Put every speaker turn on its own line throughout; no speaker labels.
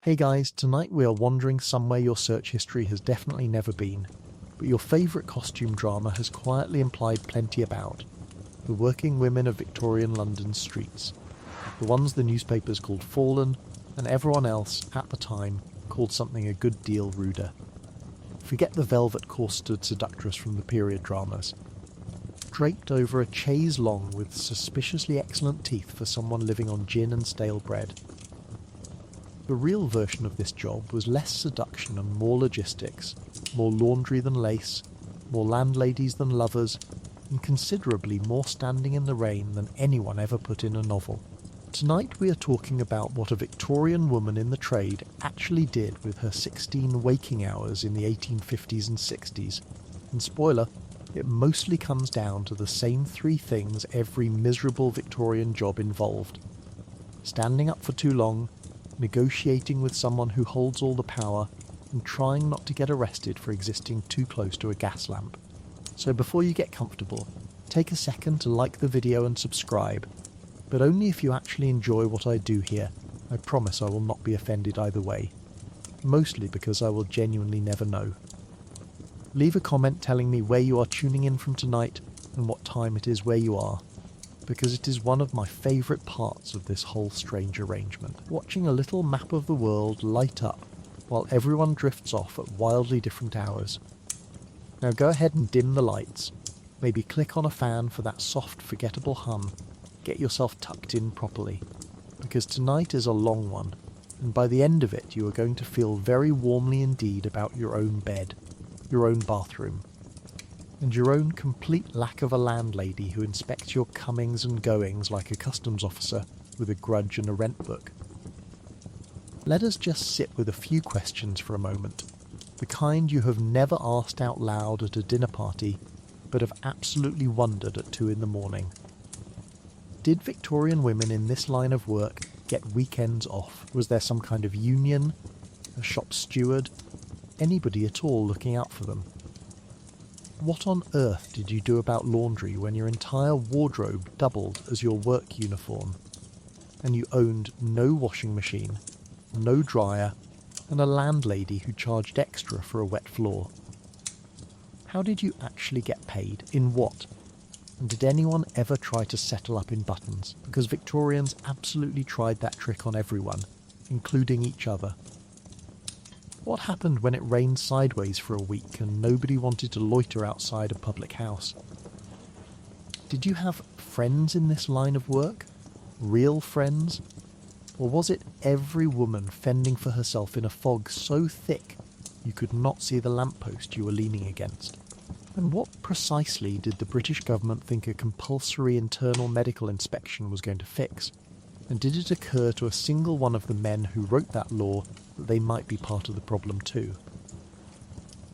Hey guys, tonight we are wandering somewhere your search history has definitely never been, but your favourite costume drama has quietly implied plenty about. The working women of Victorian London's streets. The ones the newspapers called fallen, and everyone else, at the time, called something a good deal ruder. Forget the velvet corseted seductress from the period dramas. Draped over a chaise long with suspiciously excellent teeth for someone living on gin and stale bread. The real version of this job was less seduction and more logistics, more laundry than lace, more landladies than lovers, and considerably more standing in the rain than anyone ever put in a novel. Tonight we are talking about what a Victorian woman in the trade actually did with her 16 waking hours in the 1850s and 60s, and spoiler, it mostly comes down to the same three things every miserable Victorian job involved. Standing up for too long, negotiating with someone who holds all the power, and trying not to get arrested for existing too close to a gas lamp. So before you get comfortable, take a second to like the video and subscribe, but only if you actually enjoy what I do here. I promise I will not be offended either way, mostly because I will genuinely never know. Leave a comment telling me where you are tuning in from tonight and what time it is where you are, because it is one of my favourite parts of this whole strange arrangement. Watching a little map of the world light up while everyone drifts off at wildly different hours. Now go ahead and dim the lights, maybe click on a fan for that soft forgettable hum, get yourself tucked in properly, because tonight is a long one, and by the end of it you are going to feel very warmly indeed about your own bed, your own bathroom, and your own complete lack of a landlady who inspects your comings and goings like a customs officer with a grudge and a rent book. Let us just sit with a few questions for a moment, the kind you have never asked out loud at a dinner party, but have absolutely wondered at 2 a.m. Did Victorian women in this line of work get weekends off? Was there some kind of union, a shop steward, anybody at all looking out for them? What on earth did you do about laundry when your entire wardrobe doubled as your work uniform, and you owned no washing machine, no dryer, and a landlady who charged extra for a wet floor? How did you actually get paid? In what? And did anyone ever try to settle up in buttons? Because Victorians absolutely tried that trick on everyone, including each other. What happened when it rained sideways for a week and nobody wanted to loiter outside a public house? Did you have friends in this line of work? Real friends? Or was it every woman fending for herself in a fog so thick you could not see the lamppost you were leaning against? And what precisely did the British government think a compulsory internal medical inspection was going to fix? And did it occur to a single one of the men who wrote that law that they might be part of the problem too?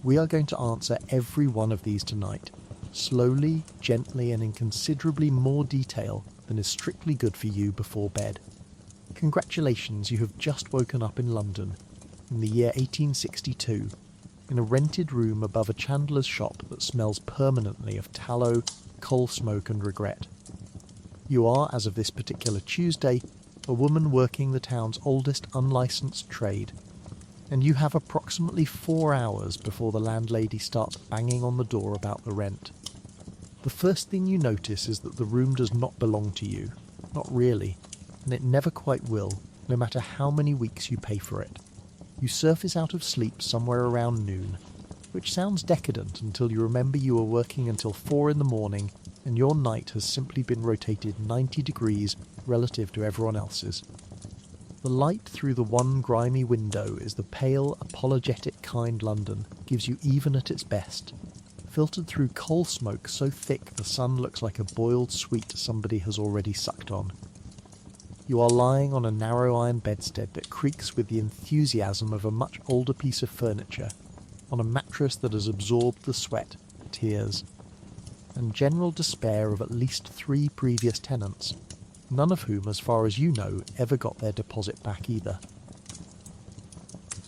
We are going to answer every one of these tonight, slowly, gently, and in considerably more detail than is strictly good for you before bed. Congratulations, you have just woken up in London, in the year 1862, in a rented room above a chandler's shop that smells permanently of tallow, coal smoke and regret. You are, as of this particular Tuesday, a woman working the town's oldest unlicensed trade, and you have approximately 4 hours before the landlady starts banging on the door about the rent. The first thing you notice is that the room does not belong to you, not really, and it never quite will, no matter how many weeks you pay for it. You surface out of sleep somewhere around noon, which sounds decadent until you remember you were working until 4 a.m. and your night has simply been rotated 90 degrees relative to everyone else's. The light through the one grimy window is the pale, apologetic kind London gives you even at its best, filtered through coal smoke so thick the sun looks like a boiled sweet somebody has already sucked on. You are lying on a narrow iron bedstead that creaks with the enthusiasm of a much older piece of furniture, on a mattress that has absorbed the sweat, tears, and general despair of at least 3 previous tenants, none of whom, as far as you know, ever got their deposit back either.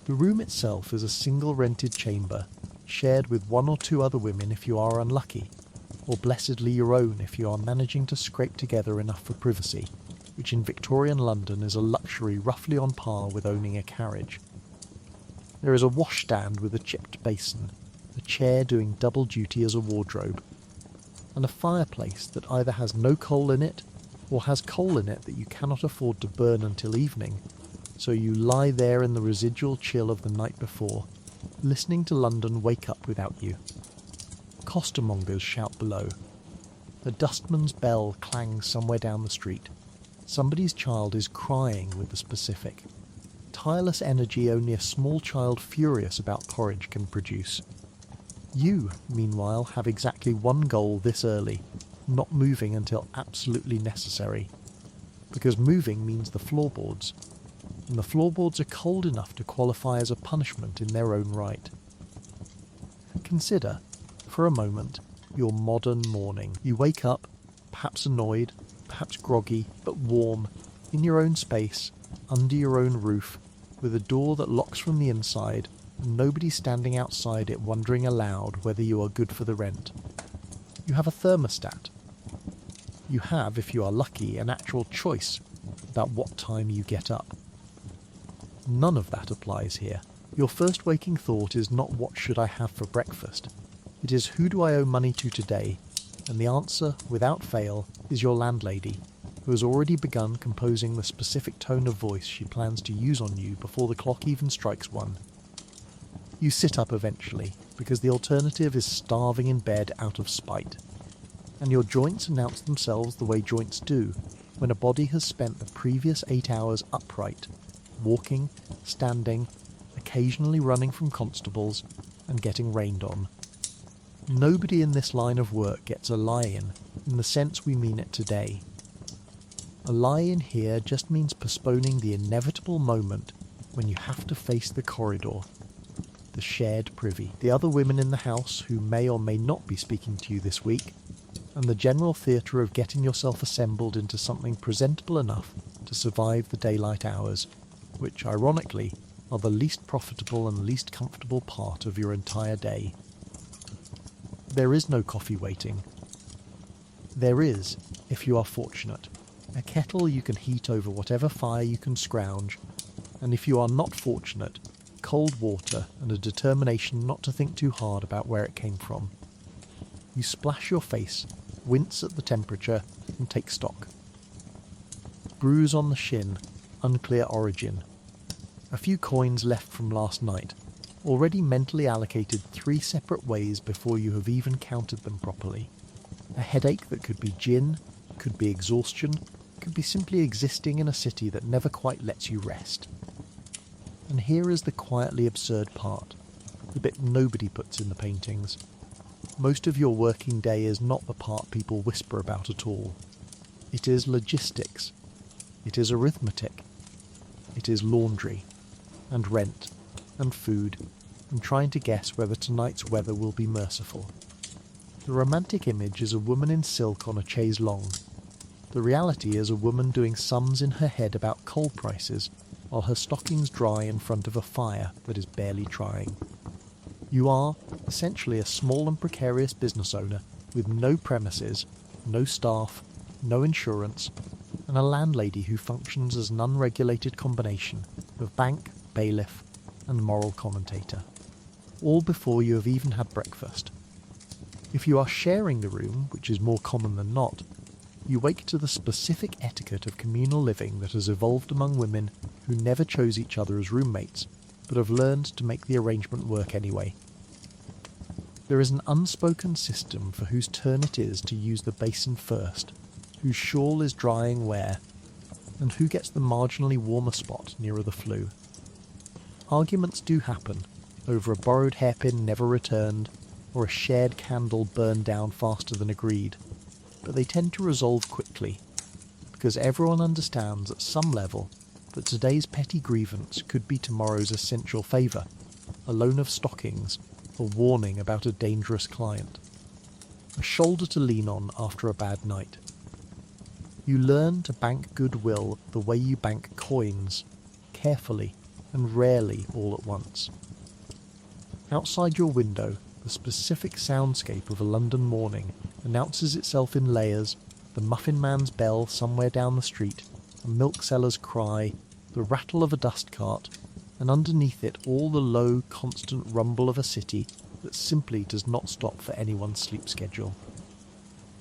The room itself is a single rented chamber, shared with 1 or 2 other women if you are unlucky, or blessedly your own if you are managing to scrape together enough for privacy. which in Victorian London is a luxury roughly on par with owning a carriage. There is a washstand with a chipped basin, a chair doing double duty as a wardrobe, and a fireplace that either has no coal in it or has coal in it that you cannot afford to burn until evening, so you lie there in the residual chill of the night before, listening to London wake up without you. Costermongers shout below. A dustman's bell clangs somewhere down the street. Somebody's child is crying with the specific. Tireless energy only a small child furious about porridge can produce. You, meanwhile, have exactly one goal this early, not moving until absolutely necessary. Because moving means the floorboards, and the floorboards are cold enough to qualify as a punishment in their own right. Consider, for a moment, your modern morning. You wake up, perhaps annoyed, perhaps groggy, but warm, in your own space, under your own roof, with a door that locks from the inside, and nobody standing outside it wondering aloud whether you are good for the rent. You have a thermostat. You have, if you are lucky, an actual choice about what time you get up. None of that applies here. Your first waking thought is not what should I have for breakfast. It is who do I owe money to today, and the answer, without fail, is your landlady, who has already begun composing the specific tone of voice she plans to use on you before the clock even strikes 1. You sit up eventually, because the alternative is starving in bed out of spite. And your joints announce themselves the way joints do, when a body has spent the previous 8 hours upright, walking, standing, occasionally running from constables, and getting rained on. Nobody in this line of work gets a lie-in the sense we mean it today. A lie-in here just means postponing the inevitable moment when you have to face the corridor, the shared privy, the other women in the house who may or may not be speaking to you this week, and the general theatre of getting yourself assembled into something presentable enough to survive the daylight hours, which, ironically, are the least profitable and least comfortable part of your entire day. There is no coffee waiting. There is, if you are fortunate, a kettle you can heat over whatever fire you can scrounge, and if you are not fortunate, cold water and a determination not to think too hard about where it came from. You splash your face, wince at the temperature, and take stock. Bruise on the shin, unclear origin. A few coins left from last night, already mentally allocated 3 separate ways before you have even counted them properly. A headache that could be gin, could be exhaustion, could be simply existing in a city that never quite lets you rest. And here is the quietly absurd part, the bit nobody puts in the paintings. Most of your working day is not the part people whisper about at all. It is logistics. It is arithmetic. It is laundry, and rent, and food, and trying to guess whether tonight's weather will be merciful. The romantic image is a woman in silk on a chaise longue. The reality is a woman doing sums in her head about coal prices while her stockings dry in front of a fire that is barely trying. You are, essentially, a small and precarious business owner with no premises, no staff, no insurance, and a landlady who functions as an unregulated combination of bank, bailiff, and moral commentator. All before you have even had breakfast. If you are sharing the room, which is more common than not, you wake to the specific etiquette of communal living that has evolved among women who never chose each other as roommates, but have learned to make the arrangement work anyway. There is an unspoken system for whose turn it is to use the basin first, whose shawl is drying where, and who gets the marginally warmer spot nearer the flue. Arguments do happen, over a borrowed hairpin never returned, or a shared candle burned down faster than agreed, but they tend to resolve quickly, because everyone understands at some level that today's petty grievance could be tomorrow's essential favour, a loan of stockings, a warning about a dangerous client, a shoulder to lean on after a bad night. You learn to bank goodwill the way you bank coins, carefully and rarely all at once. Outside your window, the specific soundscape of a London morning announces itself in layers, the muffin man's bell somewhere down the street, a milk seller's cry, the rattle of a dust cart, and underneath it all the low, constant rumble of a city that simply does not stop for anyone's sleep schedule.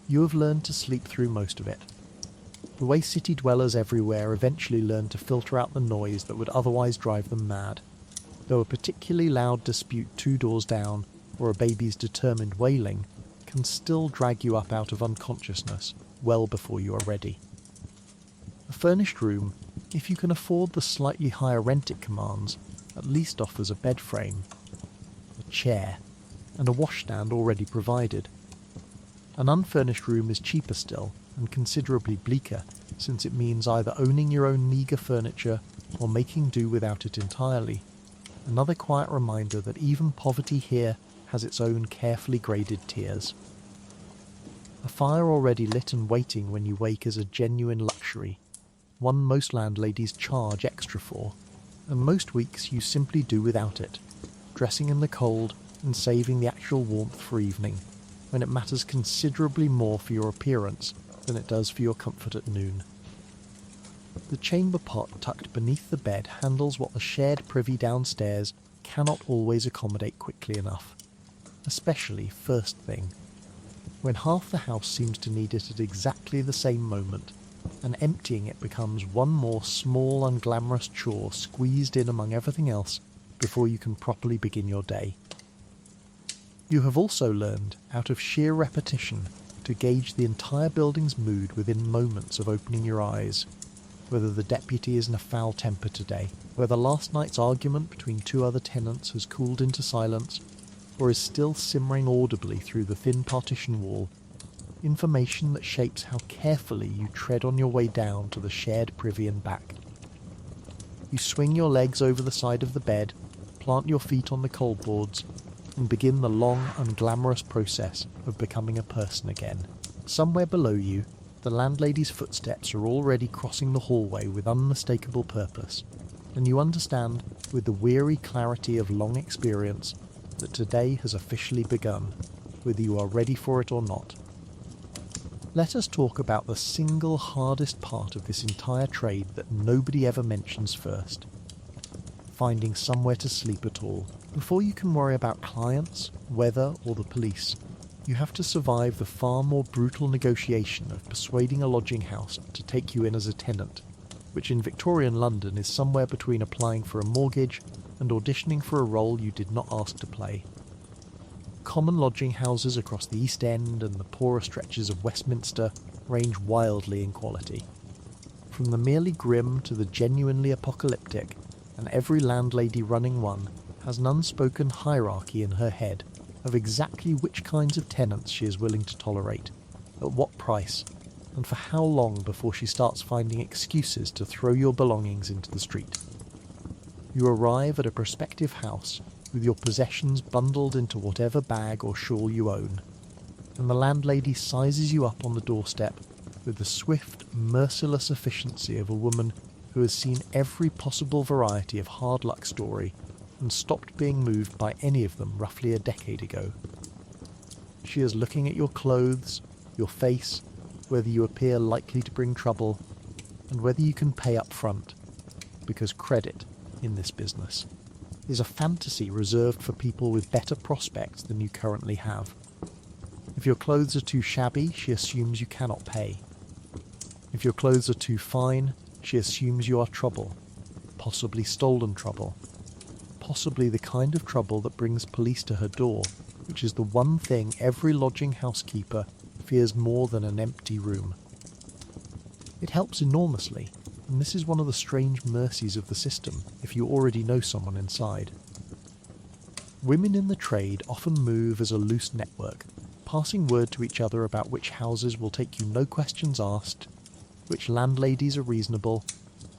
You have learned to sleep through most of it. The way city dwellers everywhere eventually learn to filter out the noise that would otherwise drive them mad, though a particularly loud dispute 2 doors down, or a baby's determined wailing, can still drag you up out of unconsciousness well before you are ready. A furnished room, if you can afford the slightly higher rent it commands, at least offers a bed frame, a chair, and a washstand already provided. An unfurnished room is cheaper still, and considerably bleaker, since it means either owning your own meagre furniture or making do without it entirely. Another quiet reminder that even poverty here has its own carefully graded tiers. A fire already lit and waiting when you wake is a genuine luxury, one most landladies charge extra for, and most weeks you simply do without it, dressing in the cold and saving the actual warmth for evening, when it matters considerably more for your appearance than it does for your comfort at noon. The chamber pot tucked beneath the bed handles what the shared privy downstairs cannot always accommodate quickly enough, especially first thing, when half the house seems to need it at exactly the same moment, and emptying it becomes one more small unglamorous chore squeezed in among everything else before you can properly begin your day. You have also learned, out of sheer repetition, to gauge the entire building's mood within moments of opening your eyes, whether the deputy is in a foul temper today, whether last night's argument between 2 other tenants has cooled into silence, or is still simmering audibly through the thin partition wall, information that shapes how carefully you tread on your way down to the shared privy and back. You swing your legs over the side of the bed, plant your feet on the cold boards, and begin the long, unglamorous process of becoming a person again. Somewhere below you, the landlady's footsteps are already crossing the hallway with unmistakable purpose, and you understand, with the weary clarity of long experience, that today has officially begun, whether you are ready for it or not. Let us talk about the single hardest part of this entire trade that nobody ever mentions first: finding somewhere to sleep at all. Before you can worry about clients, weather, or the police, you have to survive the far more brutal negotiation of persuading a lodging house to take you in as a tenant, which in Victorian London is somewhere between applying for a mortgage and auditioning for a role you did not ask to play. Common lodging houses across the East End and the poorer stretches of Westminster range wildly in quality. From the merely grim to the genuinely apocalyptic, and every landlady running one has an unspoken hierarchy in her head of exactly which kinds of tenants she is willing to tolerate, at what price, and for how long before she starts finding excuses to throw your belongings into the street. You arrive at a prospective house with your possessions bundled into whatever bag or shawl you own, and the landlady sizes you up on the doorstep with the swift, merciless efficiency of a woman who has seen every possible variety of hard luck story and stopped being moved by any of them roughly a decade ago. She is looking at your clothes, your face, whether you appear likely to bring trouble, and whether you can pay up front, because credit, in this business, is a fantasy reserved for people with better prospects than you currently have. If your clothes are too shabby, she assumes you cannot pay. If your clothes are too fine, she assumes you are trouble, possibly stolen trouble, possibly the kind of trouble that brings police to her door, which is the one thing every lodging housekeeper fears more than an empty room. It helps enormously, and this is one of the strange mercies of the system if you already know someone inside. Women in the trade often move as a loose network, passing word to each other about which houses will take you no questions asked, which landladies are reasonable,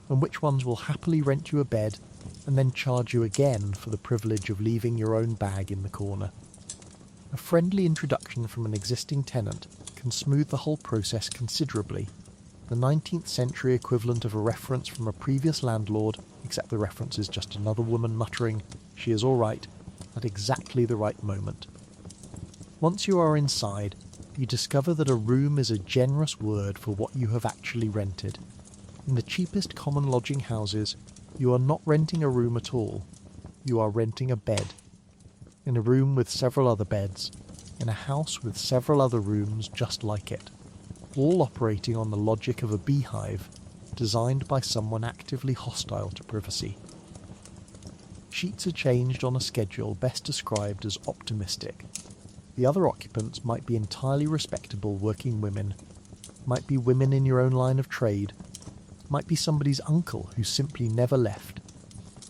and which ones will happily rent you a bed and then charge you again for the privilege of leaving your own bag in the corner. A friendly introduction from an existing tenant can smooth the whole process considerably, the 19th century equivalent of a reference from a previous landlord, except the reference is just another woman muttering, "She is all right," at exactly the right moment. Once you are inside, you discover that a room is a generous word for what you have actually rented. In the cheapest common lodging houses, you are not renting a room at all. You are renting a bed. In a room with several other beds. In a house with several other rooms just like it. All operating on the logic of a beehive, designed by someone actively hostile to privacy. Sheets are changed on a schedule best described as optimistic. The other occupants might be entirely respectable working women, might be women in your own line of trade, might be somebody's uncle who simply never left.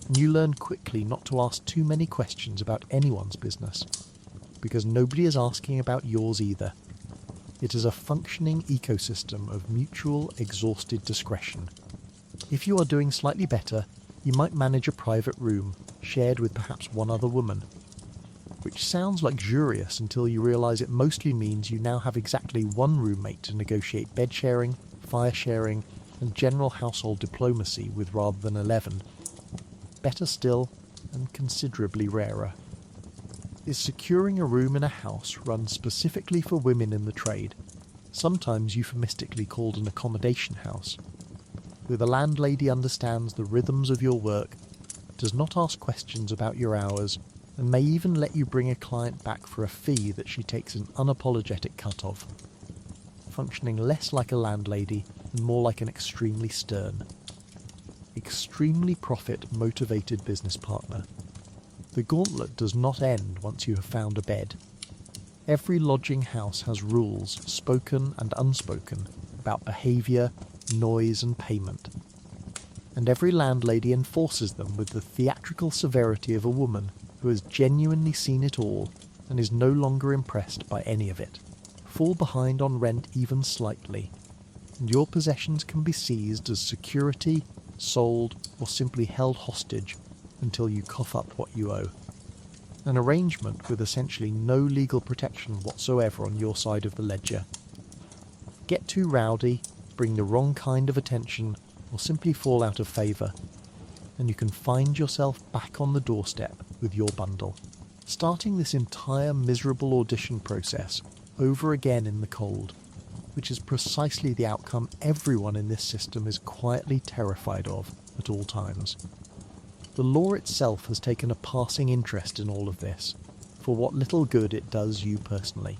And you learn quickly not to ask too many questions about anyone's business, because nobody is asking about yours either. It is a functioning ecosystem of mutual, exhausted discretion. If you are doing slightly better, you might manage a private room, shared with perhaps one other woman. Which sounds luxurious until you realise it mostly means you now have exactly one roommate to negotiate bed sharing, fire sharing, and general household diplomacy with rather than 11. Better still, and considerably rarer, is securing a room in a house run specifically for women in the trade, sometimes euphemistically called an accommodation house, where the landlady understands the rhythms of your work, does not ask questions about your hours, and may even let you bring a client back for a fee that she takes an unapologetic cut of, functioning less like a landlady and more like an extremely stern, extremely profit-motivated business partner. The gauntlet does not end once you have found a bed. Every lodging house has rules, spoken and unspoken, about behaviour, noise and payment. And every landlady enforces them with the theatrical severity of a woman who has genuinely seen it all and is no longer impressed by any of it. Fall behind on rent even slightly, and your possessions can be seized as security, sold, or simply held hostage until you cough up what you owe. An arrangement with essentially no legal protection whatsoever on your side of the ledger. Get too rowdy, bring the wrong kind of attention, or simply fall out of favour, and you can find yourself back on the doorstep with your bundle. Starting this entire miserable audition process over again in the cold, which is precisely the outcome everyone in this system is quietly terrified of at all times. The law itself has taken a passing interest in all of this, for what little good it does you personally.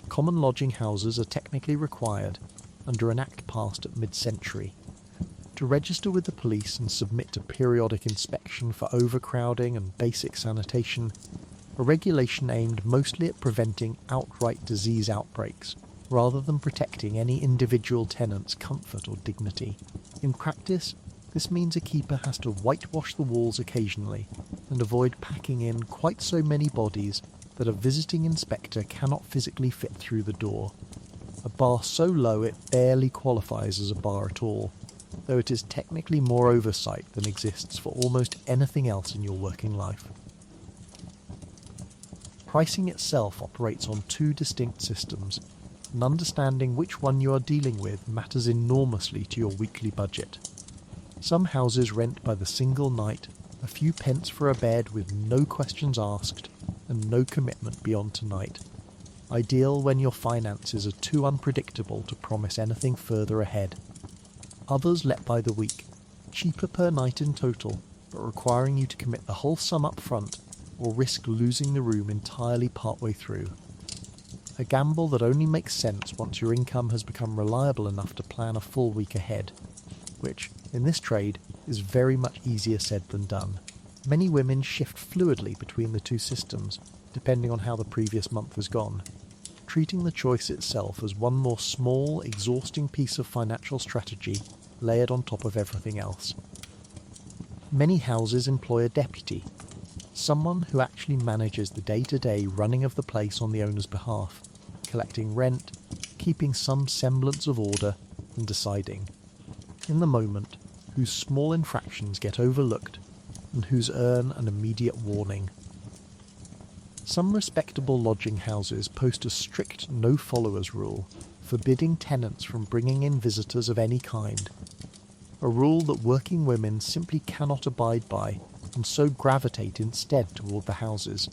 Common lodging houses are technically required, under an act passed at mid-century, to register with the police and submit to periodic inspection for overcrowding and basic sanitation, a regulation aimed mostly at preventing outright disease outbreaks, rather than protecting any individual tenant's comfort or dignity. In practice, this means a keeper has to whitewash the walls occasionally and avoid packing in quite so many bodies that a visiting inspector cannot physically fit through the door. A bar so low it barely qualifies as a bar at all, though it is technically more oversight than exists for almost anything else in your working life. Pricing itself operates on two distinct systems, and understanding which one you are dealing with matters enormously to your weekly budget. Some houses rent by the single night, a few pence for a bed with no questions asked and no commitment beyond tonight. Ideal when your finances are too unpredictable to promise anything further ahead. Others let by the week, cheaper per night in total, but requiring you to commit the whole sum up front or risk losing the room entirely partway through. A gamble that only makes sense once your income has become reliable enough to plan a full week ahead, which, in this trade, is very much easier said than done. Many women shift fluidly between the two systems, depending on how the previous month has gone, treating the choice itself as one more small, exhausting piece of financial strategy layered on top of everything else. Many houses employ a deputy, someone who actually manages the day-to-day running of the place on the owner's behalf, collecting rent, keeping some semblance of order, and deciding, in the moment, whose small infractions get overlooked and whose earn an immediate warning. Some respectable lodging houses post a strict no-followers rule, forbidding tenants from bringing in visitors of any kind, a rule that working women simply cannot abide by and so gravitate instead toward the houses,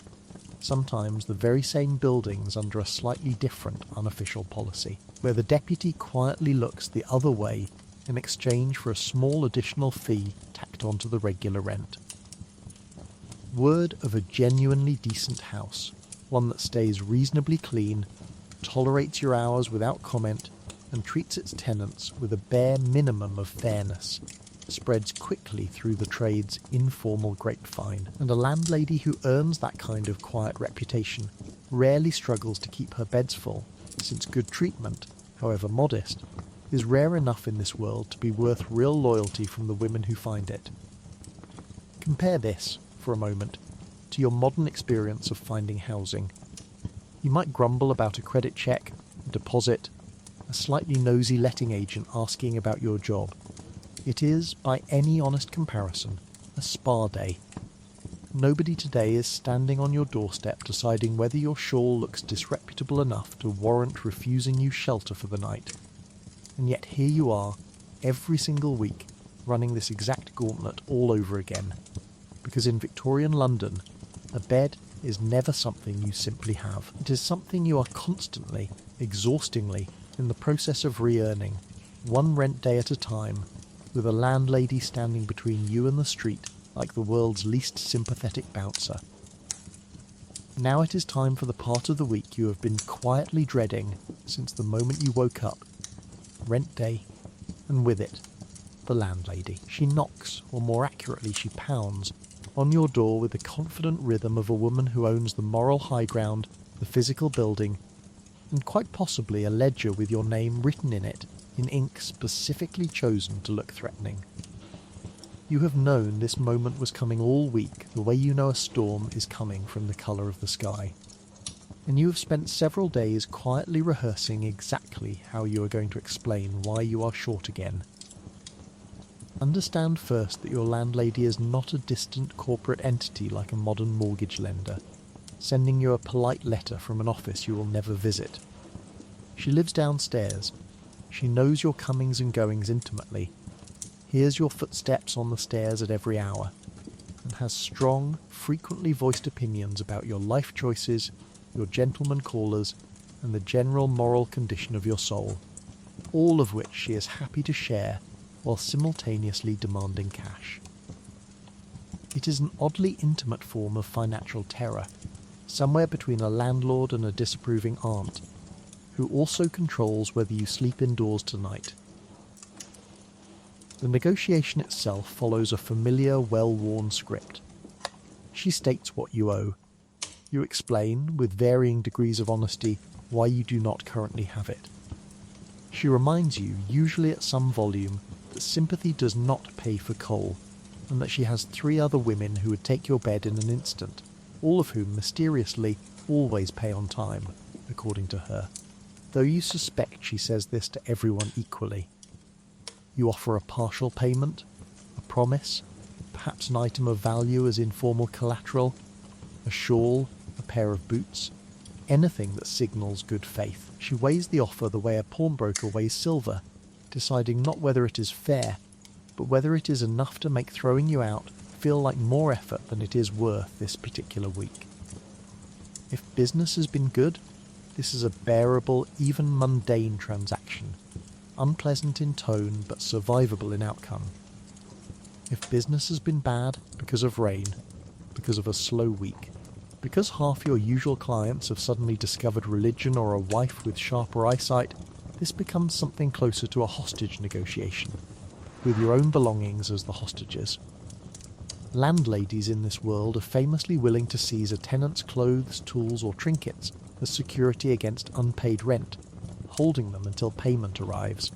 sometimes the very same buildings under a slightly different unofficial policy, where the deputy quietly looks the other way in exchange for a small additional fee tacked onto the regular rent. Word of a genuinely decent house, one that stays reasonably clean, tolerates your hours without comment, and treats its tenants with a bare minimum of fairness, spreads quickly through the trade's informal grapevine, and a landlady who earns that kind of quiet reputation rarely struggles to keep her beds full, since good treatment, however modest, is rare enough in this world to be worth real loyalty from the women who find it. Compare this, for a moment, to your modern experience of finding housing. You might grumble about a credit check, a deposit, a slightly nosy letting agent asking about your job. It is, by any honest comparison, a spa day. Nobody today is standing on your doorstep deciding whether your shawl looks disreputable enough to warrant refusing you shelter for the night. And yet here you are, every single week, running this exact gauntlet all over again. Because in Victorian London, a bed is never something you simply have. It is something you are constantly, exhaustingly, in the process of re-earning, one rent day at a time, with a landlady standing between you and the street like the world's least sympathetic bouncer. Now it is time for the part of the week you have been quietly dreading since the moment you woke up. Rent day, and with it, the landlady. She knocks, or more accurately she pounds, on your door with the confident rhythm of a woman who owns the moral high ground, the physical building, and quite possibly a ledger with your name written in it, in ink specifically chosen to look threatening. You have known this moment was coming all week, the way you know a storm is coming from the colour of the sky. And you have spent several days quietly rehearsing exactly how you are going to explain why you are short again. Understand first that your landlady is not a distant corporate entity like a modern mortgage lender, sending you a polite letter from an office you will never visit. She lives downstairs. She knows your comings and goings intimately, hears your footsteps on the stairs at every hour, and has strong, frequently voiced opinions about your life choices, your gentleman callers, and the general moral condition of your soul, all of which she is happy to share while simultaneously demanding cash. It is an oddly intimate form of financial terror, somewhere between a landlord and a disapproving aunt, who also controls whether you sleep indoors tonight. The negotiation itself follows a familiar, well-worn script. She states what you owe. You explain, with varying degrees of honesty, why you do not currently have it. She reminds you, usually at some volume, that sympathy does not pay for coal, and that she has 3 other women who would take your bed in an instant, all of whom mysteriously always pay on time, according to her, though you suspect she says this to everyone equally. You offer a partial payment, a promise, perhaps an item of value as informal collateral, a shawl, a pair of boots, anything that signals good faith. She weighs the offer the way a pawnbroker weighs silver, deciding not whether it is fair, but whether it is enough to make throwing you out feel like more effort than it is worth this particular week. If business has been good, this is a bearable, even mundane transaction, unpleasant in tone but survivable in outcome. If business has been bad because of rain, because of a slow week, because half your usual clients have suddenly discovered religion or a wife with sharper eyesight, this becomes something closer to a hostage negotiation, with your own belongings as the hostages. Landladies in this world are famously willing to seize a tenant's clothes, tools or trinkets as security against unpaid rent, holding them until payment arrives,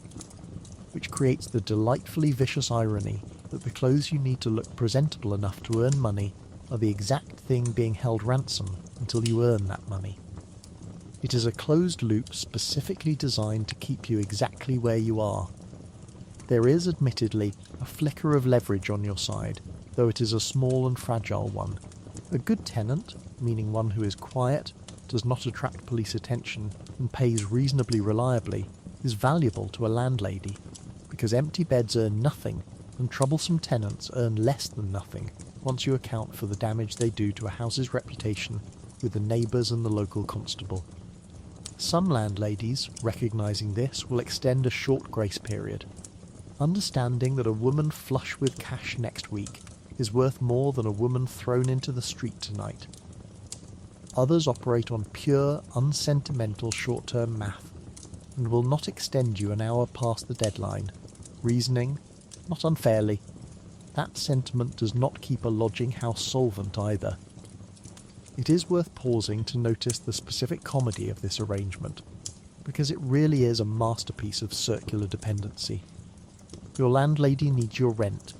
which creates the delightfully vicious irony that the clothes you need to look presentable enough to earn money are the exact thing being held ransom until you earn that money. It is a closed loop specifically designed to keep you exactly where you are. There is, admittedly, a flicker of leverage on your side, though it is a small and fragile one. A good tenant, meaning one who is quiet, does not attract police attention, and pays reasonably reliably, is valuable to a landlady, because empty beds earn nothing, and troublesome tenants earn less than nothing once you account for the damage they do to a house's reputation with the neighbours and the local constable. Some landladies, recognising this, will extend a short grace period. understanding that a woman flush with cash next week is worth more than a woman thrown into the street tonight. Others operate on pure, unsentimental short-term math and will not extend you an hour past the deadline, reasoning, not unfairly, that sentiment does not keep a lodging house solvent either. It is worth pausing to notice the specific comedy of this arrangement, because it really is a masterpiece of circular dependency. Your landlady needs your rent.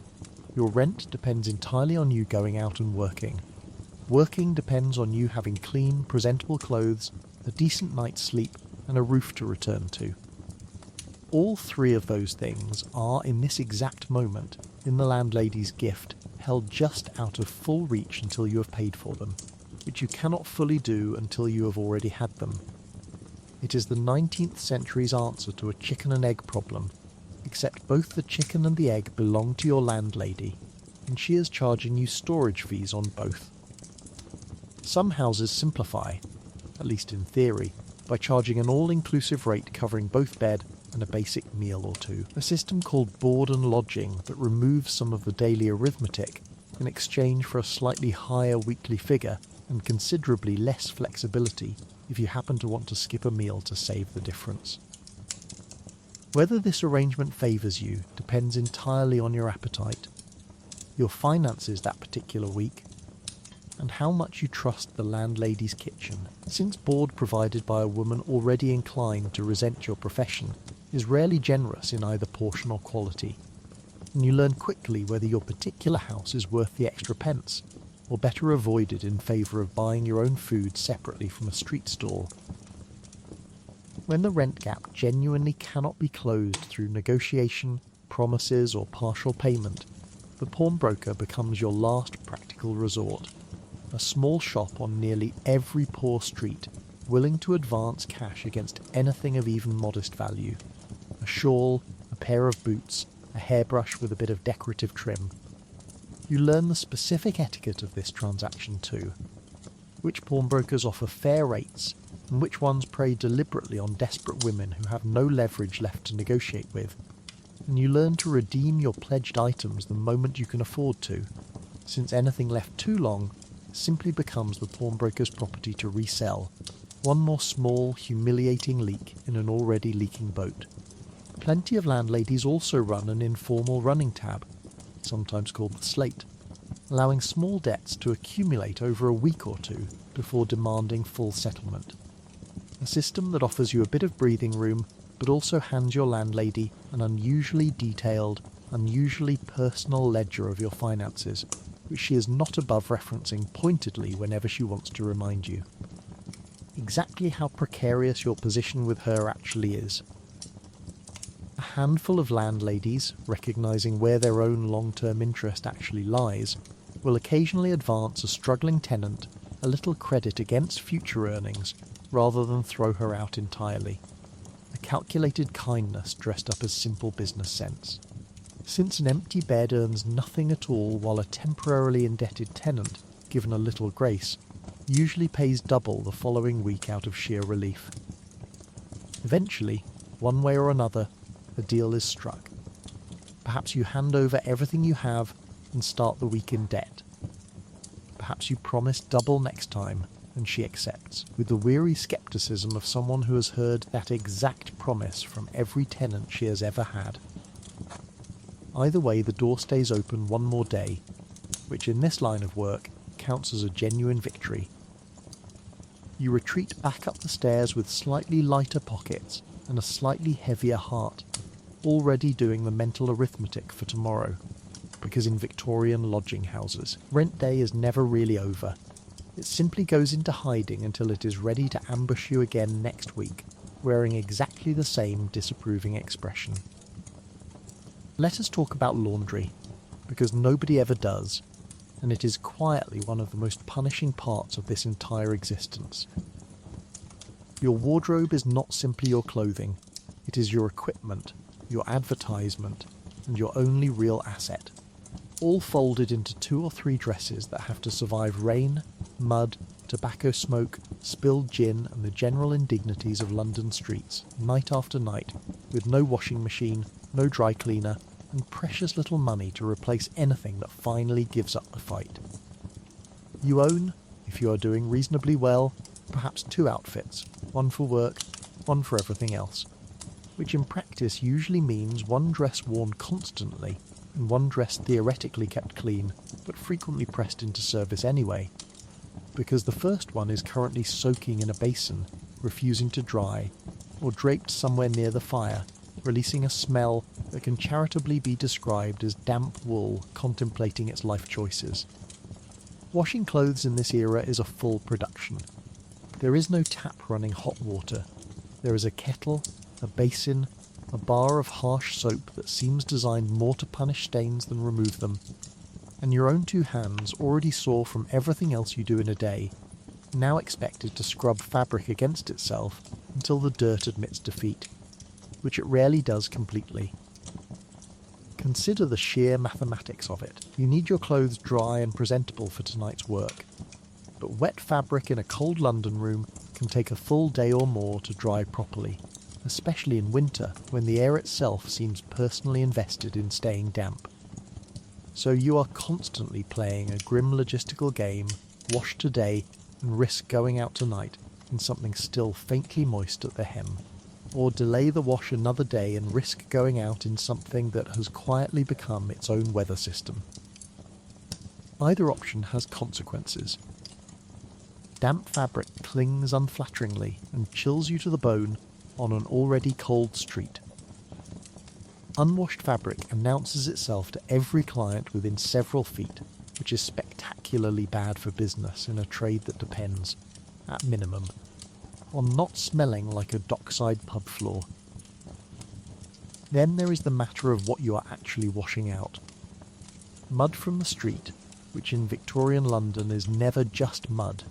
Your rent depends entirely on you going out and working. Working depends on you having clean, presentable clothes, a decent night's sleep, and a roof to return to. All three of those things are, in this exact moment, in the landlady's gift, held just out of full reach until you have paid for them, which you cannot fully do until you have already had them. It is the 19th century's answer to a chicken and egg problem, except both the chicken and the egg belong to your landlady, and she is charging you storage fees on both. Some houses simplify, at least in theory, by charging an all-inclusive rate covering both bed and a basic meal or two, a system called board and lodging that removes some of the daily arithmetic in exchange for a slightly higher weekly figure and considerably less flexibility if you happen to want to skip a meal to save the difference. Whether this arrangement favours you depends entirely on your appetite, your finances that particular week, and how much you trust the landlady's kitchen, since board provided by a woman already inclined to resent your profession is rarely generous in either portion or quality, and you learn quickly whether your particular house is worth the extra pence, or better avoided in favour of buying your own food separately from a street stall. When the rent gap genuinely cannot be closed through negotiation, promises or partial payment, the pawnbroker becomes your last practical resort, a small shop on nearly every poor street willing to advance cash against anything of even modest value. A shawl, a pair of boots, a hairbrush with a bit of decorative trim. You learn the specific etiquette of this transaction too, which pawnbrokers offer fair rates and which ones prey deliberately on desperate women who have no leverage left to negotiate with, and you learn to redeem your pledged items the moment you can afford to, since anything left too long simply becomes the pawnbroker's property to resell, one more small, humiliating leak in an already leaking boat. Plenty of landladies also run an informal running tab, sometimes called the slate, allowing small debts to accumulate over a week or two before demanding full settlement. A system that offers you a bit of breathing room, but also hands your landlady an unusually detailed, unusually personal ledger of your finances, which she is not above referencing pointedly whenever she wants to remind you. Exactly how precarious your position with her actually is. A handful of landladies, recognising where their own long-term interest actually lies, will occasionally advance a struggling tenant a little credit against future earnings rather than throw her out entirely. A calculated kindness dressed up as simple business sense. Since an empty bed earns nothing at all while a temporarily indebted tenant, given a little grace, usually pays double the following week out of sheer relief. Eventually, one way or another, a deal is struck. Perhaps you hand over everything you have and start the week in debt. Perhaps you promise double next time and she accepts, with the weary scepticism of someone who has heard that exact promise from every tenant she has ever had. Either way, the door stays open one more day, which in this line of work counts as a genuine victory. You retreat back up the stairs with slightly lighter pockets and a slightly heavier heart, already doing the mental arithmetic for tomorrow, because in Victorian lodging houses, rent day is never really over. It simply goes into hiding until it is ready to ambush you again next week, wearing exactly the same disapproving expression. Let us talk about laundry, because nobody ever does, and it is quietly one of the most punishing parts of this entire existence. Your wardrobe is not simply your clothing, it is your equipment, your advertisement, and your only real asset, all folded into 2 or 3 dresses that have to survive rain, mud, tobacco smoke, spilled gin, and the general indignities of London streets, night after night, with no washing machine, no dry cleaner, and precious little money to replace anything that finally gives up the fight. You own, if you are doing reasonably well, perhaps 2 outfits, one for work, one for everything else, which in practice usually means one dress worn constantly and one dress theoretically kept clean but frequently pressed into service anyway, because the first one is currently soaking in a basin, refusing to dry, or draped somewhere near the fire, releasing a smell that can charitably be described as damp wool contemplating its life choices. Washing clothes in this era is a full production. There is no tap running hot water. There is a kettle, a basin, a bar of harsh soap that seems designed more to punish stains than remove them, and your own 2 hands, already sore from everything else you do in a day, now expected to scrub fabric against itself until the dirt admits defeat, which it rarely does completely. Consider the sheer mathematics of it. You need your clothes dry and presentable for tonight's work, but wet fabric in a cold London room can take a full day or more to dry properly, especially in winter when the air itself seems personally invested in staying damp. So you are constantly playing a grim logistical game, wash today and risk going out tonight in something still faintly moist at the hem, or delay the wash another day and risk going out in something that has quietly become its own weather system. Either option has consequences. Damp fabric clings unflatteringly and chills you to the bone on an already cold street. Unwashed fabric announces itself to every client within several feet, which is spectacularly bad for business in a trade that depends, at minimum, on not smelling like a dockside pub floor. Then there is the matter of what you are actually washing out. Mud from the street, which in Victorian London is never just mud.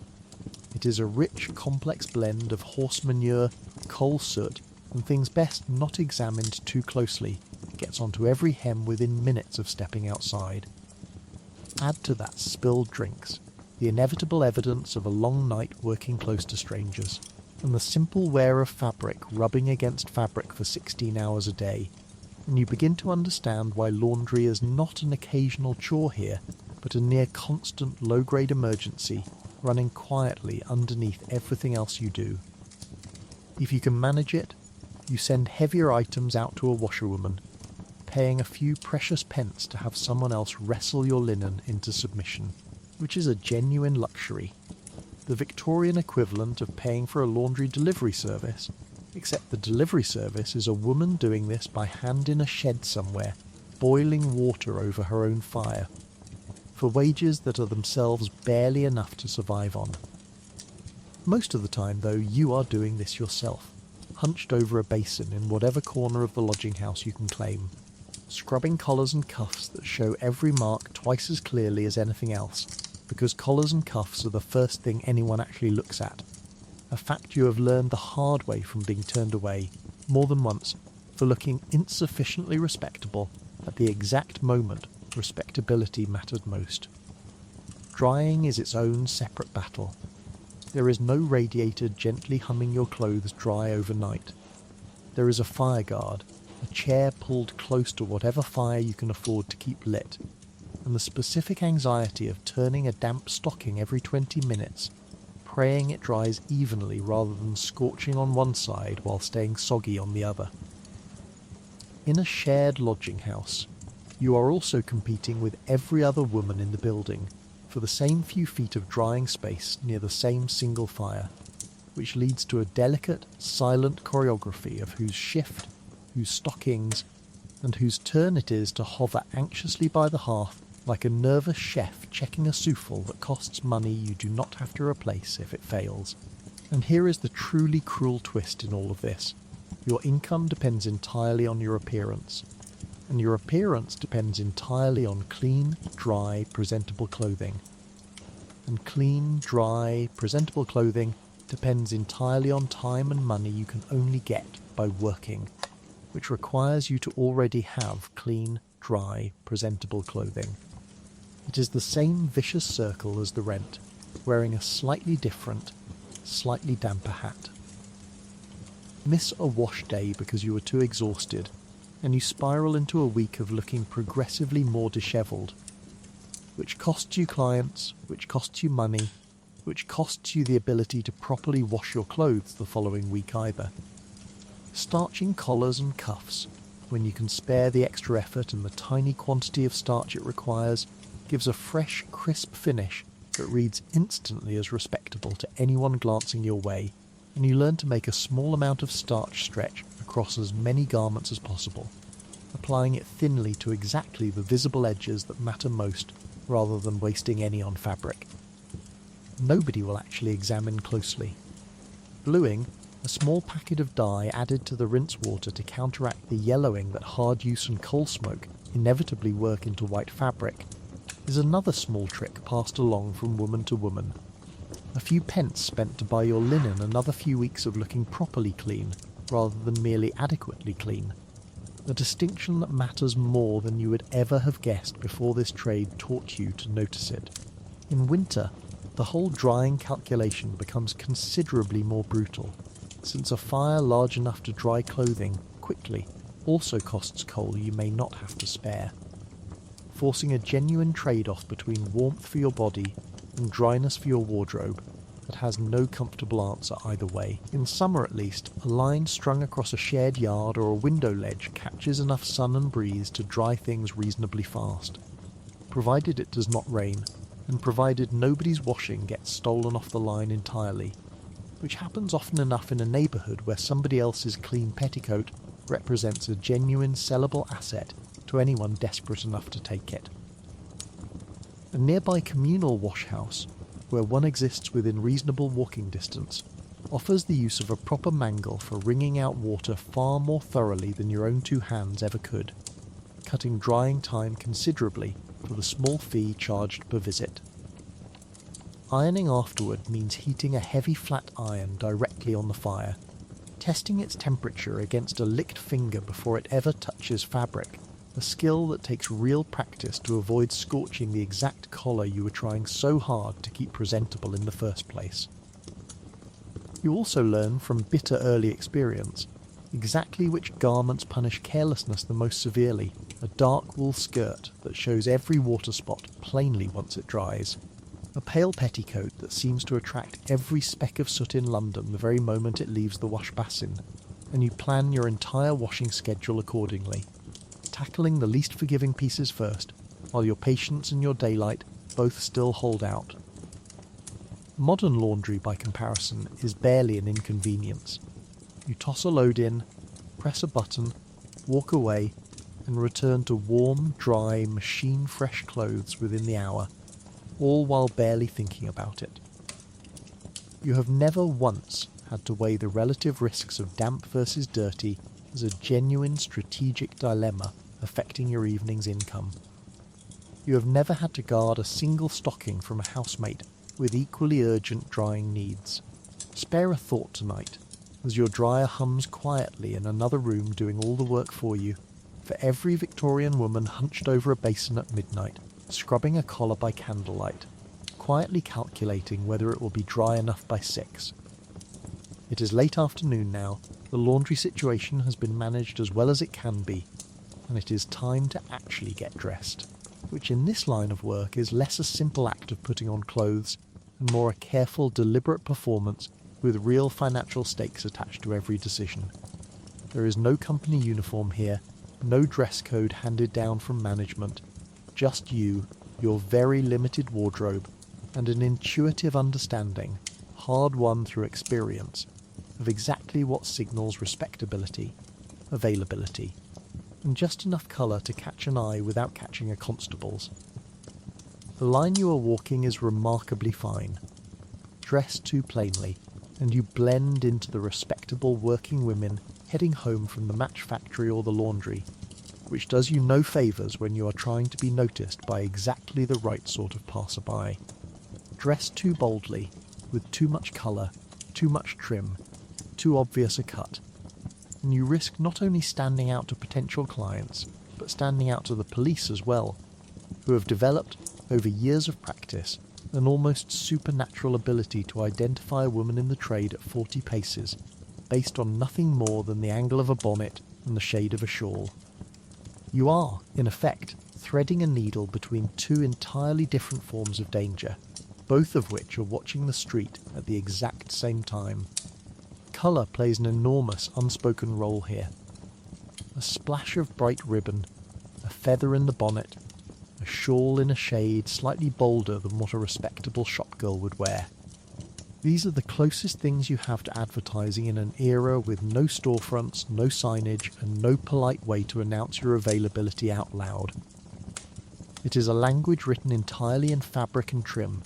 It is a rich, complex blend of horse manure, coal soot, and things best not examined too closely. It gets onto every hem within minutes of stepping outside. Add to that spilled drinks, the inevitable evidence of a long night working close to strangers, and the simple wear of fabric rubbing against fabric for 16 hours a day, and you begin to understand why laundry is not an occasional chore here, but a near constant low-grade emergency running quietly underneath everything else you do. If you can manage it, you send heavier items out to a washerwoman, paying a few precious pence to have someone else wrestle your linen into submission, which is a genuine luxury. The Victorian equivalent of paying for a laundry delivery service, except the delivery service is a woman doing this by hand in a shed somewhere, boiling water over her own fire, for wages that are themselves barely enough to survive on. Most of the time, though, you are doing this yourself, hunched over a basin in whatever corner of the lodging house you can claim, scrubbing collars and cuffs that show every mark twice as clearly as anything else, because collars and cuffs are the first thing anyone actually looks at, a fact you have learned the hard way from being turned away, more than once, for looking insufficiently respectable at the exact moment respectability mattered most. Drying is its own separate battle. There is no radiator gently humming your clothes dry overnight. There is a fire guard, a chair pulled close to whatever fire you can afford to keep lit, and the specific anxiety of turning a damp stocking every 20 minutes, praying it dries evenly rather than scorching on one side while staying soggy on the other. In a shared lodging house, you are also competing with every other woman in the building for the same few feet of drying space near the same single fire, which leads to a delicate, silent choreography of whose shift, whose stockings, and whose turn it is to hover anxiously by the hearth like a nervous chef checking a souffle that costs money you do not have to replace if it fails. And here is the truly cruel twist in all of this. Your income depends entirely on your appearance, and your appearance depends entirely on clean, dry, presentable clothing. And clean, dry, presentable clothing depends entirely on time and money you can only get by working, which requires you to already have clean, dry, presentable clothing. It is the same vicious circle as the rent, wearing a slightly different, slightly damper hat. Miss a wash day because you are too exhausted, and you spiral into a week of looking progressively more dishevelled, which costs you clients, which costs you money, which costs you the ability to properly wash your clothes the following week either. Starching collars and cuffs, when you can spare the extra effort and the tiny quantity of starch it requires, gives a fresh, crisp finish that reads instantly as respectable to anyone glancing your way, and you learn to make a small amount of starch stretch across as many garments as possible, applying it thinly to exactly the visible edges that matter most rather than wasting any on fabric. Nobody will actually examine closely. Bluing, a small packet of dye added to the rinse water to counteract the yellowing that hard use and coal smoke inevitably work into white fabric, is another small trick passed along from woman to woman. A few pence spent to buy your linen another few weeks of looking properly clean, rather than merely adequately clean. A distinction that matters more than you would ever have guessed before this trade taught you to notice it. In winter, the whole drying calculation becomes considerably more brutal, since a fire large enough to dry clothing quickly also costs coal you may not have to spare, forcing a genuine trade-off between warmth for your body and dryness for your wardrobe that has no comfortable answer either way. In summer at least, a line strung across a shared yard or a window ledge catches enough sun and breeze to dry things reasonably fast, provided it does not rain, and provided nobody's washing gets stolen off the line entirely, which happens often enough in a neighbourhood where somebody else's clean petticoat represents a genuine sellable asset to anyone desperate enough to take it. A nearby communal washhouse, where one exists within reasonable walking distance, offers the use of a proper mangle for wringing out water far more thoroughly than your own two hands ever could, cutting drying time considerably for the small fee charged per visit. Ironing afterward means heating a heavy flat iron directly on the fire, testing its temperature against a licked finger before it ever touches fabric, a skill that takes real practice to avoid scorching the exact collar you were trying so hard to keep presentable in the first place. You also learn from bitter early experience exactly which garments punish carelessness the most severely, a dark wool skirt that shows every water spot plainly once it dries, a pale petticoat that seems to attract every speck of soot in London the very moment it leaves the wash basin, and you plan your entire washing schedule accordingly, tackling the least forgiving pieces first, while your patience and your daylight both still hold out. Modern laundry, by comparison, is barely an inconvenience. You toss a load in, press a button, walk away, and return to warm, dry, machine-fresh clothes within the hour, all while barely thinking about it. You have never once had to weigh the relative risks of damp versus dirty as a genuine strategic dilemma affecting your evening's income. You have never had to guard a single stocking from a housemate with equally urgent drying needs. Spare a thought tonight, as your dryer hums quietly in another room doing all the work for you, for every Victorian woman hunched over a basin at midnight, scrubbing a collar by candlelight, quietly calculating whether it will be dry enough by 6. It is late afternoon now, the laundry situation has been managed as well as it can be, and it is time to actually get dressed, which in this line of work is less a simple act of putting on clothes and more a careful, deliberate performance with real financial stakes attached to every decision. There is no company uniform here, no dress code handed down from management, just you, your very limited wardrobe, and an intuitive understanding, hard won through experience, of exactly what signals respectability, availability, and just enough colour to catch an eye without catching a constable's. The line you are walking is remarkably fine. Dress too plainly, and you blend into the respectable working women heading home from the match factory or the laundry, which does you no favours when you are trying to be noticed by exactly the right sort of passerby. Dress too boldly, with too much colour, too much trim, too obvious a cut, and you risk not only standing out to potential clients, but standing out to the police as well, who have developed, over years of practice, an almost supernatural ability to identify a woman in the trade at 40 paces, based on nothing more than the angle of a bonnet and the shade of a shawl. You are, in effect, threading a needle between two entirely different forms of danger, both of which are watching the street at the exact same time. Colour plays an enormous unspoken role here. A splash of bright ribbon, a feather in the bonnet, a shawl in a shade slightly bolder than what a respectable shopgirl would wear. These are the closest things you have to advertising in an era with no storefronts, no signage, and no polite way to announce your availability out loud. It is a language written entirely in fabric and trim,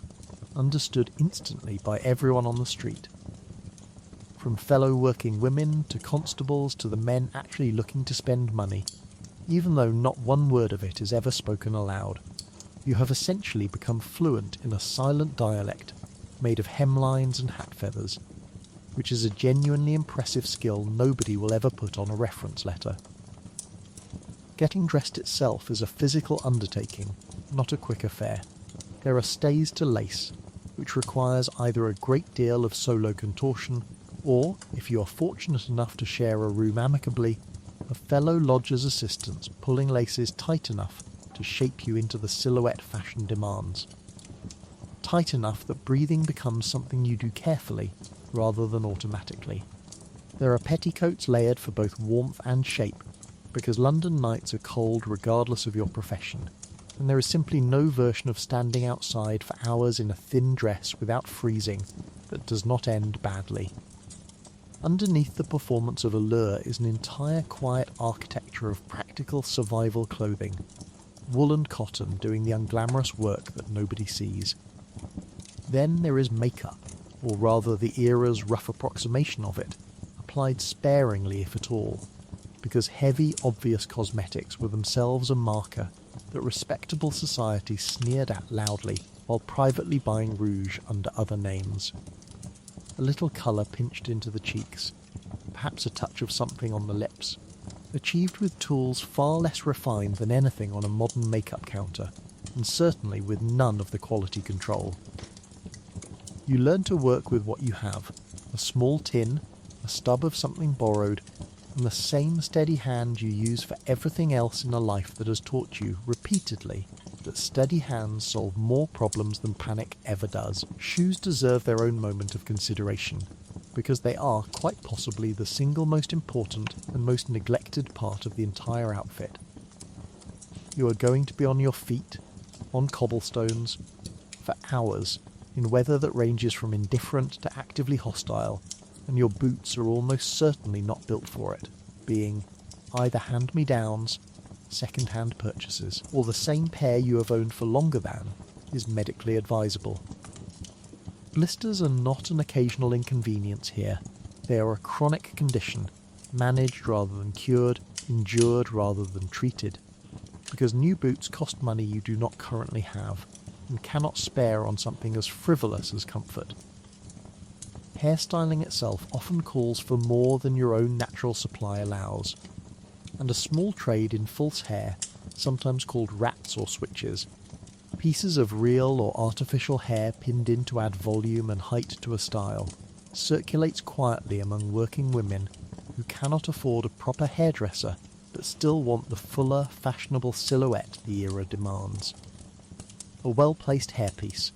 understood instantly by everyone on the street. From fellow working women to constables to the men actually looking to spend money, even though not one word of it is ever spoken aloud. You have essentially become fluent in a silent dialect made of hemlines and hat feathers, which is a genuinely impressive skill nobody will ever put on a reference letter. Getting dressed itself is a physical undertaking, not a quick affair. There are stays to lace, which requires either a great deal of solo contortion, or, if you are fortunate enough to share a room amicably, a fellow lodger's assistance pulling laces tight enough to shape you into the silhouette fashion demands. Tight enough that breathing becomes something you do carefully rather than automatically. There are petticoats layered for both warmth and shape, because London nights are cold regardless of your profession, and there is simply no version of standing outside for hours in a thin dress without freezing that does not end badly. Underneath the performance of allure is an entire quiet architecture of practical survival clothing, wool and cotton doing the unglamorous work that nobody sees. Then there is makeup, or rather the era's rough approximation of it, applied sparingly if at all, because heavy, obvious cosmetics were themselves a marker that respectable society sneered at loudly while privately buying rouge under other names. A little colour pinched into the cheeks, perhaps a touch of something on the lips, achieved with tools far less refined than anything on a modern makeup counter, and certainly with none of the quality control. You learn to work with what you have, a small tin, a stub of something borrowed, and the same steady hand you use for everything else in a life that has taught you, repeatedly, that steady hands solve more problems than panic ever does. Shoes deserve their own moment of consideration, because they are, quite possibly, the single most important and most neglected part of the entire outfit. You are going to be on your feet, on cobblestones, for hours, in weather that ranges from indifferent to actively hostile, and your boots are almost certainly not built for it, being either hand-me-downs, second-hand purchases, or the same pair you have owned for longer than is medically advisable. Blisters are not an occasional inconvenience here. They are a chronic condition, managed rather than cured, endured rather than treated, because new boots cost money you do not currently have, and cannot spare on something as frivolous as comfort. Hairstyling itself often calls for more than your own natural supply allows, and a small trade in false hair, sometimes called rats or switches, pieces of real or artificial hair pinned in to add volume and height to a style, circulates quietly among working women who cannot afford a proper hairdresser but still want the fuller, fashionable silhouette the era demands. A well-placed hairpiece,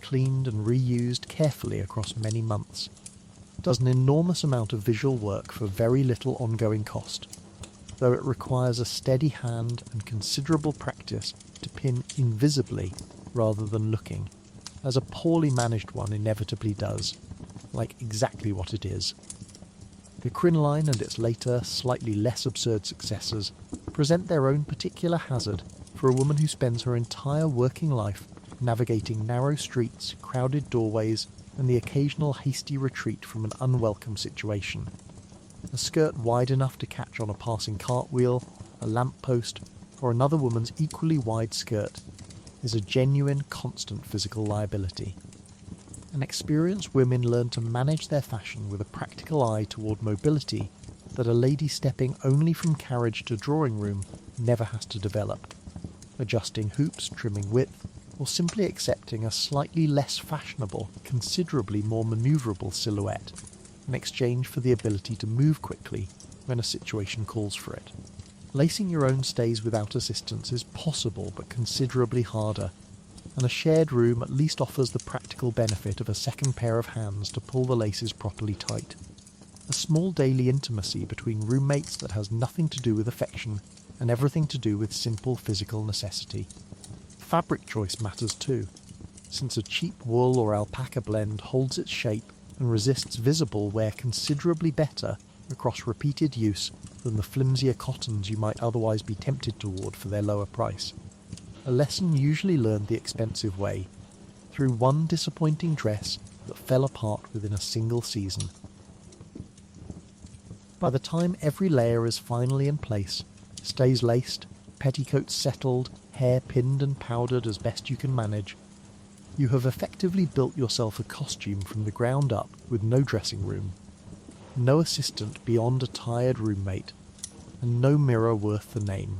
cleaned and reused carefully across many months, does an enormous amount of visual work for very little ongoing cost, though it requires a steady hand and considerable practice to pin invisibly rather than looking, as a poorly managed one inevitably does, like exactly what it is. The crinoline and its later, slightly less absurd successors present their own particular hazard for a woman who spends her entire working life navigating narrow streets, crowded doorways, and the occasional hasty retreat from an unwelcome situation. A skirt wide enough to catch on a passing cartwheel, a lamppost, or another woman's equally wide skirt is a genuine, constant physical liability. And experienced women learn to manage their fashion with a practical eye toward mobility that a lady stepping only from carriage to drawing room never has to develop, adjusting hoops, trimming width, or simply accepting a slightly less fashionable, considerably more manoeuvrable silhouette in exchange for the ability to move quickly when a situation calls for it. Lacing your own stays without assistance is possible but considerably harder, and a shared room at least offers the practical benefit of a second pair of hands to pull the laces properly tight. A small daily intimacy between roommates that has nothing to do with affection and everything to do with simple physical necessity. Fabric choice matters too, since a cheap wool or alpaca blend holds its shape and resists visible wear considerably better across repeated use than the flimsier cottons you might otherwise be tempted toward for their lower price. A lesson usually learned the expensive way, through one disappointing dress that fell apart within a single season. By the time every layer is finally in place, stays laced, petticoats settled, hair pinned and powdered as best you can manage, you have effectively built yourself a costume from the ground up with no dressing room, no assistant beyond a tired roommate, and no mirror worth the name.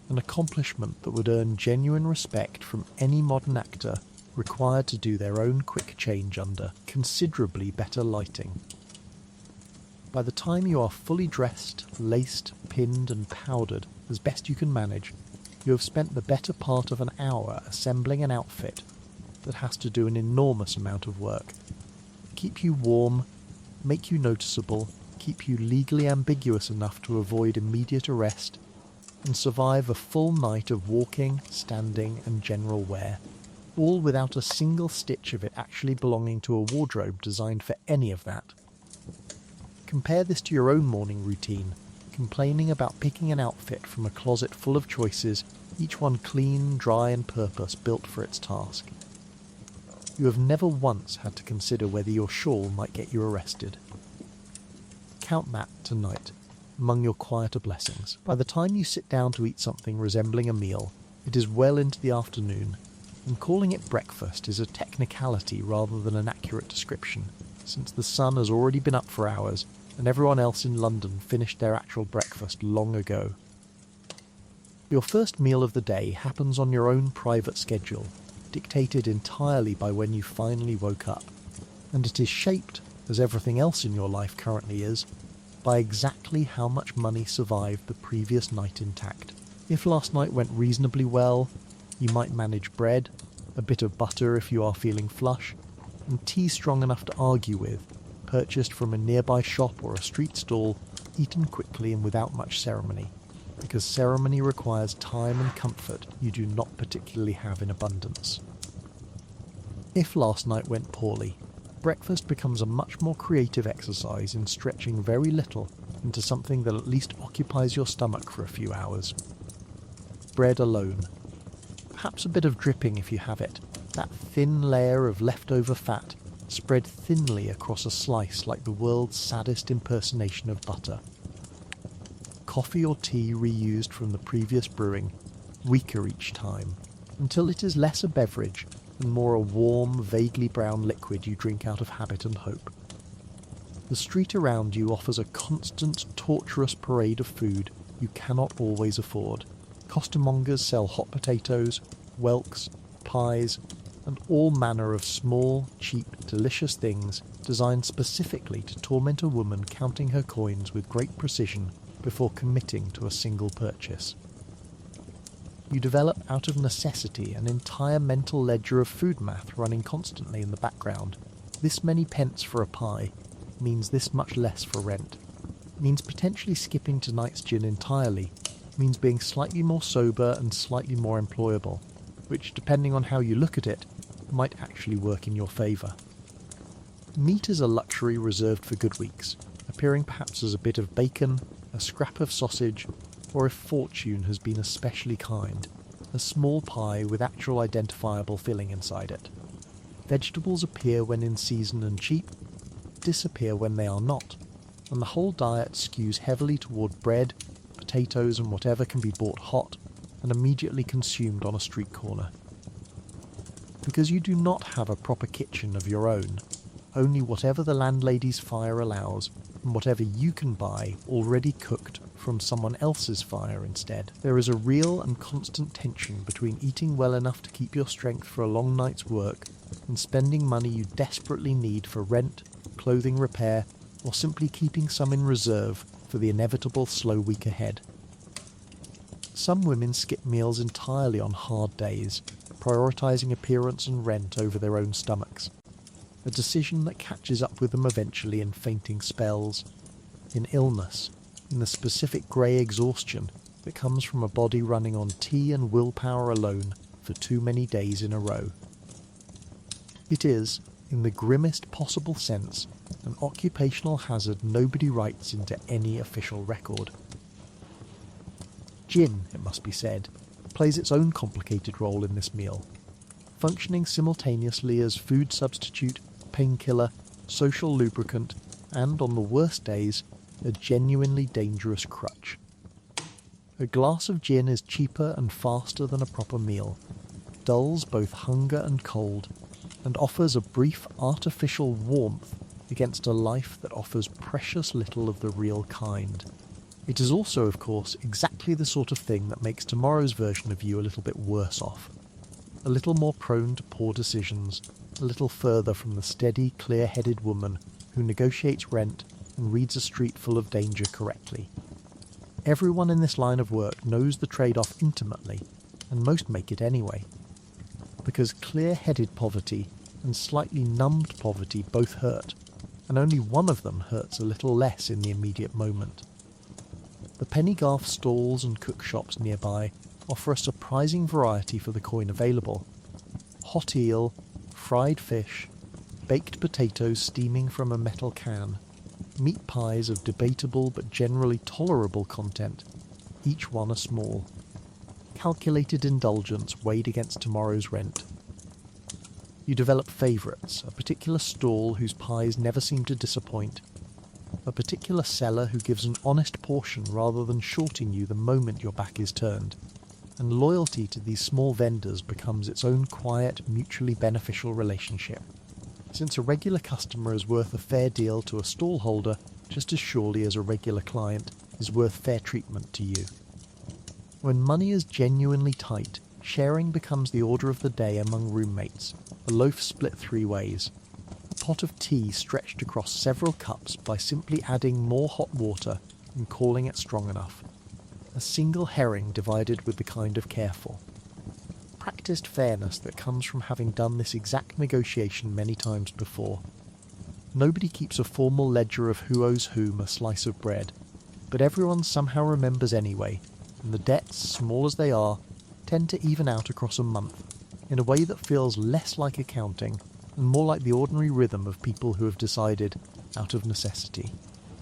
An accomplishment that would earn genuine respect from any modern actor required to do their own quick change under considerably better lighting. By the time you are fully dressed, laced, pinned and powdered as best you can manage, you have spent the better part of an hour assembling an outfit that has to do an enormous amount of work. Keep you warm, make you noticeable, keep you legally ambiguous enough to avoid immediate arrest, and survive a full night of walking, standing and general wear, all without a single stitch of it actually belonging to a wardrobe designed for any of that. Compare this to your own morning routine, complaining about picking an outfit from a closet full of choices, each one clean, dry and purpose built for its task. You have never once had to consider whether your shawl might get you arrested. Count that tonight among your quieter blessings. By the time you sit down to eat something resembling a meal, it is well into the afternoon, and calling it breakfast is a technicality rather than an accurate description, since the sun has already been up for hours and everyone else in London finished their actual breakfast long ago. Your first meal of the day happens on your own private schedule, dictated entirely by when you finally woke up, and it is shaped, as everything else in your life currently is, by exactly how much money survived the previous night intact. If last night went reasonably well, you might manage bread, a bit of butter if you are feeling flush, and tea strong enough to argue with, purchased from a nearby shop or a street stall, eaten quickly and without much ceremony, because ceremony requires time and comfort you do not particularly have in abundance. If last night went poorly, breakfast becomes a much more creative exercise in stretching very little into something that at least occupies your stomach for a few hours. Bread alone. Perhaps a bit of dripping if you have it, that thin layer of leftover fat spread thinly across a slice like the world's saddest impersonation of butter. Coffee or tea reused from the previous brewing, weaker each time, until it is less a beverage and more a warm, vaguely brown liquid you drink out of habit and hope. The street around you offers a constant, torturous parade of food you cannot always afford. Costermongers sell hot potatoes, whelks, pies, and all manner of small, cheap, delicious things designed specifically to torment a woman counting her coins with great precision before committing to a single purchase. You develop out of necessity an entire mental ledger of food math running constantly in the background. This many pence for a pie means this much less for rent, means potentially skipping tonight's gin entirely, means being slightly more sober and slightly more employable, which, depending on how you look at it, might actually work in your favour. Meat is a luxury reserved for good weeks, appearing perhaps as a bit of bacon, a scrap of sausage, or if fortune has been especially kind, a small pie with actual identifiable filling inside it. Vegetables appear when in season and cheap, disappear when they are not, and the whole diet skews heavily toward bread, potatoes and whatever can be bought hot and immediately consumed on a street corner. Because you do not have a proper kitchen of your own, only whatever the landlady's fire allows, and whatever you can buy already cooked from someone else's fire instead. There is a real and constant tension between eating well enough to keep your strength for a long night's work and spending money you desperately need for rent, clothing repair, or simply keeping some in reserve for the inevitable slow week ahead. Some women skip meals entirely on hard days, prioritising appearance and rent over their own stomachs. A decision that catches up with them eventually in fainting spells, in illness, in the specific grey exhaustion that comes from a body running on tea and willpower alone for too many days in a row. It is, in the grimmest possible sense, an occupational hazard nobody writes into any official record. Gin, it must be said, plays its own complicated role in this meal, functioning simultaneously as food substitute, painkiller, social lubricant, and, on the worst days, a genuinely dangerous crutch. A glass of gin is cheaper and faster than a proper meal, dulls both hunger and cold, and offers a brief artificial warmth against a life that offers precious little of the real kind. It is also, of course, exactly the sort of thing that makes tomorrow's version of you a little bit worse off. A little more prone to poor decisions, a little further from the steady, clear-headed woman who negotiates rent and reads a street full of danger correctly. Everyone in this line of work knows the trade-off intimately, and most make it anyway. Because clear-headed poverty and slightly numbed poverty both hurt, and only one of them hurts a little less in the immediate moment. The penny-gaff stalls and cook shops nearby offer a surprising variety for the coin available. Hot eel, fried fish, baked potatoes steaming from a metal can, meat pies of debatable but generally tolerable content, each one a small. Calculated indulgence weighed against tomorrow's rent. You develop favourites, a particular stall whose pies never seem to disappoint, a particular seller who gives an honest portion rather than shorting you the moment your back is turned, and loyalty to these small vendors becomes its own quiet, mutually beneficial relationship, since a regular customer is worth a fair deal to a stallholder just as surely as a regular client is worth fair treatment to you. When money is genuinely tight, sharing becomes the order of the day among roommates, a loaf split 3 ways, a pot of tea stretched across several cups by simply adding more hot water and calling it strong enough, a single herring divided with the kind of careful. Practiced fairness that comes from having done this exact negotiation many times before. Nobody keeps a formal ledger of who owes whom a slice of bread, but everyone somehow remembers anyway, and the debts, small as they are, tend to even out across a month, in a way that feels less like accounting and more like the ordinary rhythm of people who have decided, out of necessity,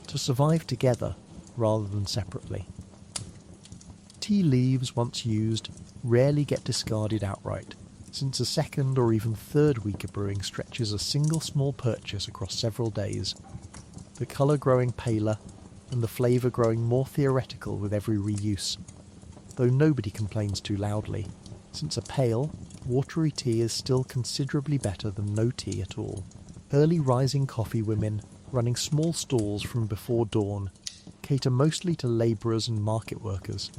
to survive together rather than separately. Tea leaves, once used, rarely get discarded outright, since a second or even third week of brewing stretches a single small purchase across several days, the colour growing paler and the flavour growing more theoretical with every reuse, though nobody complains too loudly, since a pale, watery tea is still considerably better than no tea at all. Early rising coffee women, running small stalls from before dawn, cater mostly to labourers and market workers,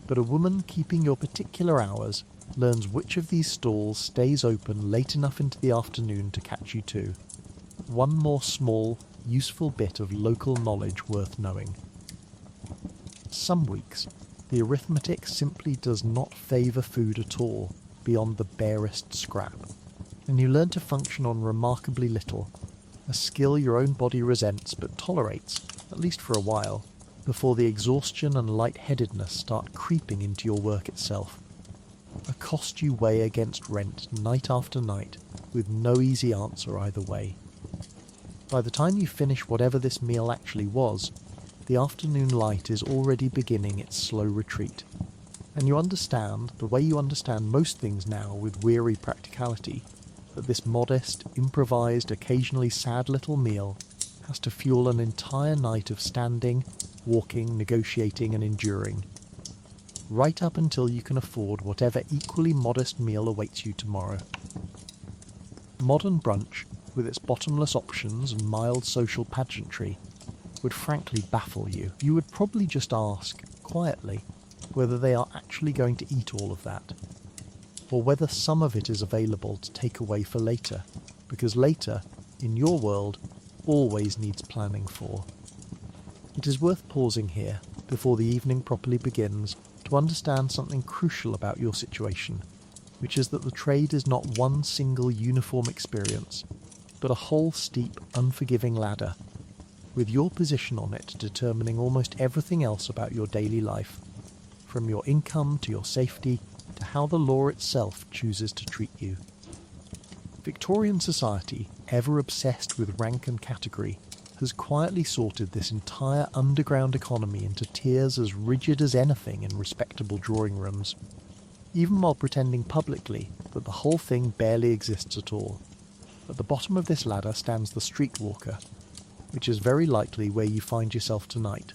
but a woman keeping your particular hours learns which of these stalls stays open late enough into the afternoon to catch you too. One more small, useful bit of local knowledge worth knowing. Some weeks, the arithmetic simply does not favour food at all beyond the barest scrap, and you learn to function on remarkably little, a skill your own body resents but tolerates, at least for a while, before the exhaustion and lightheadedness start creeping into your work itself. A cost you weigh against rent night after night, with no easy answer either way. By the time you finish whatever this meal actually was, the afternoon light is already beginning its slow retreat, and you understand, the way you understand most things now with weary practicality, that this modest, improvised, occasionally sad little meal has to fuel an entire night of standing, walking, negotiating and enduring, right up until you can afford whatever equally modest meal awaits you tomorrow. Modern brunch, with its bottomless options and mild social pageantry, would frankly baffle you. You would probably just ask, quietly, whether they are actually going to eat all of that, or whether some of it is available to take away for later, because later, in your world, always needs planning for. It is worth pausing here, before the evening properly begins, to to understand something crucial about your situation, which is that the trade is not one single uniform experience, but a whole steep, unforgiving ladder, with your position on it determining almost everything else about your daily life, from your income to your safety to how the law itself chooses to treat you. Victorian society, ever obsessed with rank and category, has quietly sorted this entire underground economy into tiers as rigid as anything in respectable drawing rooms, even while pretending publicly that the whole thing barely exists at all. At the bottom of this ladder stands the streetwalker, which is very likely where you find yourself tonight,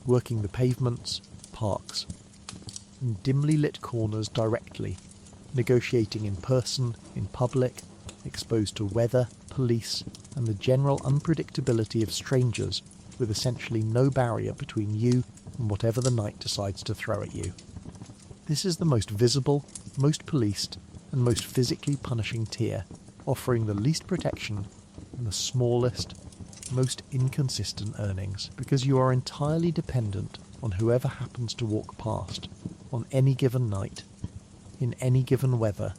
working the pavements, parks, and dimly lit corners directly, negotiating in person, in public, exposed to weather, police, and the general unpredictability of strangers, with essentially no barrier between you and whatever the night decides to throw at you. This is the most visible, most policed, and most physically punishing tier, offering the least protection and the smallest, most inconsistent earnings, because you are entirely dependent on whoever happens to walk past, on any given night, in any given weather,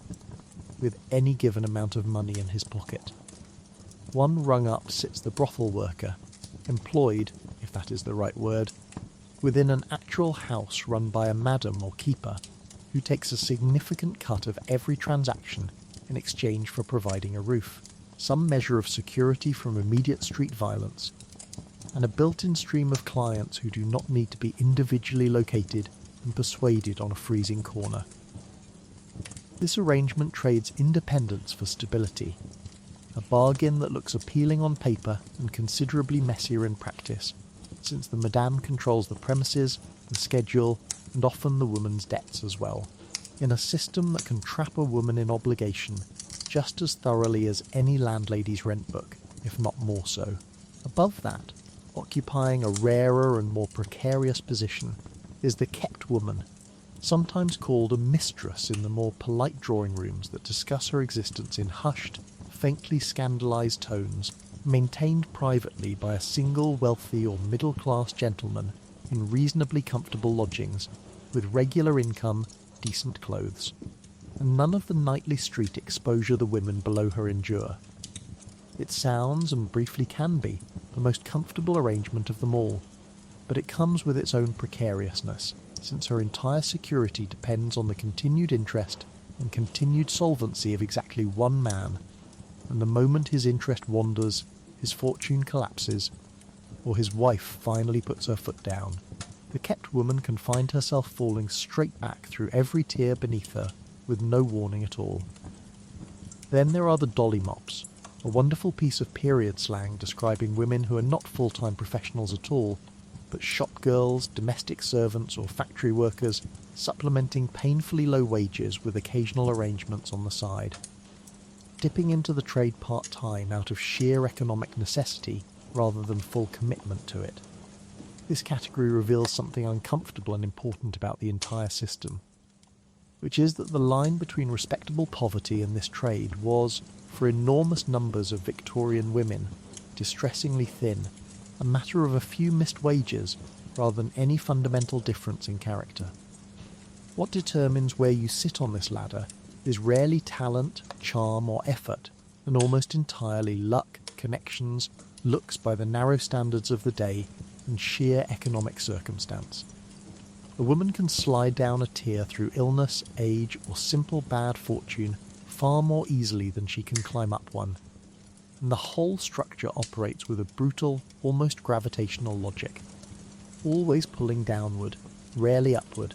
with any given amount of money in his pocket. One rung up sits the brothel worker, employed, if that is the right word, within an actual house run by a madam or keeper, who takes a significant cut of every transaction in exchange for providing a roof, some measure of security from immediate street violence, and a built-in stream of clients who do not need to be individually located and persuaded on a freezing corner. This arrangement trades independence for stability, a bargain that looks appealing on paper and considerably messier in practice, since the madame controls the premises, the schedule, and often the woman's debts as well, in a system that can trap a woman in obligation just as thoroughly as any landlady's rent book, if not more so. Above that, occupying a rarer and more precarious position, is the kept woman, sometimes called a mistress in the more polite drawing rooms that discuss her existence in hushed, faintly scandalised tones, maintained privately by a single wealthy or middle-class gentleman in reasonably comfortable lodgings, with regular income, decent clothes, and none of the nightly street exposure the women below her endure. It sounds, and briefly can be, the most comfortable arrangement of them all, but it comes with its own precariousness, since her entire security depends on the continued interest and continued solvency of exactly one man, and the moment his interest wanders, his fortune collapses, or his wife finally puts her foot down, the kept woman can find herself falling straight back through every tier beneath her, with no warning at all. Then there are the dolly mops, a wonderful piece of period slang describing women who are not full-time professionals at all, but shop girls, domestic servants or factory workers, supplementing painfully low wages with occasional arrangements on the side. Dipping into the trade part-time out of sheer economic necessity rather than full commitment to it. This category reveals something uncomfortable and important about the entire system, which is that the line between respectable poverty and this trade was, for enormous numbers of Victorian women, distressingly thin, a matter of a few missed wages rather than any fundamental difference in character. What determines where you sit on this ladder is rarely talent, charm or effort, and almost entirely luck, connections, looks by the narrow standards of the day, and sheer economic circumstance. A woman can slide down a tier through illness, age, or simple bad fortune far more easily than she can climb up one, and the whole structure operates with a brutal, almost gravitational logic, always pulling downward, rarely upward,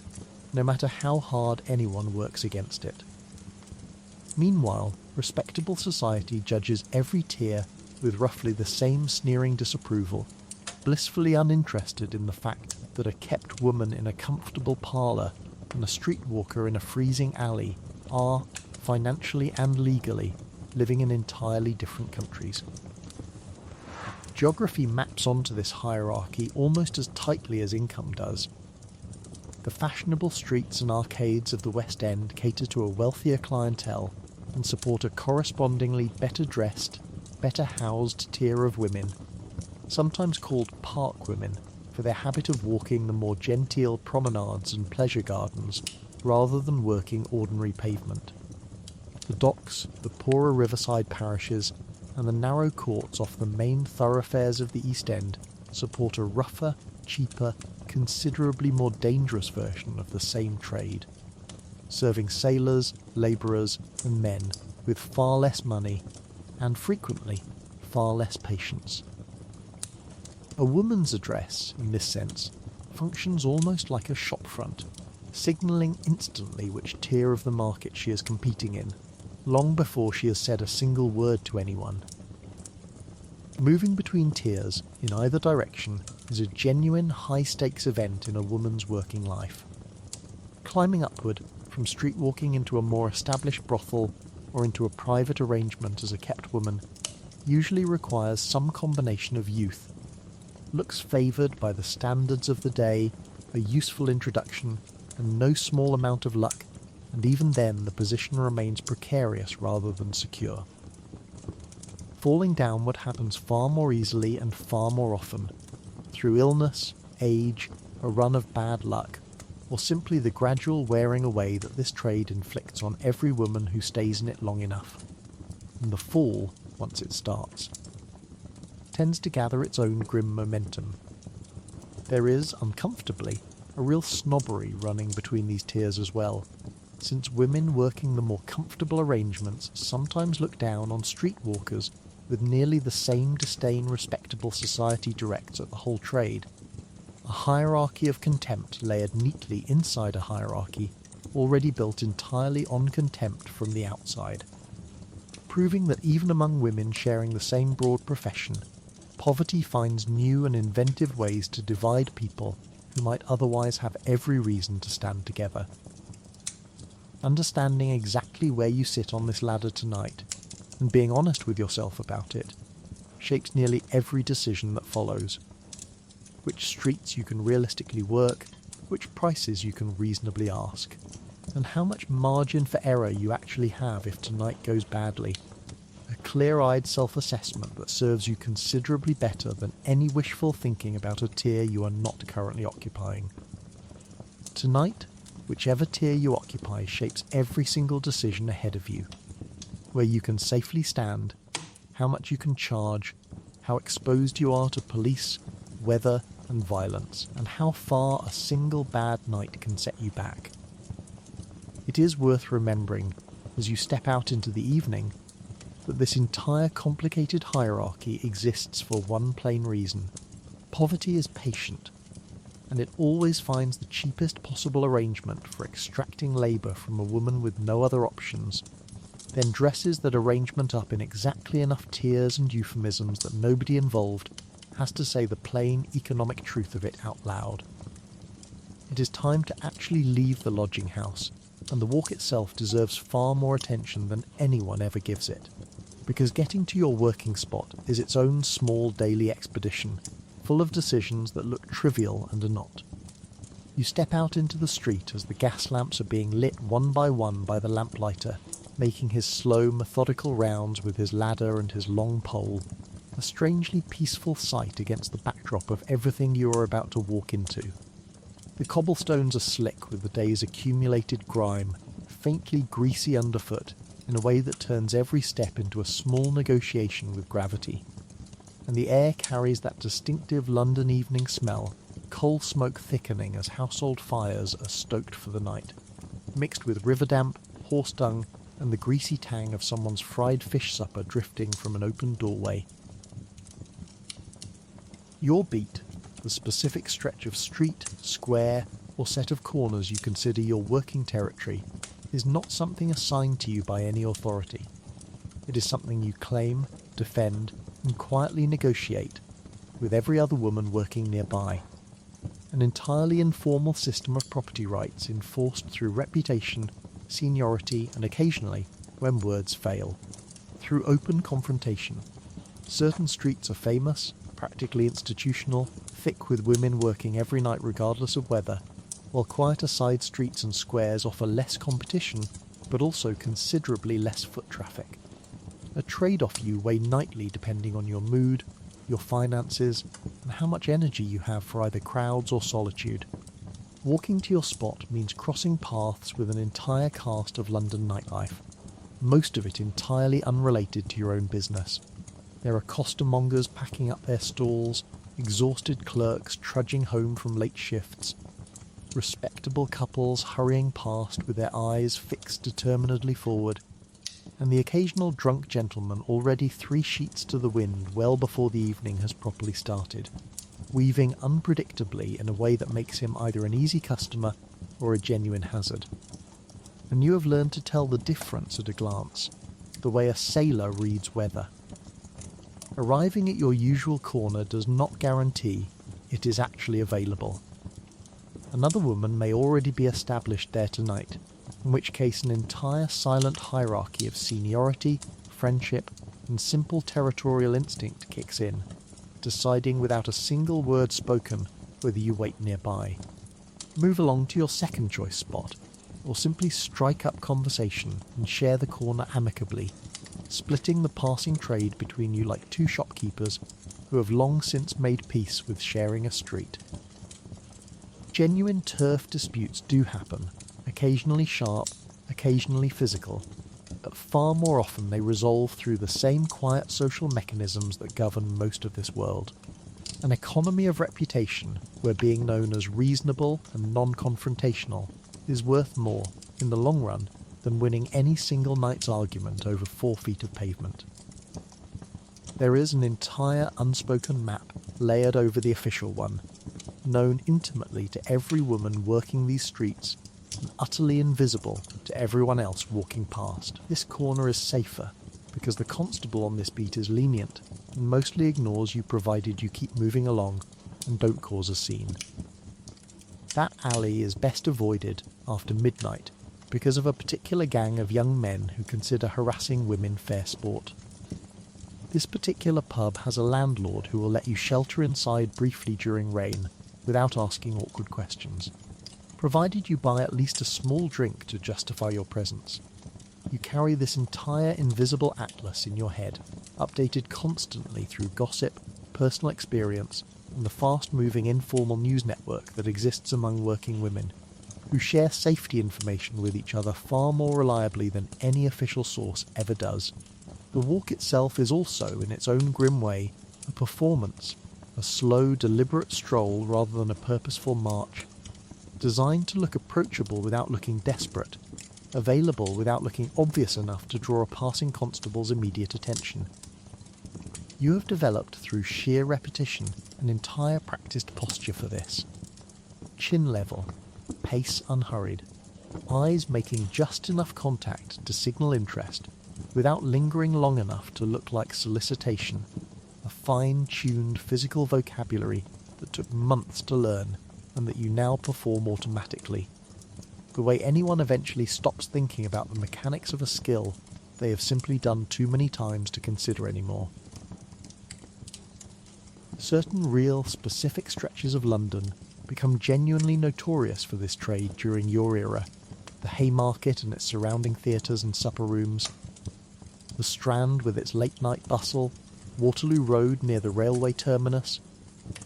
no matter how hard anyone works against it. Meanwhile, respectable society judges every tier with roughly the same sneering disapproval, blissfully uninterested in the fact that a kept woman in a comfortable parlour and a streetwalker in a freezing alley are, financially and legally, living in entirely different countries. Geography maps onto this hierarchy almost as tightly as income does. The fashionable streets and arcades of the West End cater to a wealthier clientele and support a correspondingly better dressed, better housed tier of women, sometimes called park women, for for their habit of walking the more genteel promenades and pleasure gardens rather than working ordinary pavement. The docks, the poorer riverside parishes, and the narrow courts off the main thoroughfares of the East End support a rougher, cheaper, considerably more dangerous version of the same trade, serving sailors, labourers, and men with far less money and frequently far less patience. A woman's address, in this sense, functions almost like a shopfront, signalling instantly which tier of the market she is competing in, long before she has said a single word to anyone. Moving between tiers in either direction is a genuine high-stakes event in a woman's working life. Climbing upward, from street walking into a more established brothel or into a private arrangement as a kept woman, usually requires some combination of youth, looks favoured by the standards of the day, a useful introduction, and no small amount of luck, and even then the position remains precarious rather than secure. Falling downward happens far more easily and far more often, through illness, age, a run of bad luck, or simply the gradual wearing away that this trade inflicts on every woman who stays in it long enough. And the fall, once it starts, tends to gather its own grim momentum. There is, uncomfortably, a real snobbery running between these tiers as well, since women working the more comfortable arrangements sometimes look down on streetwalkers with nearly the same disdain respectable society directs at the whole trade, a hierarchy of contempt layered neatly inside a hierarchy already built entirely on contempt from the outside, proving that even among women sharing the same broad profession, poverty finds new and inventive ways to divide people who might otherwise have every reason to stand together. Understanding exactly where you sit on this ladder tonight, and being honest with yourself about it, shapes nearly every decision that follows. Which streets you can realistically work, which prices you can reasonably ask, and how much margin for error you actually have if tonight goes badly. A clear-eyed self-assessment that serves you considerably better than any wishful thinking about a tier you are not currently occupying. Tonight, whichever tier you occupy shapes every single decision ahead of you. Where you can safely stand, how much you can charge, how exposed you are to police, weather and violence, and how far a single bad night can set you back. It is worth remembering, as you step out into the evening, that this entire complicated hierarchy exists for one plain reason. Poverty is patient, and it always finds the cheapest possible arrangement for extracting labour from a woman with no other options, then dresses that arrangement up in exactly enough tears and euphemisms that nobody involved has to say the plain economic truth of it out loud. It is time to actually leave the lodging house, and the walk itself deserves far more attention than anyone ever gives it, because getting to your working spot is its own small daily expedition, full of decisions that look trivial and are not. You step out into the street as the gas lamps are being lit one by the lamplighter, making his slow, methodical rounds with his ladder and his long pole, a strangely peaceful sight against the backdrop of everything you are about to walk into. The cobblestones are slick with the day's accumulated grime, faintly greasy underfoot, in a way that turns every step into a small negotiation with gravity. And the air carries that distinctive London evening smell, coal smoke thickening as household fires are stoked for the night, mixed with river damp, horse dung, and the greasy tang of someone's fried fish supper drifting from an open doorway. Your beat, the specific stretch of street, square, or set of corners you consider your working territory, is not something assigned to you by any authority. It is something you claim, defend, and quietly negotiate with every other woman working nearby. An entirely informal system of property rights enforced through reputation, seniority, and occasionally, when words fail, through open confrontation. Certain streets are famous, practically institutional, thick with women working every night regardless of weather, while quieter side streets and squares offer less competition, but also considerably less foot traffic. A trade-off you weigh nightly depending on your mood, your finances, and how much energy you have for either crowds or solitude. Walking to your spot means crossing paths with an entire cast of London nightlife, most of it entirely unrelated to your own business. There are costermongers packing up their stalls, exhausted clerks trudging home from late shifts, respectable couples hurrying past with their eyes fixed determinedly forward, and the occasional drunk gentleman already 3 sheets to the wind well before the evening has properly started, weaving unpredictably in a way that makes him either an easy customer or a genuine hazard. And you have learned to tell the difference at a glance, the way a sailor reads weather. Arriving at your usual corner does not guarantee it is actually available. Another woman may already be established there tonight, in which case an entire silent hierarchy of seniority, friendship, and simple territorial instinct kicks in, deciding without a single word spoken whether you wait nearby. Move along to your second choice spot, or simply strike up conversation and share the corner amicably, splitting the passing trade between you like 2 shopkeepers who have long since made peace with sharing a street. Genuine turf disputes do happen, occasionally sharp, occasionally physical, but far more often they resolve through the same quiet social mechanisms that govern most of this world. An economy of reputation, where being known as reasonable and non-confrontational is worth more, in the long run, than winning any single night's argument over 4 feet of pavement. There is an entire unspoken map layered over the official one, known intimately to every woman working these streets and utterly invisible to everyone else walking past. This corner is safer because the constable on this beat is lenient and mostly ignores you provided you keep moving along and don't cause a scene. That alley is best avoided after midnight because of a particular gang of young men who consider harassing women fair sport. This particular pub has a landlord who will let you shelter inside briefly during rain without asking awkward questions, provided you buy at least a small drink to justify your presence. You carry this entire invisible atlas in your head, updated constantly through gossip, personal experience, and the fast-moving informal news network that exists among working women, who share safety information with each other far more reliably than any official source ever does. The walk itself is also, in its own grim way, a performance, a slow, deliberate stroll rather than a purposeful march, designed to look approachable without looking desperate, available without looking obvious enough to draw a passing constable's immediate attention. You have developed through sheer repetition an entire practiced posture for this. Chin level, pace unhurried, eyes making just enough contact to signal interest without lingering long enough to look like solicitation, a fine-tuned physical vocabulary that took months to learn and that you now perform automatically, the way anyone eventually stops thinking about the mechanics of a skill they have simply done too many times to consider anymore. Certain real, specific stretches of London become genuinely notorious for this trade during your era: the Haymarket and its surrounding theatres and supper rooms, the Strand with its late-night bustle, Waterloo Road near the railway terminus,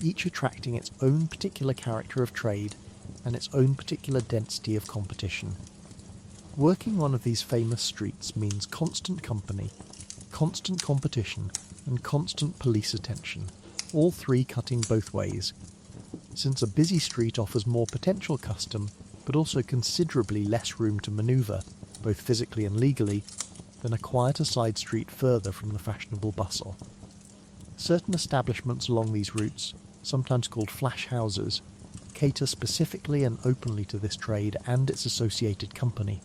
each attracting its own particular character of trade and its own particular density of competition. Working one of these famous streets means constant company, constant competition, and constant police attention, all 3 cutting both ways, since a busy street offers more potential custom, but also considerably less room to manoeuvre, both physically and legally, than a quieter side street further from the fashionable bustle. Certain establishments along these routes, sometimes called flash houses, cater specifically and openly to this trade and its associated company,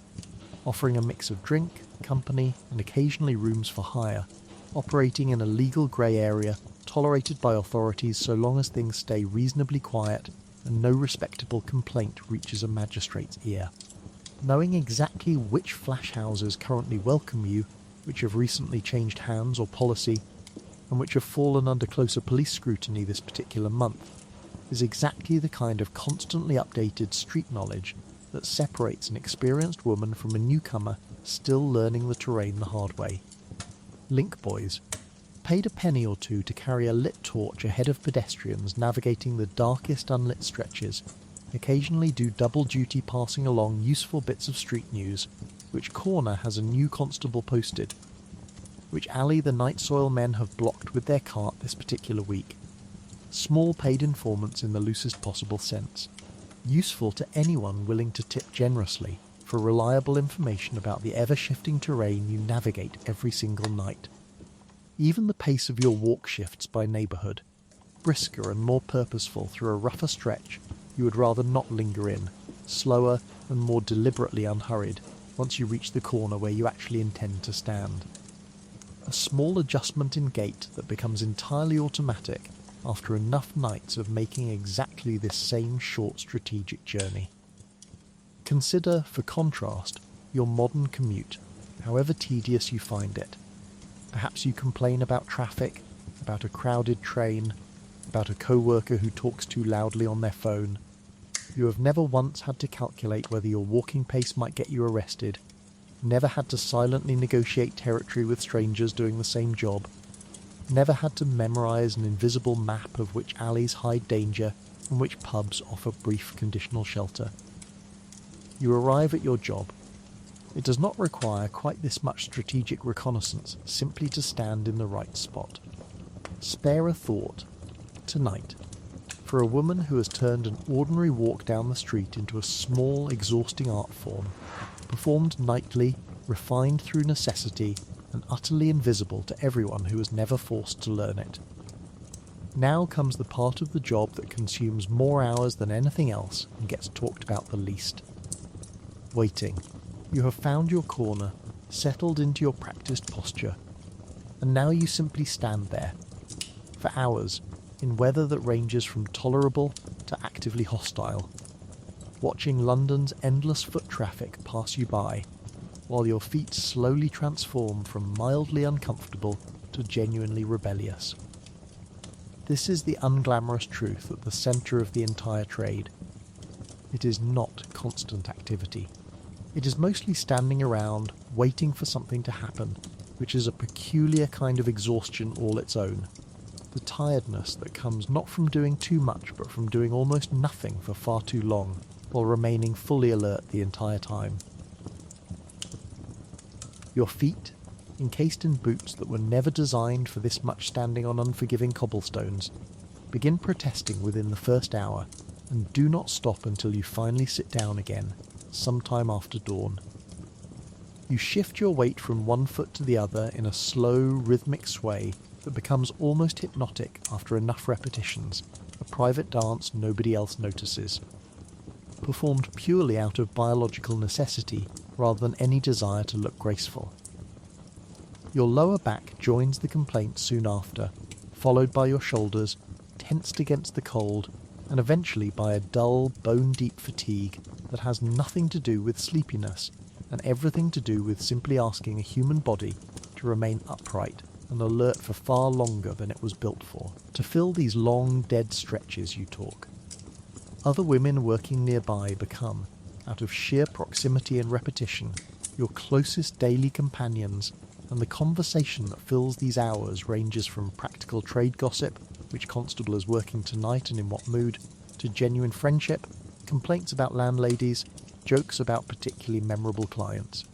offering a mix of drink, company, and occasionally rooms for hire, operating in a legal grey area tolerated by authorities so long as things stay reasonably quiet and no respectable complaint reaches a magistrate's ear. Knowing exactly which flash houses currently welcome you, which have recently changed hands or policy, and which have fallen under closer police scrutiny this particular month, is exactly the kind of constantly updated street knowledge that separates an experienced woman from a newcomer still learning the terrain the hard way. Link boys, paid a penny or two to carry a lit torch ahead of pedestrians navigating the darkest unlit stretches, occasionally do double duty passing along useful bits of street news, which corner has a new constable posted, which alley the night soil men have blocked with their cart this particular week. Small paid informants in the loosest possible sense, useful to anyone willing to tip generously for reliable information about the ever-shifting terrain you navigate every single night. Even the pace of your walk shifts by neighbourhood, brisker and more purposeful through a rougher stretch you would rather not linger in, slower and more deliberately unhurried once you reach the corner where you actually intend to stand. A small adjustment in gait that becomes entirely automatic after enough nights of making exactly this same short strategic journey. Consider, for contrast, your modern commute, however tedious you find it. Perhaps you complain about traffic, about a crowded train, about a co-worker who talks too loudly on their phone. You have never once had to calculate whether your walking pace might get you arrested, never had to silently negotiate territory with strangers doing the same job, never had to memorise an invisible map of which alleys hide danger and which pubs offer brief conditional shelter. You arrive at your job. It does not require quite this much strategic reconnaissance simply to stand in the right spot. Spare a thought, tonight, for a woman who has turned an ordinary walk down the street into a small, exhausting art form, performed nightly, refined through necessity, and utterly invisible to everyone who was never forced to learn it. Now comes the part of the job that consumes more hours than anything else and gets talked about the least. Waiting. You have found your corner, settled into your practiced posture, and now you simply stand there, for hours, in weather that ranges from tolerable to actively hostile, watching London's endless foot traffic pass you by, while your feet slowly transform from mildly uncomfortable to genuinely rebellious. This is the unglamorous truth at the centre of the entire trade. It is not constant activity. It is mostly standing around, waiting for something to happen, which is a peculiar kind of exhaustion all its own. The tiredness that comes not from doing too much but from doing almost nothing for far too long, while remaining fully alert the entire time. Your feet, encased in boots that were never designed for this much standing on unforgiving cobblestones, begin protesting within the first hour, and do not stop until you finally sit down again, sometime after dawn. You shift your weight from one foot to the other in a slow, rhythmic sway that becomes almost hypnotic after enough repetitions, a private dance nobody else notices. Performed purely out of biological necessity rather than any desire to look graceful. Your lower back joins the complaint soon after, followed by your shoulders, tensed against the cold, and eventually by a dull, bone-deep fatigue that has nothing to do with sleepiness and everything to do with simply asking a human body to remain upright and alert for far longer than it was built for, to fill these long, dead stretches you talk. Other women working nearby become, out of sheer proximity and repetition, your closest daily companions, and the conversation that fills these hours ranges from practical trade gossip, which constable is working tonight and in what mood, to genuine friendship, complaints about landladies, jokes about particularly memorable clients.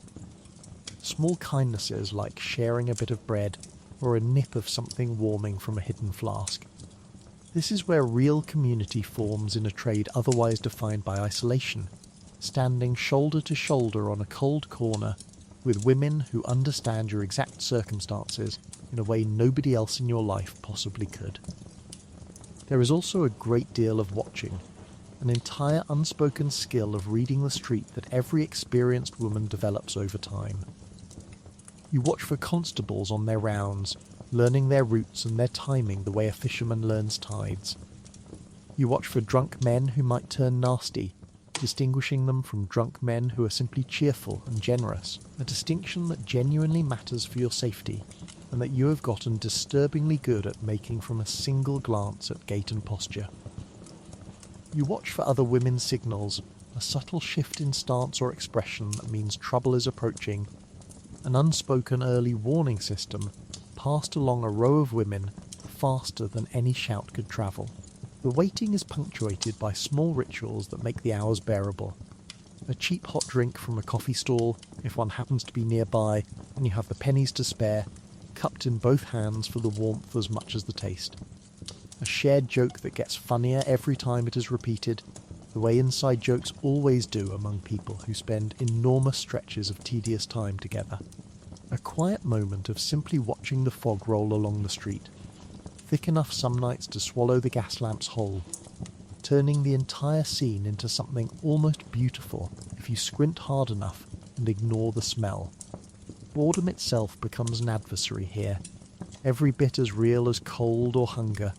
Small kindnesses like sharing a bit of bread or a nip of something warming from a hidden flask. This is where real community forms in a trade otherwise defined by isolation, standing shoulder to shoulder on a cold corner with women who understand your exact circumstances in a way nobody else in your life possibly could. There is also a great deal of watching, an entire unspoken skill of reading the street that every experienced woman develops over time. You watch for constables on their rounds, learning their routes and their timing the way a fisherman learns tides. You watch for drunk men who might turn nasty, distinguishing them from drunk men who are simply cheerful and generous, a distinction that genuinely matters for your safety, and that you have gotten disturbingly good at making from a single glance at gait and posture. You watch for other women's signals, a subtle shift in stance or expression that means trouble is approaching, an unspoken early warning system passed along a row of women faster than any shout could travel. The waiting is punctuated by small rituals that make the hours bearable. A cheap hot drink from a coffee stall, if one happens to be nearby and you have the pennies to spare, cupped in both hands for the warmth as much as the taste. A shared joke that gets funnier every time it is repeated, the way inside jokes always do among people who spend enormous stretches of tedious time together. A quiet moment of simply watching the fog roll along the street, thick enough some nights to swallow the gas lamps whole, turning the entire scene into something almost beautiful if you squint hard enough and ignore the smell. Boredom itself becomes an adversary here, every bit as real as cold or hunger,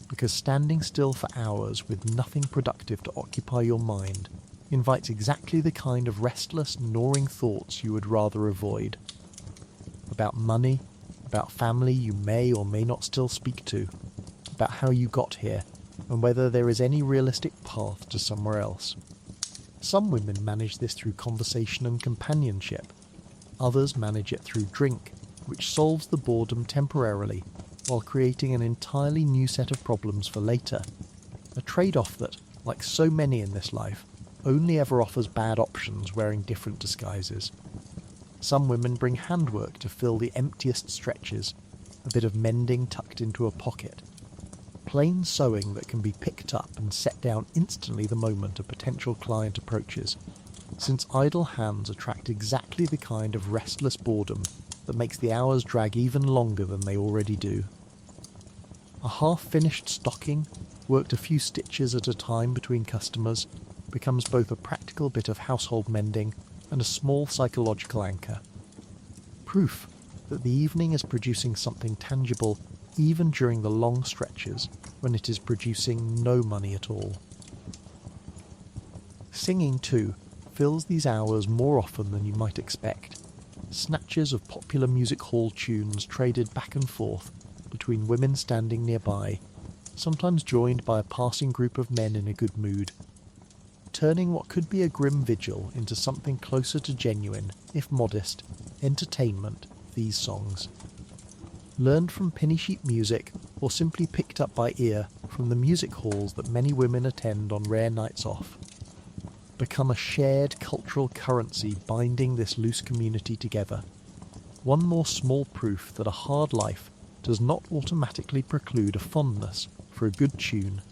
because standing still for hours with nothing productive to occupy your mind invites exactly the kind of restless, gnawing thoughts you would rather avoid. About money, about family you may or may not still speak to, about how you got here, and whether there is any realistic path to somewhere else. Some women manage this through conversation and companionship. Others manage it through drink, which solves the boredom temporarily, while creating an entirely new set of problems for later. A trade-off that, like so many in this life, only ever offers bad options wearing different disguises. Some women bring handwork to fill the emptiest stretches, a bit of mending tucked into a pocket. Plain sewing that can be picked up and set down instantly the moment a potential client approaches, since idle hands attract exactly the kind of restless boredom that makes the hours drag even longer than they already do. A half-finished stocking, worked a few stitches at a time between customers, becomes both a practical bit of household mending and a small psychological anchor. Proof that the evening is producing something tangible even during the long stretches when it is producing no money at all. Singing, too, fills these hours more often than you might expect. Snatches of popular music hall tunes traded back and forth between women standing nearby, sometimes joined by a passing group of men in a good mood, turning what could be a grim vigil into something closer to genuine, if modest, entertainment, these songs. Learned from penny sheet music or simply picked up by ear from the music halls that many women attend on rare nights off, become a shared cultural currency binding this loose community together. One more small proof that a hard life does not automatically preclude a fondness for a good tune,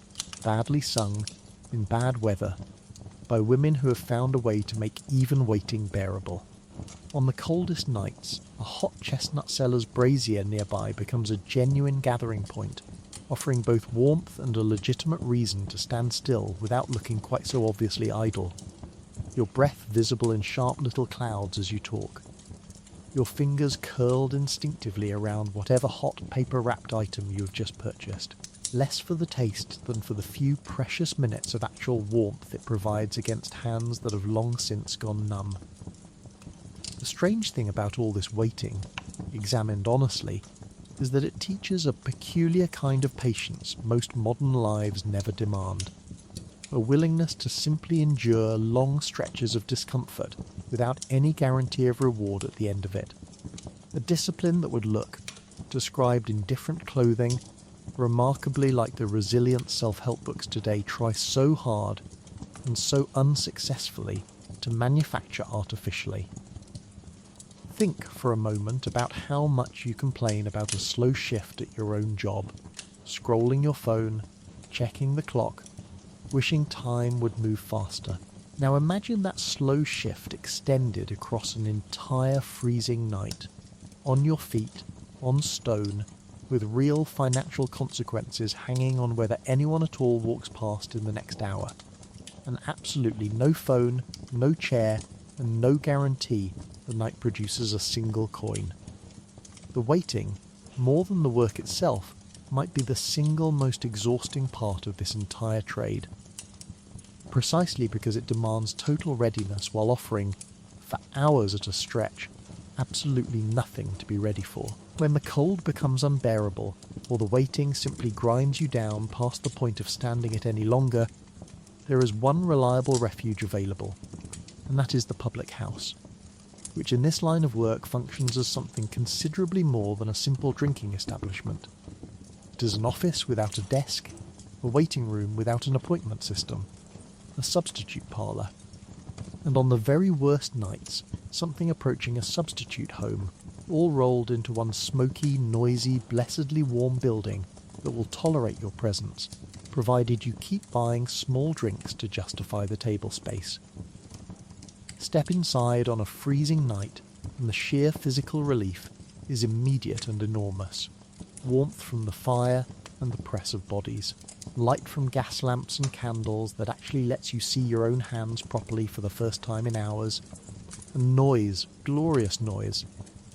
badly sung, in bad weather, by women who have found a way to make even waiting bearable. On the coldest nights, a hot chestnut seller's brazier nearby becomes a genuine gathering point, offering both warmth and a legitimate reason to stand still without looking quite so obviously idle. Your breath visible in sharp little clouds as you talk. Your fingers curled instinctively around whatever hot paper-wrapped item you have just purchased, less for the taste than for the few precious minutes of actual warmth it provides against hands that have long since gone numb. The strange thing about all this waiting, examined honestly, is that it teaches a peculiar kind of patience most modern lives never demand. A willingness to simply endure long stretches of discomfort without any guarantee of reward at the end of it. A discipline that would look, described in different clothing, remarkably like the resilient self-help books today try so hard and so unsuccessfully to manufacture artificially. Think for a moment about how much you complain about a slow shift at your own job, scrolling your phone, checking the clock, wishing time would move faster. Now imagine that slow shift extended across an entire freezing night, on your feet, on stone, with real financial consequences hanging on whether anyone at all walks past in the next hour, and absolutely no phone, no chair, and no guarantee the night produces a single coin. The waiting, more than the work itself, might be the single most exhausting part of this entire trade. Precisely because it demands total readiness while offering, for hours at a stretch, absolutely nothing to be ready for. When the cold becomes unbearable, or the waiting simply grinds you down past the point of standing it any longer, there is one reliable refuge available, and that is the public house. which in this line of work functions as something considerably more than a simple drinking establishment. It is an office without a desk, a waiting room without an appointment system, a substitute parlour, and on the very worst nights, something approaching a substitute home, all rolled into one smoky, noisy, blessedly warm building that will tolerate your presence, provided you keep buying small drinks to justify the table space. Step inside on a freezing night, and the sheer physical relief is immediate and enormous. Warmth from the fire and the press of bodies. Light from gas lamps and candles that actually lets you see your own hands properly for the first time in hours. And noise, glorious noise.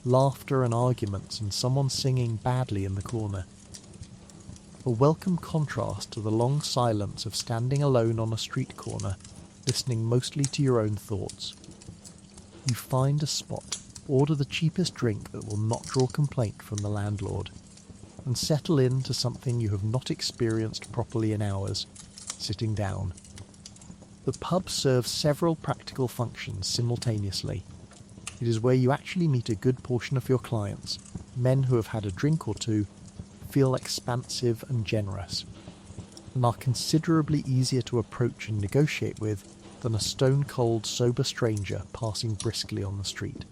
Laughter and arguments and someone singing badly in the corner. A welcome contrast to the long silence of standing alone on a street corner, listening mostly to your own thoughts. You find a spot, order the cheapest drink that will not draw complaint from the landlord, and settle into something you have not experienced properly in hours, sitting down. The pub serves several practical functions simultaneously. It is where you actually meet a good portion of your clients, men who have had a drink or two, feel expansive and generous, and are considerably easier to approach and negotiate with than a stone-cold sober stranger passing briskly on the street.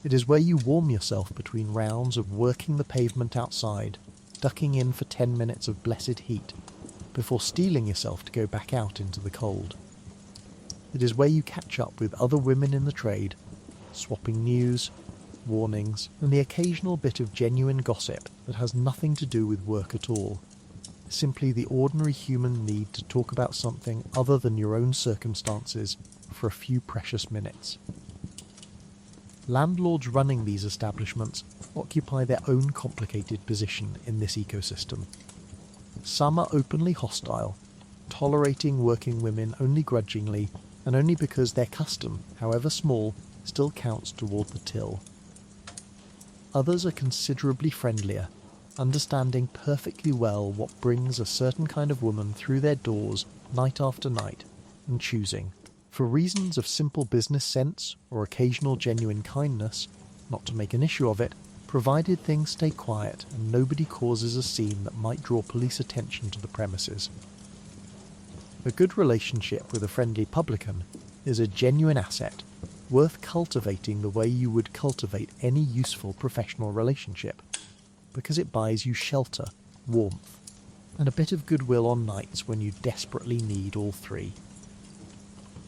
It is where you warm yourself between rounds of working the pavement outside, ducking in for 10 minutes of blessed heat, before steeling yourself to go back out into the cold. It is where you catch up with other women in the trade, swapping news, warnings, and the occasional bit of genuine gossip that has nothing to do with work at all. Simply the ordinary human need to talk about something other than your own circumstances for a few precious minutes. Landlords running these establishments occupy their own complicated position in this ecosystem. Some are openly hostile, tolerating working women only grudgingly and only because their custom, however small, still counts toward the till. Others are considerably friendlier, understanding perfectly well what brings a certain kind of woman through their doors night after night, and choosing, for reasons of simple business sense or occasional genuine kindness, not to make an issue of it, provided things stay quiet and nobody causes a scene that might draw police attention to the premises. A good relationship with a friendly publican is a genuine asset, worth cultivating the way you would cultivate any useful professional relationship, because it buys you shelter, warmth, and a bit of goodwill on nights when you desperately need all three.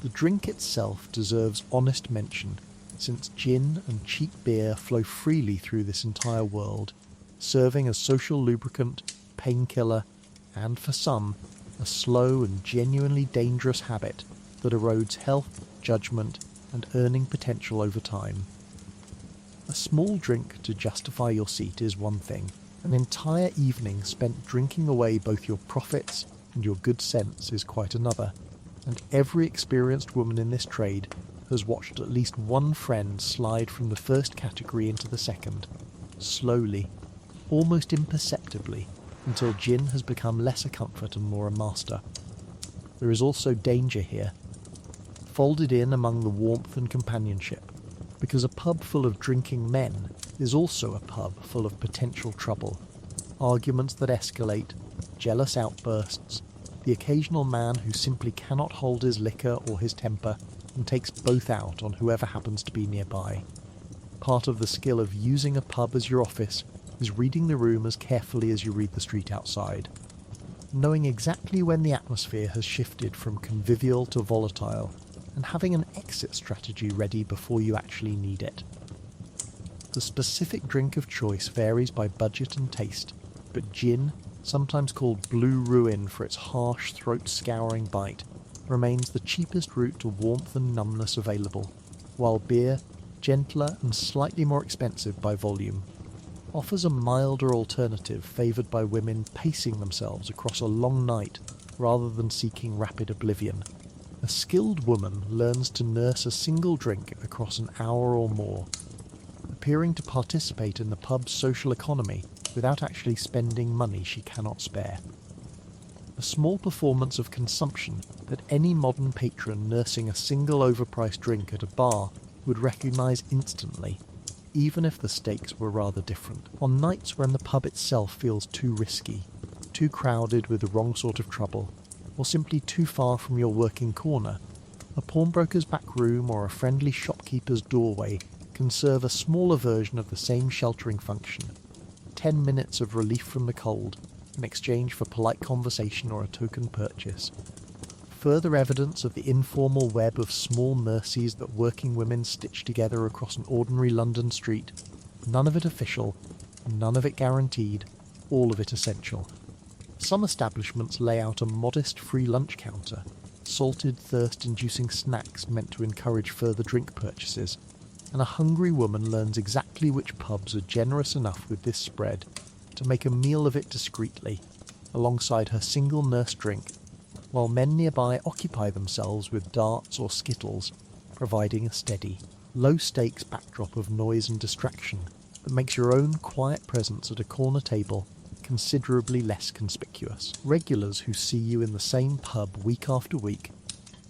The drink itself deserves honest mention, since gin and cheap beer flow freely through this entire world, serving as social lubricant, painkiller, and for some, a slow and genuinely dangerous habit that erodes health, judgment, and earning potential over time. A small drink to justify your seat is one thing. An entire evening spent drinking away both your profits and your good sense is quite another, and every experienced woman in this trade has watched at least one friend slide from the first category into the second, slowly, almost imperceptibly, until gin has become less a comfort and more a master. There is also danger here, folded in among the warmth and companionship, because a pub full of drinking men is also a pub full of potential trouble, arguments that escalate, jealous outbursts, the occasional man who simply cannot hold his liquor or his temper and takes both out on whoever happens to be nearby. Part of the skill of using a pub as your office is reading the room as carefully as you read the street outside, knowing exactly when the atmosphere has shifted from convivial to volatile, and having an exit strategy ready before you actually need it. The specific drink of choice varies by budget and taste, but gin, sometimes called Blue Ruin for its harsh, throat-scouring bite, remains the cheapest route to warmth and numbness available, while beer, gentler and slightly more expensive by volume, offers a milder alternative favoured by women pacing themselves across a long night rather than seeking rapid oblivion. A skilled woman learns to nurse a single drink across an hour or more, appearing to participate in the pub's social economy without actually spending money she cannot spare. A small performance of consumption that any modern patron nursing a single overpriced drink at a bar would recognise instantly, even if the stakes were rather different. On nights when the pub itself feels too risky, too crowded with the wrong sort of trouble, or simply too far from your working corner, a pawnbroker's back room or a friendly shopkeeper's doorway can serve a smaller version of the same sheltering function. 10 minutes of relief from the cold in exchange for polite conversation or a token purchase. Further evidence of the informal web of small mercies that working women stitch together across an ordinary London street, none of it official, none of it guaranteed, all of it essential. Some establishments lay out a modest free lunch counter, salted thirst-inducing snacks meant to encourage further drink purchases, and a hungry woman learns exactly which pubs are generous enough with this spread to make a meal of it discreetly, alongside her single nurse drink, while men nearby occupy themselves with darts or skittles, providing a steady, low-stakes backdrop of noise and distraction that makes your own quiet presence at a corner table considerably less conspicuous. Regulars who see you in the same pub week after week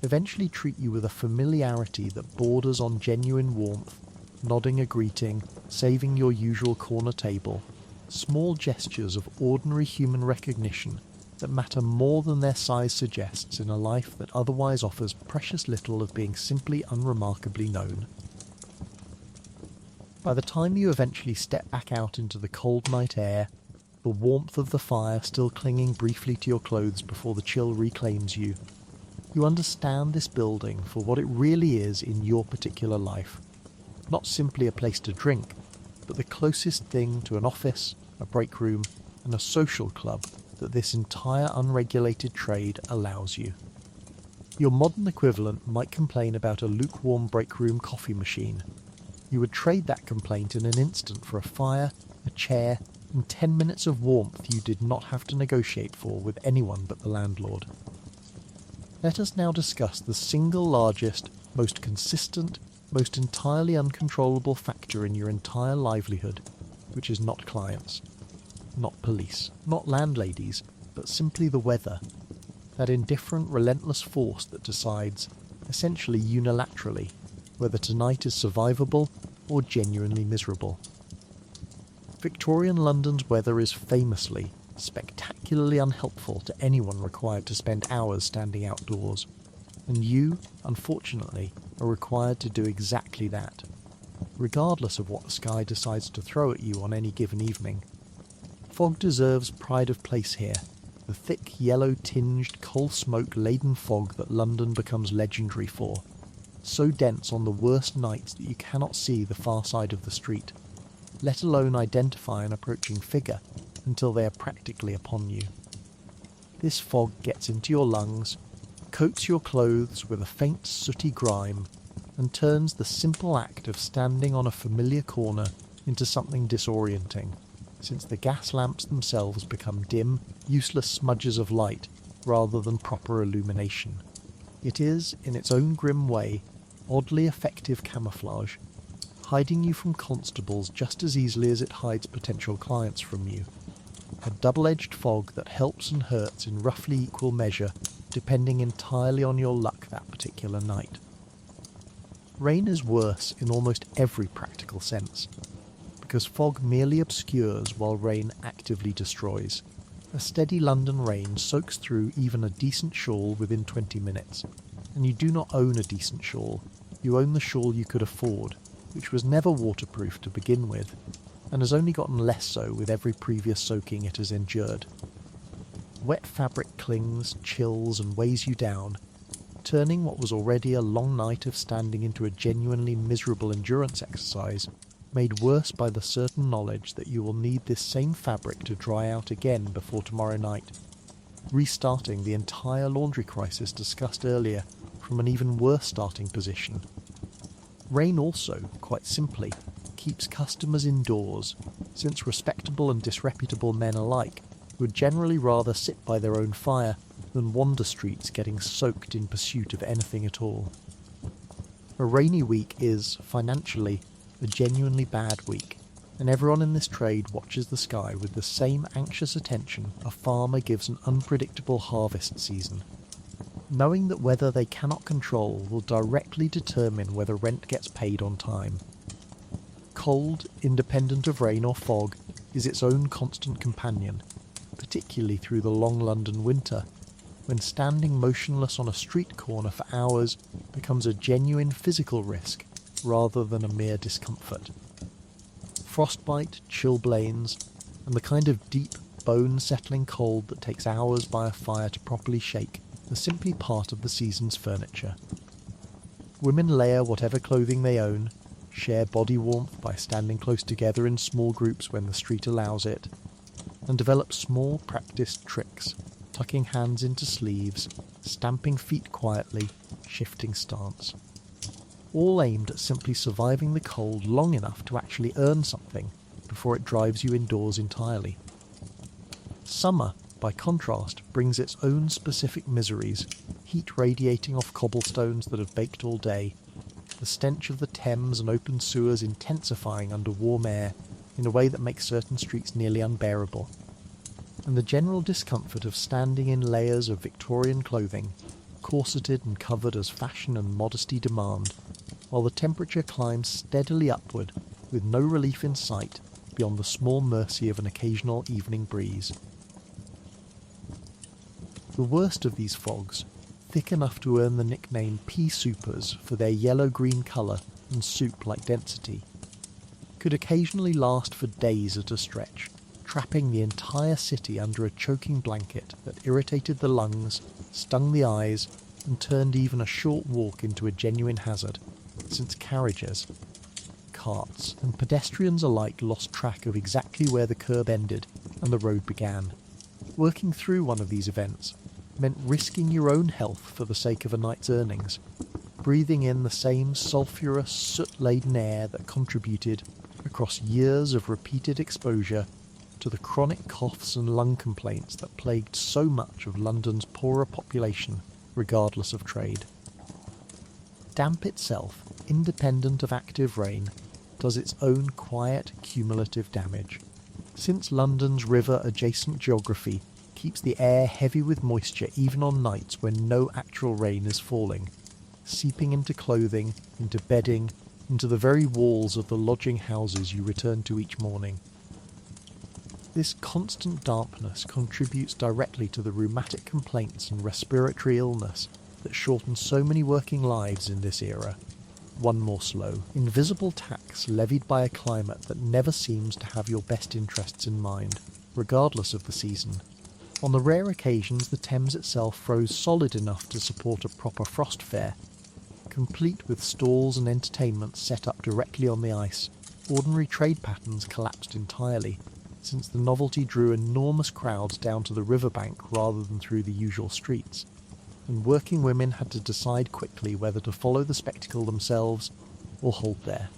eventually treat you with a familiarity that borders on genuine warmth, nodding a greeting, saving your usual corner table, small gestures of ordinary human recognition that matter more than their size suggests in a life that otherwise offers precious little of being simply unremarkably known. By the time you eventually step back out into the cold night air, the warmth of the fire still clinging briefly to your clothes before the chill reclaims you, you understand this building for what it really is in your particular life. Not simply a place to drink, but the closest thing to an office, a break room, and a social club that this entire unregulated trade allows you. Your modern equivalent might complain about a lukewarm break room coffee machine. You would trade that complaint in an instant for a fire, a chair, and 10 minutes of warmth you did not have to negotiate for with anyone but the landlord. Let us now discuss the single largest, most consistent, most entirely uncontrollable factor in your entire livelihood, which is not clients, not police, not landladies, but simply the weather, that indifferent, relentless force that decides, essentially unilaterally, whether tonight is survivable or genuinely miserable. Victorian London's weather is famously, spectacularly unhelpful to anyone required to spend hours standing outdoors, and you, unfortunately, are required to do exactly that, regardless of what the sky decides to throw at you on any given evening. Fog deserves pride of place here, the thick, yellow-tinged, coal-smoke-laden fog that London becomes legendary for, so dense on the worst nights that you cannot see the far side of the street, let alone identify an approaching figure until they are practically upon you. This fog gets into your lungs, coats your clothes with a faint sooty grime, and turns the simple act of standing on a familiar corner into something disorienting, since the gas lamps themselves become dim, useless smudges of light rather than proper illumination. It is, in its own grim way, oddly effective camouflage, hiding you from constables just as easily as it hides potential clients from you. A double-edged fog that helps and hurts in roughly equal measure, depending entirely on your luck that particular night. Rain is worse in almost every practical sense, because fog merely obscures while rain actively destroys. A steady London rain soaks through even a decent shawl within 20 minutes, and you do not own a decent shawl, you own the shawl you could afford, which was never waterproof to begin with, and has only gotten less so with every previous soaking it has endured. Wet fabric clings, chills, and weighs you down, turning what was already a long night of standing into a genuinely miserable endurance exercise, made worse by the certain knowledge that you will need this same fabric to dry out again before tomorrow night, restarting the entire laundry crisis discussed earlier from an even worse starting position. Rain also, quite simply, keeps customers indoors, since respectable and disreputable men alike would generally rather sit by their own fire than wander streets getting soaked in pursuit of anything at all. A rainy week is, financially, a genuinely bad week, and everyone in this trade watches the sky with the same anxious attention a farmer gives an unpredictable harvest season. knowing that weather they cannot control will directly determine whether rent gets paid on time. Cold, independent of rain or fog, is its own constant companion, particularly through the long London winter, when standing motionless on a street corner for hours becomes a genuine physical risk rather than a mere discomfort. Frostbite, chilblains, and the kind of deep, bone-settling cold that takes hours by a fire to properly shake are simply part of the season's furniture. Women layer whatever clothing they own, share body warmth by standing close together in small groups when the street allows it, and develop small practiced tricks, tucking hands into sleeves, stamping feet quietly, shifting stance. All aimed at simply surviving the cold long enough to actually earn something before it drives you indoors entirely. Summer, by contrast, brings its own specific miseries, heat radiating off cobblestones that have baked all day, the stench of the Thames and open sewers intensifying under warm air in a way that makes certain streets nearly unbearable, and the general discomfort of standing in layers of Victorian clothing, corseted and covered as fashion and modesty demand, while the temperature climbs steadily upward with no relief in sight beyond the small mercy of an occasional evening breeze. The worst of these fogs, thick enough to earn the nickname pea-soupers for their yellow-green colour and soup-like density, could occasionally last for days at a stretch, trapping the entire city under a choking blanket that irritated the lungs, stung the eyes, and turned even a short walk into a genuine hazard, since carriages, carts, and pedestrians alike lost track of exactly where the curb ended and the road began. Working through one of these events meant risking your own health for the sake of a night's earnings, breathing in the same sulphurous, soot-laden air that contributed, across years of repeated exposure, to the chronic coughs and lung complaints that plagued so much of London's poorer population, regardless of trade. Damp itself, independent of active rain, does its own quiet, cumulative damage. Since London's river-adjacent geography keeps the air heavy with moisture even on nights when no actual rain is falling, seeping into clothing, into bedding, into the very walls of the lodging houses you return to each morning. This constant dampness contributes directly to the rheumatic complaints and respiratory illness that shorten so many working lives in this era. One more slow, invisible tax levied by a climate that never seems to have your best interests in mind, regardless of the season. On the rare occasions the Thames itself froze solid enough to support a proper frost fair, complete with stalls and entertainments set up directly on the ice, ordinary trade patterns collapsed entirely, since the novelty drew enormous crowds down to the riverbank rather than through the usual streets, and working women had to decide quickly whether to follow the spectacle themselves or hold there.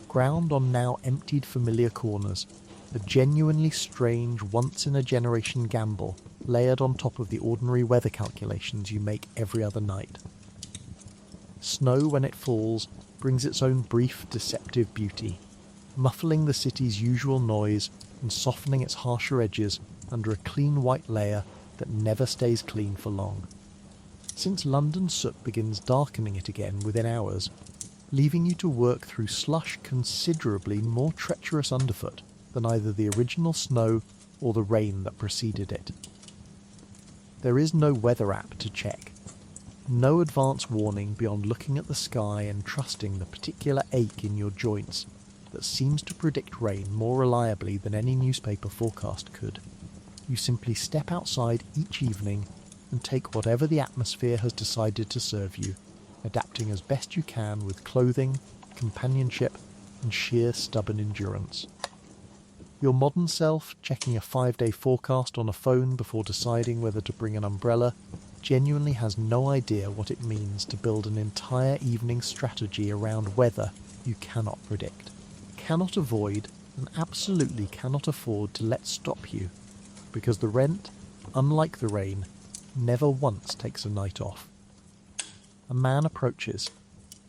Ground on now emptied familiar corners, a genuinely strange once-in-a-generation gamble layered on top of the ordinary weather calculations you make every other night. Snow, when it falls, brings its own brief, deceptive beauty, muffling the city's usual noise and softening its harsher edges under a clean white layer that never stays clean for long. Since London soot begins darkening it again within hours, leaving you to work through slush considerably more treacherous underfoot than either the original snow or the rain that preceded it. There is no weather app to check, no advance warning beyond looking at the sky and trusting the particular ache in your joints that seems to predict rain more reliably than any newspaper forecast could. You simply step outside each evening and take whatever the atmosphere has decided to serve you, adapting as best you can with clothing, companionship, and sheer stubborn endurance. Your modern self, checking a 5-day forecast on a phone before deciding whether to bring an umbrella, genuinely has no idea what it means to build an entire evening strategy around weather you cannot predict, cannot avoid, and absolutely cannot afford to let stop you, because the rent, unlike the rain, never once takes a night off. A man approaches,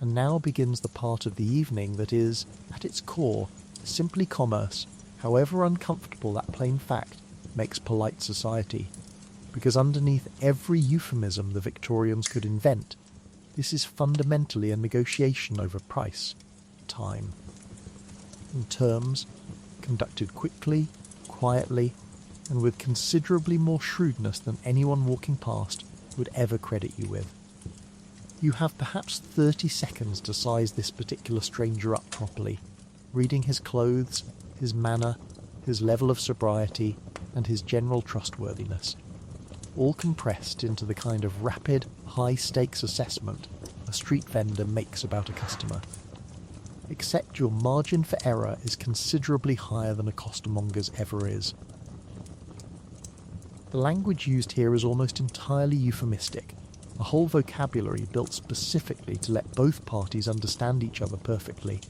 and now begins the part of the evening that is, at its core, simply commerce, however uncomfortable that plain fact makes polite society. because underneath every euphemism the Victorians could invent, this is fundamentally a negotiation over price, time, and terms conducted quickly, quietly, and with considerably more shrewdness than anyone walking past would ever credit you with. You have perhaps 30 seconds to size this particular stranger up properly, reading his clothes, his manner, his level of sobriety, and his general trustworthiness, all compressed into the kind of rapid, high-stakes assessment a street vendor makes about a customer. Except your margin for error is considerably higher than a costermonger's ever is. The language used here is almost entirely euphemistic, a whole vocabulary built specifically to let both parties understand each other perfectly,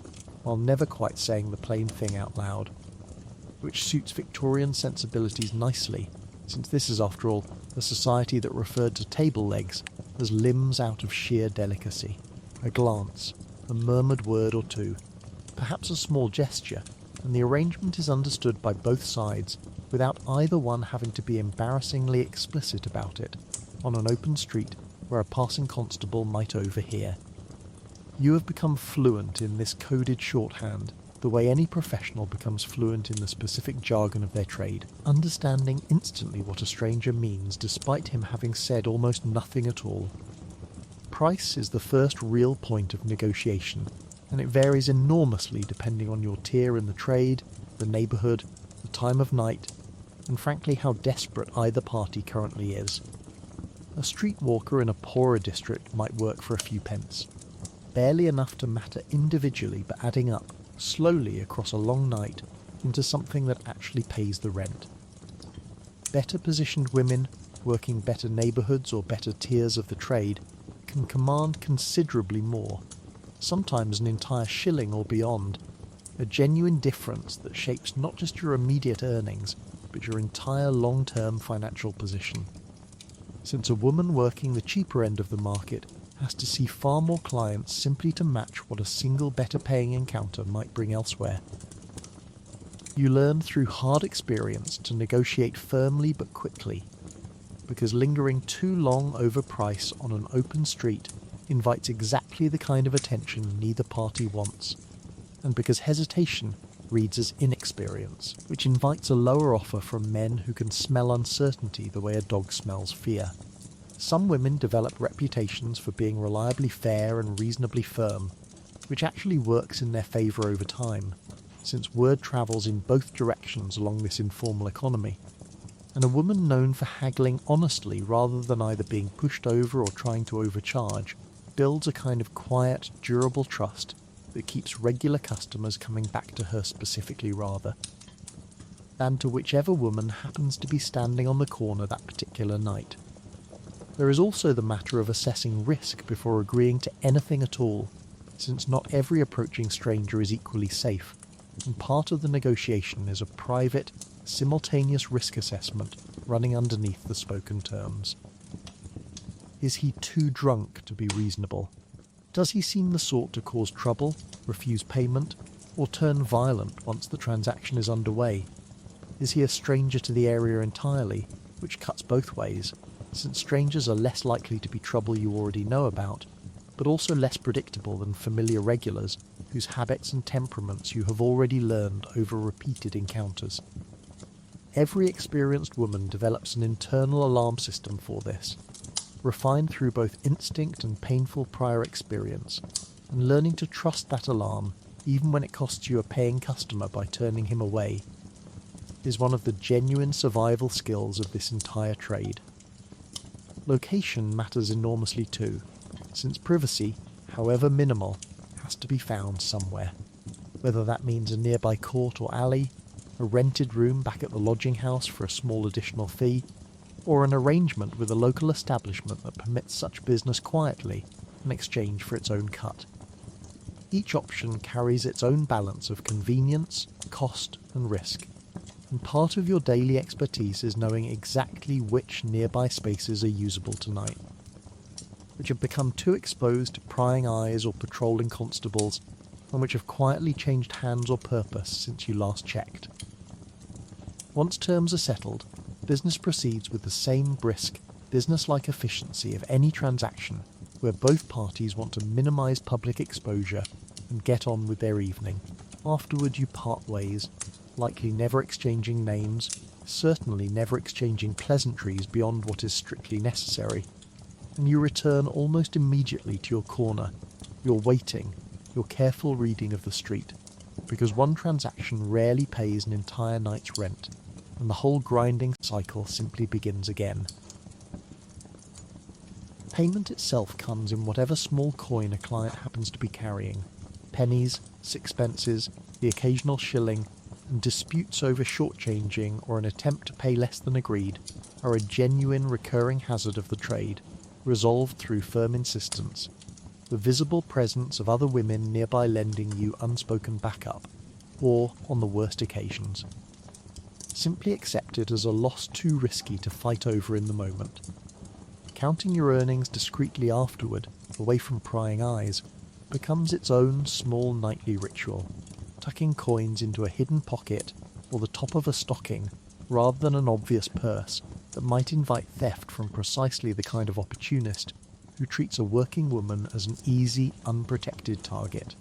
while never quite saying the plain thing out loud, which suits Victorian sensibilities nicely, since this is, after all, a society that referred to table legs as limbs out of sheer delicacy. A glance, a murmured word or two, perhaps a small gesture, and the arrangement is understood by both sides without either one having to be embarrassingly explicit about it on an open street where a passing constable might overhear. You have become fluent in this coded shorthand, the way any professional becomes fluent in the specific jargon of their trade, understanding instantly what a stranger means despite him having said almost nothing at all. Price is the first real point of negotiation, and it varies enormously depending on your tier in the trade, the neighbourhood, the time of night, and frankly how desperate either party currently is. A streetwalker in a poorer district might work for a few pence, barely enough to matter individually but adding up, slowly across a long night, into something that actually pays the rent. Better positioned women, working better neighbourhoods or better tiers of the trade, can command considerably more, sometimes an entire shilling or beyond, a genuine difference that shapes not just your immediate earnings, but your entire long-term financial position. Since a woman working the cheaper end of the market has to see far more clients simply to match what a single better-paying encounter might bring elsewhere. You learn through hard experience to negotiate firmly but quickly, because lingering too long over price on an open street invites exactly the kind of attention neither party wants, and because hesitation reads as inexperience, which invites a lower offer from men who can smell uncertainty the way a dog smells fear. Some women develop reputations for being reliably fair and reasonably firm, which actually works in their favour over time, since word travels in both directions along this informal economy. And a woman known for haggling honestly rather than either being pushed over or trying to overcharge builds a kind of quiet, durable trust that keeps regular customers coming back to her specifically rather than to whichever woman happens to be standing on the corner that particular night. There is also the matter of assessing risk before agreeing to anything at all, since not every approaching stranger is equally safe, and part of the negotiation is a private, simultaneous risk assessment running underneath the spoken terms. Is he too drunk to be reasonable? Does he seem the sort to cause trouble, refuse payment, or turn violent once the transaction is underway? Is he a stranger to the area entirely, which cuts both ways, since strangers are less likely to be trouble you already know about, but also less predictable than familiar regulars whose habits and temperaments you have already learned over repeated encounters. Every experienced woman develops an internal alarm system for this, refined through both instinct and painful prior experience, and learning to trust that alarm, even when it costs you a paying customer by turning him away, is one of the genuine survival skills of this entire trade. Location matters enormously too, since privacy, however minimal, has to be found somewhere, whether that means a nearby court or alley, a rented room back at the lodging house for a small additional fee, or an arrangement with a local establishment that permits such business quietly in exchange for its own cut. Each option carries its own balance of convenience, cost, and risk, and part of your daily expertise is knowing exactly which nearby spaces are usable tonight, which have become too exposed to prying eyes or patrolling constables, and which have quietly changed hands or purpose since you last checked. Once terms are settled, business proceeds with the same brisk, business-like efficiency of any transaction where both parties want to minimise public exposure and get on with their evening. Afterward you part ways, likely never exchanging names, certainly never exchanging pleasantries beyond what is strictly necessary, and you return almost immediately to your corner, your waiting, your careful reading of the street, because one transaction rarely pays an entire night's rent, and the whole grinding cycle simply begins again. Payment itself comes in whatever small coin a client happens to be carrying. Pennies, sixpences, the occasional shilling, and disputes over shortchanging or an attempt to pay less than agreed are a genuine recurring hazard of the trade, resolved through firm insistence, the visible presence of other women nearby lending you unspoken backup, or, on the worst occasions, simply accept it as a loss too risky to fight over in the moment. Counting your earnings discreetly afterward, away from prying eyes, becomes its own small nightly ritual, tucking coins into a hidden pocket or the top of a stocking rather than an obvious purse that might invite theft from precisely the kind of opportunist who treats a working woman as an easy, unprotected target.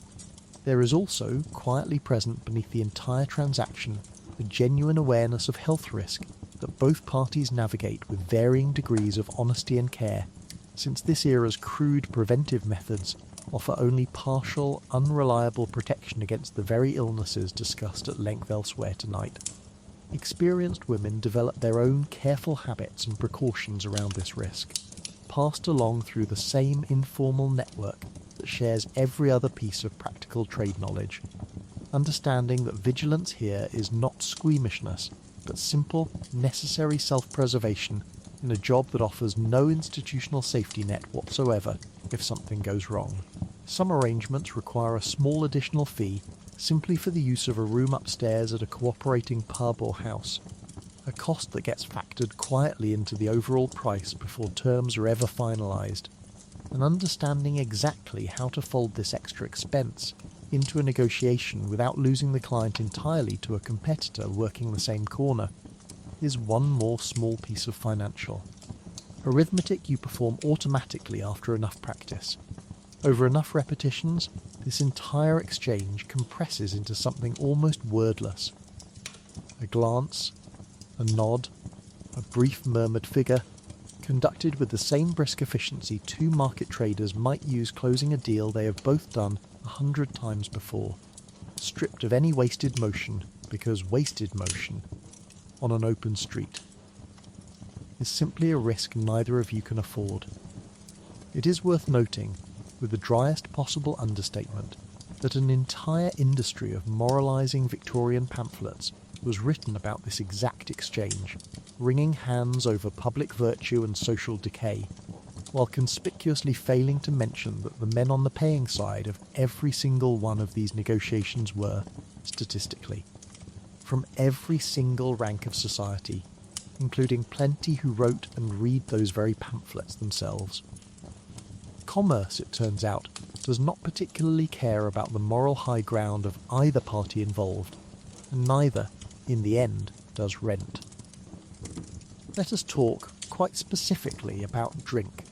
There is also, quietly present beneath the entire transaction, a genuine awareness of health risk that both parties navigate with varying degrees of honesty and care, since this era's crude preventive methods offer only partial, unreliable protection against the very illnesses discussed at length elsewhere tonight. Experienced women develop their own careful habits and precautions around this risk, passed along through the same informal network that shares every other piece of practical trade knowledge, understanding that vigilance here is not squeamishness, but simple, necessary self-preservation in a job that offers no institutional safety net whatsoever if something goes wrong. Some arrangements require a small additional fee simply for the use of a room upstairs at a cooperating pub or house, a cost that gets factored quietly into the overall price before terms are ever finalised, and understanding exactly how to fold this extra expense into a negotiation without losing the client entirely to a competitor working the same corner is one more small piece of financial. Arithmetic you perform automatically after enough practice. Over enough repetitions, this entire exchange compresses into something almost wordless. A glance, a nod, a brief murmured figure, conducted with the same brisk efficiency two market traders might use closing a deal they have both done 100 times before, stripped of any wasted motion, because wasted motion, on an open street, is simply a risk neither of you can afford. It is worth noting, with the driest possible understatement, that an entire industry of moralising Victorian pamphlets was written about this exact exchange, wringing hands over public virtue and social decay, while conspicuously failing to mention that the men on the paying side of every single one of these negotiations were, statistically, from every single rank of society, including plenty who wrote and read those very pamphlets themselves. Commerce, it turns out, does not particularly care about the moral high ground of either party involved, and neither, in the end, does rent. Let us talk, quite specifically, about drink,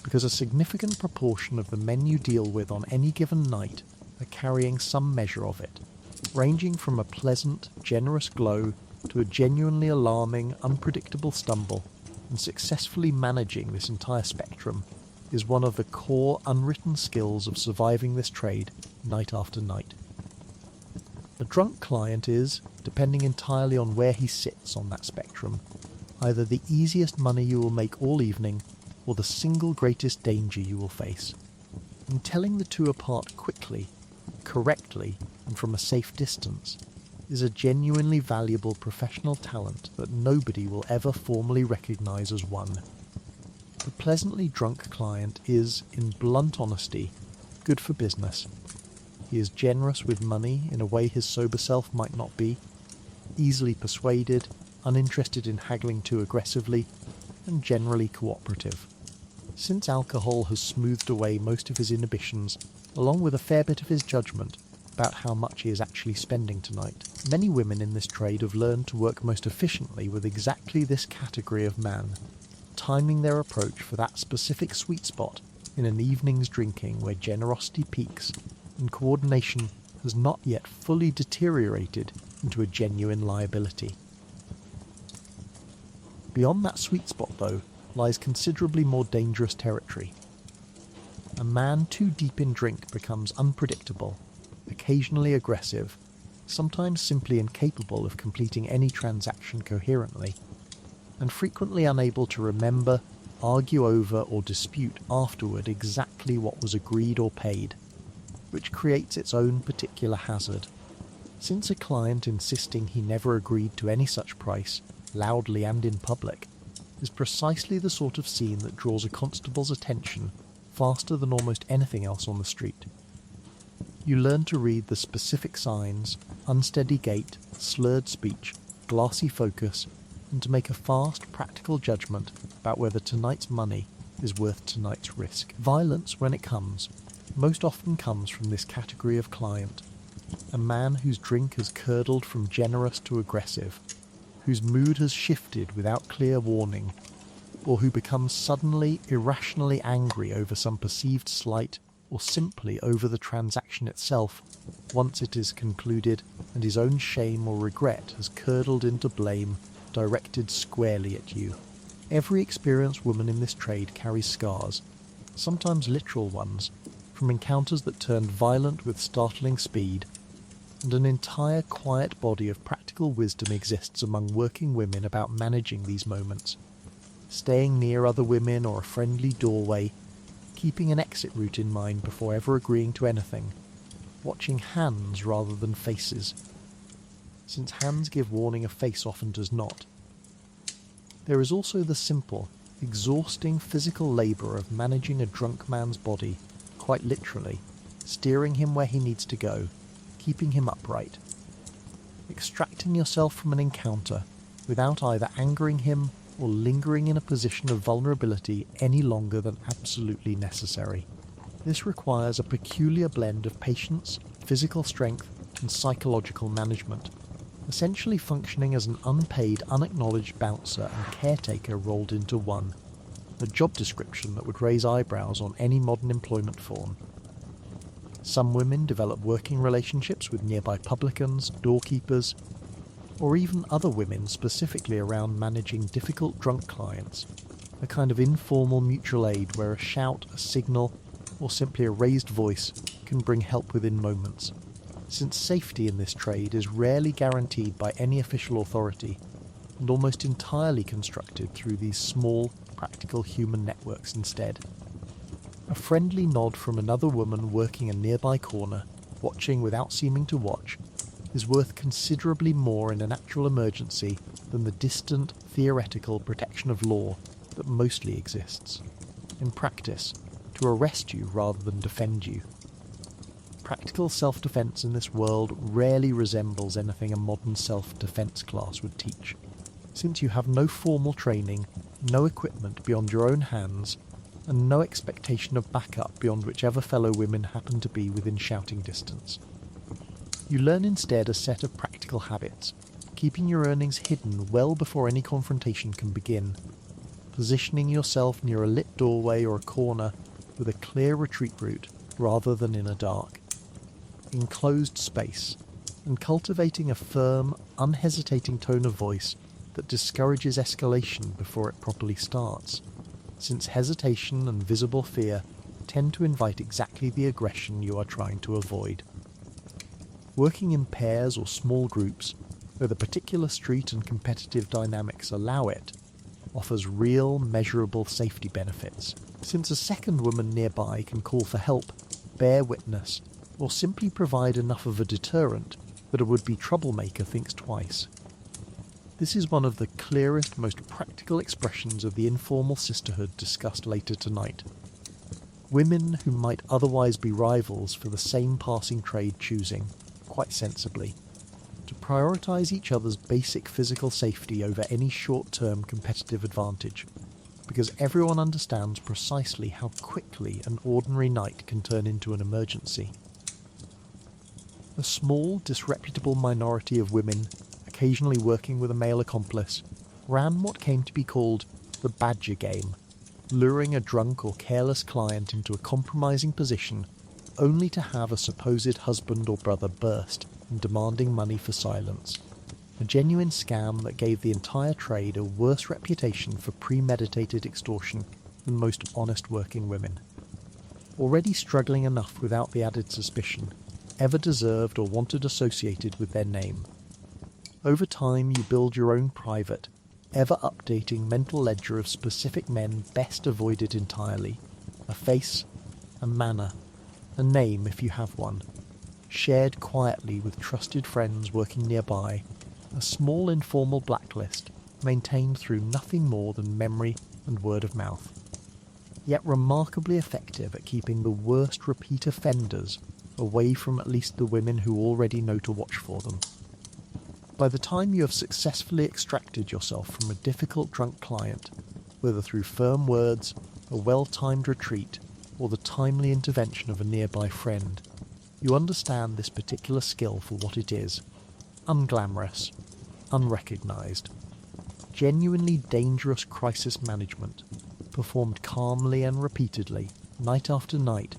because a significant proportion of the men you deal with on any given night are carrying some measure of it, ranging from a pleasant, generous glow to a genuinely alarming, unpredictable stumble, and successfully managing this entire spectrum is one of the core unwritten skills of surviving this trade night after night. A drunk client is, depending entirely on where he sits on that spectrum, either the easiest money you will make all evening or the single greatest danger you will face. In telling the two apart quickly, correctly, and from a safe distance is a genuinely valuable professional talent that nobody will ever formally recognise as one. The pleasantly drunk client is, in blunt honesty, good for business. He is generous with money in a way his sober self might not be, easily persuaded, uninterested in haggling too aggressively, and generally cooperative. Since alcohol has smoothed away most of his inhibitions, along with a fair bit of his judgment, about how much he is actually spending tonight. Many women in this trade have learned to work most efficiently with exactly this category of man, timing their approach for that specific sweet spot in an evening's drinking where generosity peaks and coordination has not yet fully deteriorated into a genuine liability. Beyond that sweet spot, though, lies considerably more dangerous territory. A man too deep in drink becomes unpredictable, occasionally aggressive, sometimes simply incapable of completing any transaction coherently, and frequently unable to remember, argue over, or dispute afterward exactly what was agreed or paid, which creates its own particular hazard. Since a client insisting he never agreed to any such price, loudly and in public, is precisely the sort of scene that draws a constable's attention faster than almost anything else on the street. You learn to read the specific signs, unsteady gait, slurred speech, glassy focus, and to make a fast, practical judgment about whether tonight's money is worth tonight's risk. Violence, when it comes, most often comes from this category of client, a man whose drink has curdled from generous to aggressive, whose mood has shifted without clear warning, or who becomes suddenly, irrationally angry over some perceived slight or simply over the transaction itself once it is concluded and his own shame or regret has curdled into blame directed squarely at you. Every experienced woman in this trade carries scars, sometimes literal ones, from encounters that turned violent with startling speed, and an entire quiet body of practical wisdom exists among working women about managing these moments, staying near other women or a friendly doorway, keeping an exit route in mind before ever agreeing to anything, watching hands rather than faces, since hands give warning a face often does not. There is also the simple, exhausting physical labour of managing a drunk man's body, quite literally, steering him where he needs to go, keeping him upright, extracting yourself from an encounter without either angering him or lingering in a position of vulnerability any longer than absolutely necessary. This requires a peculiar blend of patience, physical strength, and psychological management, essentially functioning as an unpaid, unacknowledged bouncer and caretaker rolled into one, a job description that would raise eyebrows on any modern employment form. Some women develop working relationships with nearby publicans, doorkeepers, or even other women specifically around managing difficult drunk clients, a kind of informal mutual aid where a shout, a signal, or simply a raised voice can bring help within moments. Since safety in this trade is rarely guaranteed by any official authority, and almost entirely constructed through these small, practical human networks instead. A friendly nod from another woman working a nearby corner, watching without seeming to watch, is worth considerably more in an actual emergency than the distant, theoretical protection of law that mostly exists. In practice, to arrest you rather than defend you. Practical self-defense in this world rarely resembles anything a modern self-defense class would teach, since you have no formal training, no equipment beyond your own hands, and no expectation of backup beyond whichever fellow women happen to be within shouting distance. You learn instead a set of practical habits, keeping your earnings hidden well before any confrontation can begin, positioning yourself near a lit doorway or a corner with a clear retreat route rather than in a dark, enclosed space, and cultivating a firm, unhesitating tone of voice that discourages escalation before it properly starts, since hesitation and visible fear tend to invite exactly the aggression you are trying to avoid. Working in pairs or small groups, where the particular street and competitive dynamics allow it, offers real, measurable safety benefits, since a second woman nearby can call for help, bear witness, or simply provide enough of a deterrent that a would-be troublemaker thinks twice. This is one of the clearest, most practical expressions of the informal sisterhood discussed later tonight. Women who might otherwise be rivals for the same passing trade choosing, quite sensibly, to prioritise each other's basic physical safety over any short-term competitive advantage, because everyone understands precisely how quickly an ordinary night can turn into an emergency. A small, disreputable minority of women, occasionally working with a male accomplice, ran what came to be called the badger game, luring a drunk or careless client into a compromising position only to have a supposed husband or brother burst in demanding money for silence. A genuine scam that gave the entire trade a worse reputation for premeditated extortion than most honest working women. Already struggling enough without the added suspicion ever deserved or wanted associated with their name. Over time you build your own private, ever-updating mental ledger of specific men best avoided entirely, a face, a manner, a name if you have one, shared quietly with trusted friends working nearby, a small informal blacklist maintained through nothing more than memory and word of mouth, yet remarkably effective at keeping the worst repeat offenders away from at least the women who already know to watch for them. By the time you have successfully extracted yourself from a difficult drunk client, whether through firm words, a well-timed retreat, or the timely intervention of a nearby friend, you understand this particular skill for what it is: unglamorous, unrecognised, genuinely dangerous crisis management, performed calmly and repeatedly, night after night,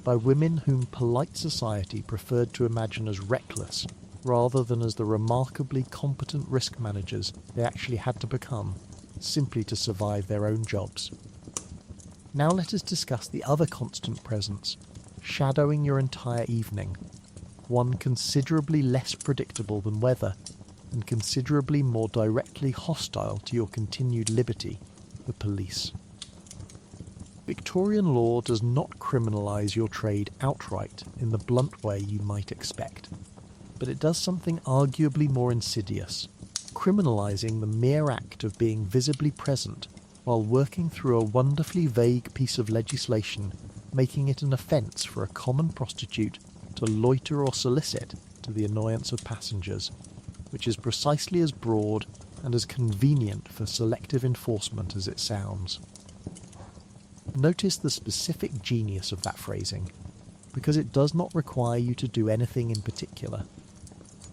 by women whom polite society preferred to imagine as reckless rather than as the remarkably competent risk managers they actually had to become, simply to survive their own jobs. Now let us discuss the other constant presence, shadowing your entire evening, one considerably less predictable than weather, and considerably more directly hostile to your continued liberty, the police. Victorian law does not criminalise your trade outright in the blunt way you might expect, but it does something arguably more insidious, criminalising the mere act of being visibly present while working through a wonderfully vague piece of legislation, making it an offence for a common prostitute to loiter or solicit to the annoyance of passengers, which is precisely as broad and as convenient for selective enforcement as it sounds. Notice the specific genius of that phrasing, because it does not require you to do anything in particular.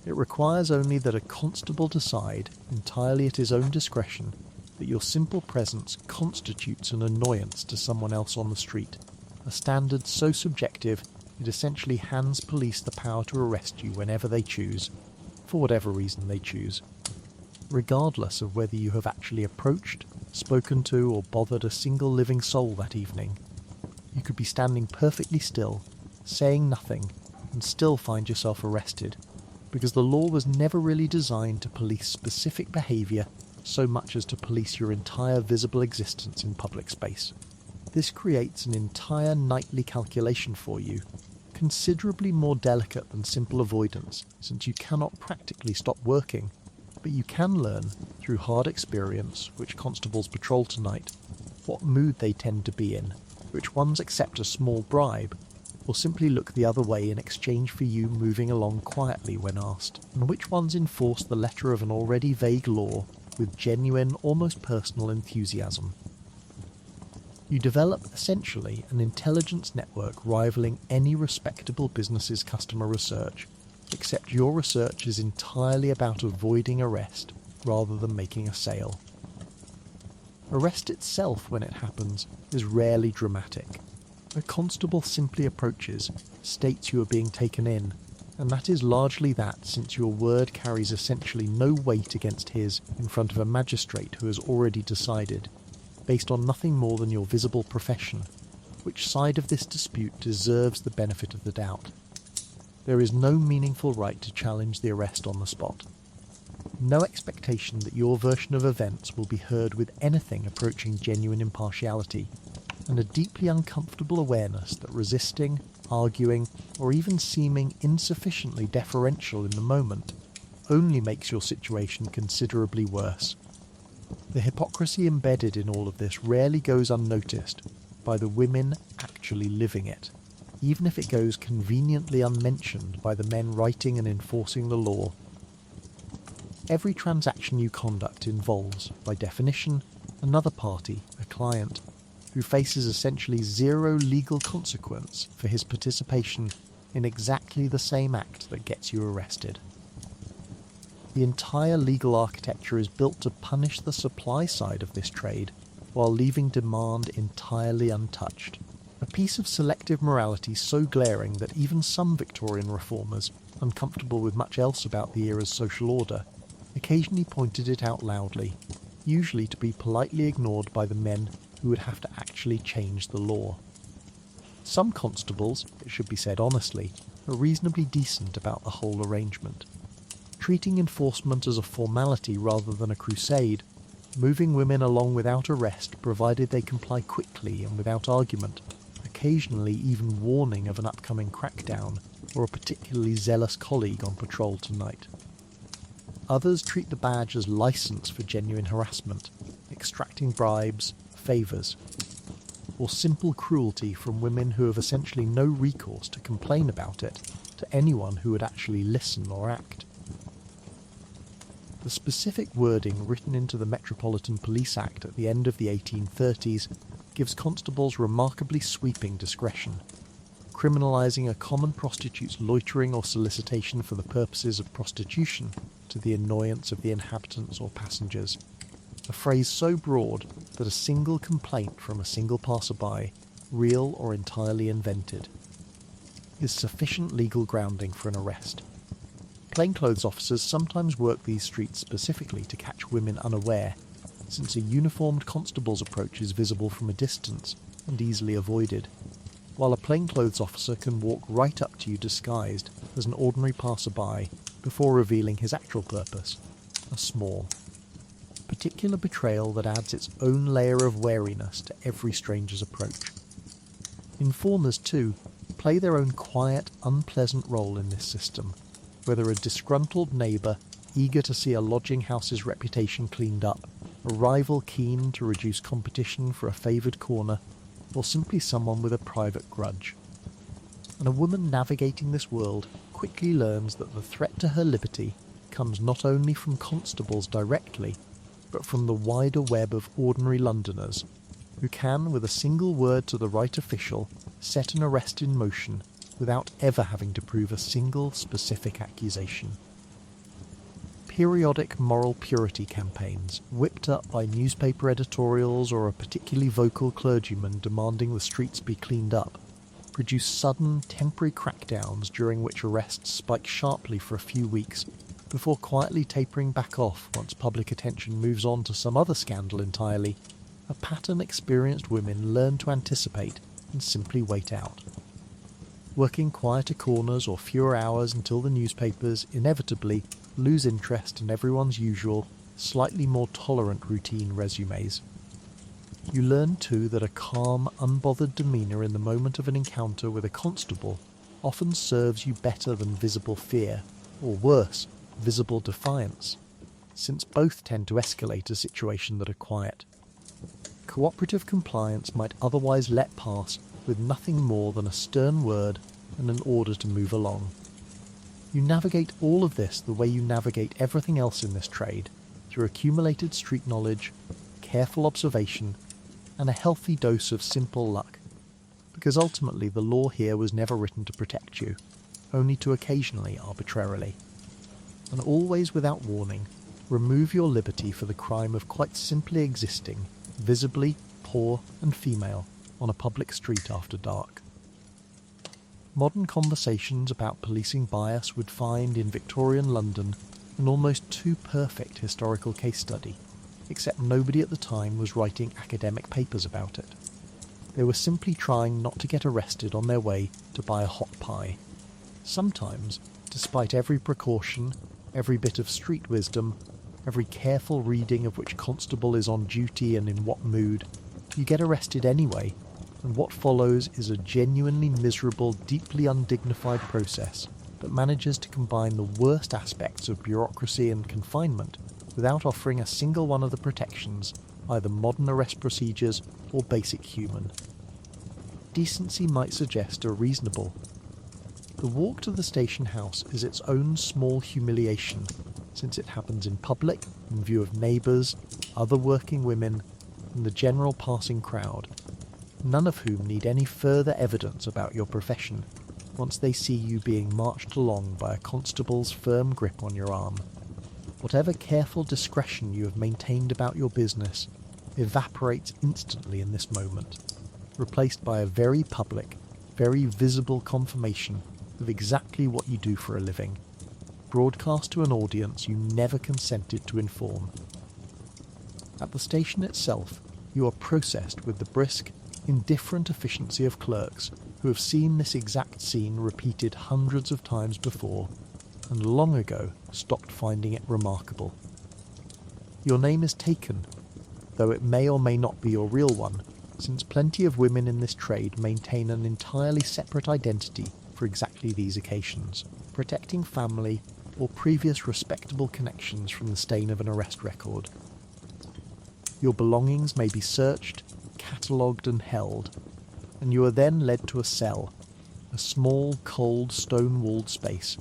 It requires only that a constable decide, entirely at his own discretion, that your simple presence constitutes an annoyance to someone else on the street, a standard so subjective it essentially hands police the power to arrest you whenever they choose, for whatever reason they choose, regardless of whether you have actually approached, spoken to, or bothered a single living soul that evening. You could be standing perfectly still, saying nothing, and still find yourself arrested, because the law was never really designed to police specific behaviour so much as to police your entire visible existence in public space. This creates an entire nightly calculation for you, considerably more delicate than simple avoidance, since you cannot practically stop working, but you can learn, through hard experience, which constables patrol tonight, what mood they tend to be in, which ones accept a small bribe, or simply look the other way in exchange for you moving along quietly when asked, and which ones enforce the letter of an already vague law with genuine, almost personal enthusiasm. You develop essentially an intelligence network rivaling any respectable business's customer research, except your research is entirely about avoiding arrest rather than making a sale. Arrest itself, when it happens, is rarely dramatic. A constable simply approaches, states you are being taken in, and that is largely that, since your word carries essentially no weight against his in front of a magistrate who has already decided, based on nothing more than your visible profession, which side of this dispute deserves the benefit of the doubt. There is no meaningful right to challenge the arrest on the spot. No expectation that your version of events will be heard with anything approaching genuine impartiality, and a deeply uncomfortable awareness that resisting, arguing, or even seeming insufficiently deferential in the moment only makes your situation considerably worse. The hypocrisy embedded in all of this rarely goes unnoticed by the women actually living it, even if it goes conveniently unmentioned by the men writing and enforcing the law. Every transaction you conduct involves, by definition, another party, a client, who faces essentially zero legal consequence for his participation in exactly the same act that gets you arrested. The entire legal architecture is built to punish the supply side of this trade while leaving demand entirely untouched. A piece of selective morality so glaring that even some Victorian reformers, uncomfortable with much else about the era's social order, occasionally pointed it out loudly, usually to be politely ignored by the men who would have to actually change the law. Some constables, it should be said honestly, are reasonably decent about the whole arrangement. Treating enforcement as a formality rather than a crusade, moving women along without arrest provided they comply quickly and without argument, occasionally even warning of an upcoming crackdown or a particularly zealous colleague on patrol tonight. Others treat the badge as license for genuine harassment, extracting bribes, favours, or simple cruelty from women who have essentially no recourse to complain about it to anyone who would actually listen or act. The specific wording written into the Metropolitan Police Act at the end of the 1830s gives constables remarkably sweeping discretion, criminalising a common prostitute's loitering or solicitation for the purposes of prostitution to the annoyance of the inhabitants or passengers, a phrase so broad that a single complaint from a single passerby, real or entirely invented, is sufficient legal grounding for an arrest. Plainclothes officers sometimes work these streets specifically to catch women unaware, since a uniformed constable's approach is visible from a distance and easily avoided, while a plainclothes officer can walk right up to you disguised as an ordinary passerby before revealing his actual purpose, a small, particular betrayal that adds its own layer of wariness to every stranger's approach. Informers, too, play their own quiet, unpleasant role in this system, whether a disgruntled neighbour eager to see a lodging house's reputation cleaned up, a rival keen to reduce competition for a favoured corner, or simply someone with a private grudge. And a woman navigating this world quickly learns that the threat to her liberty comes not only from constables directly, but from the wider web of ordinary Londoners, who can, with a single word to the right official, set an arrest in motion without ever having to prove a single specific accusation. Periodic moral purity campaigns, whipped up by newspaper editorials or a particularly vocal clergyman demanding the streets be cleaned up, produce sudden, temporary crackdowns during which arrests spike sharply for a few weeks before quietly tapering back off once public attention moves on to some other scandal entirely, a pattern experienced women learn to anticipate and simply wait out. Working quieter corners or fewer hours until the newspapers inevitably lose interest in everyone's usual, slightly more tolerant routine resumes. You learn too that a calm, unbothered demeanour in the moment of an encounter with a constable often serves you better than visible fear, or worse, visible defiance, since both tend to escalate a situation that are quiet. Cooperative compliance might otherwise let pass with nothing more than a stern word and an order to move along. You navigate all of this the way you navigate everything else in this trade, through accumulated street knowledge, careful observation, and a healthy dose of simple luck, because ultimately the law here was never written to protect you, only to occasionally arbitrarily. And always without warning, remove your liberty for the crime of quite simply existing, visibly poor and female, on a public street after dark. Modern conversations about policing bias would find in Victorian London an almost too perfect historical case study, except nobody at the time was writing academic papers about it. They were simply trying not to get arrested on their way to buy a hot pie. Sometimes, despite every precaution, every bit of street wisdom, every careful reading of which constable is on duty and in what mood, you get arrested anyway, and what follows is a genuinely miserable, deeply undignified process that manages to combine the worst aspects of bureaucracy and confinement without offering a single one of the protections, either modern arrest procedures or basic human. Decency might suggest a reasonable. The walk to the station house is its own small humiliation, since it happens in public, in view of neighbours, other working women, and the general passing crowd, none of whom need any further evidence about your profession, once they see you being marched along by a constable's firm grip on your arm. Whatever careful discretion you have maintained about your business evaporates instantly in this moment, replaced by a very public, very visible confirmation of exactly what you do for a living, broadcast to an audience you never consented to inform. At the station itself, you are processed with the brisk, indifferent efficiency of clerks who have seen this exact scene repeated hundreds of times before, and long ago stopped finding it remarkable. Your name is taken, though it may or may not be your real one, since plenty of women in this trade maintain an entirely separate identity for exactly these occasions, protecting family or previous respectable connections from the stain of an arrest record. Your belongings may be searched, catalogued and held, and you are then led to a cell, a small, cold, stone-walled space,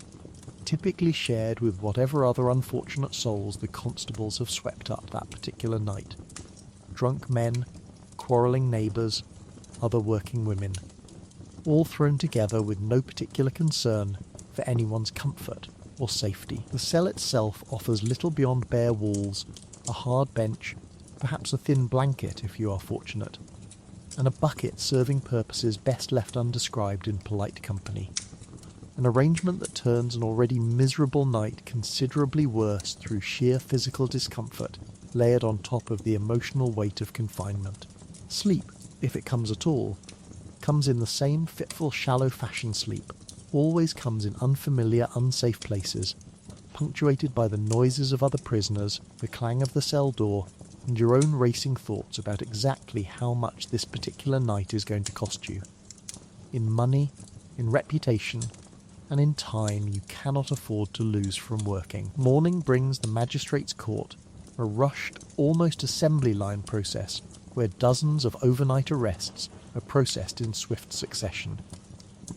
typically shared with whatever other unfortunate souls the constables have swept up that particular night. Drunk men, quarrelling neighbours, other working women, all thrown together with no particular concern for anyone's comfort or safety. The cell itself offers little beyond bare walls, a hard bench, perhaps a thin blanket if you are fortunate, and a bucket serving purposes best left undescribed in polite company. An arrangement that turns an already miserable night considerably worse through sheer physical discomfort layered on top of the emotional weight of confinement. Sleep, if it comes at all, comes in the same fitful shallow fashion sleep, always comes in unfamiliar, unsafe places, punctuated by the noises of other prisoners, the clang of the cell door, and your own racing thoughts about exactly how much this particular night is going to cost you. In money, in reputation, and in time you cannot afford to lose from working. Morning brings the magistrate's court, a rushed, almost assembly line process where dozens of overnight arrests are processed in swift succession,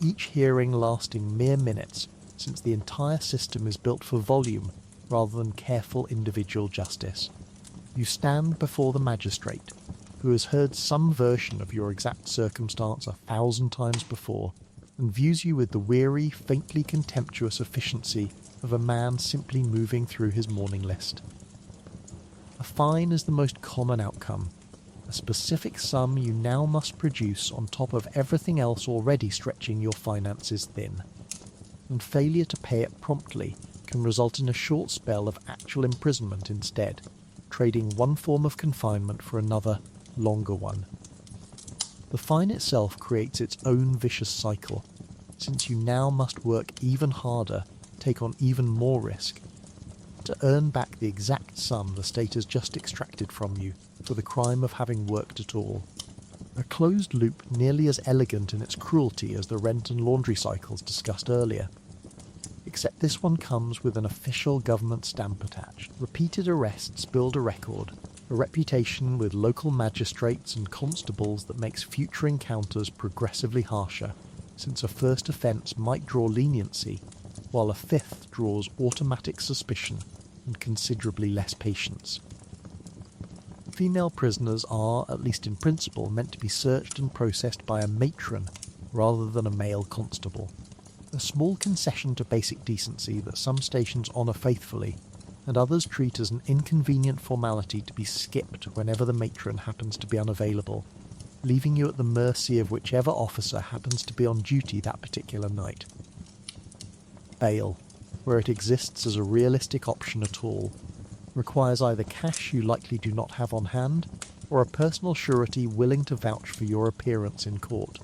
each hearing lasting mere minutes, since the entire system is built for volume rather than careful individual justice. You stand before the magistrate, who has heard some version of your exact circumstance 1,000 times before, and views you with the weary, faintly contemptuous efficiency of a man simply moving through his morning list. A fine is the most common outcome, a specific sum you now must produce on top of everything else already stretching your finances thin, and failure to pay it promptly can result in a short spell of actual imprisonment instead, trading one form of confinement for another, longer one. The fine itself creates its own vicious cycle, since you now must work even harder, take on even more risk, to earn back the exact sum the state has just extracted from you for the crime of having worked at all. A closed loop nearly as elegant in its cruelty as the rent and laundry cycles discussed earlier. Except this one comes with an official government stamp attached. Repeated arrests build a record, a reputation with local magistrates and constables that makes future encounters progressively harsher, since a first offence might draw leniency, while a fifth draws automatic suspicion and considerably less patience. Female prisoners are, at least in principle, meant to be searched and processed by a matron rather than a male constable. A small concession to basic decency that some stations honour faithfully, and others treat as an inconvenient formality to be skipped whenever the matron happens to be unavailable, leaving you at the mercy of whichever officer happens to be on duty that particular night. Bail, where it exists as a realistic option at all, requires either cash you likely do not have on hand, or a personal surety willing to vouch for your appearance in court.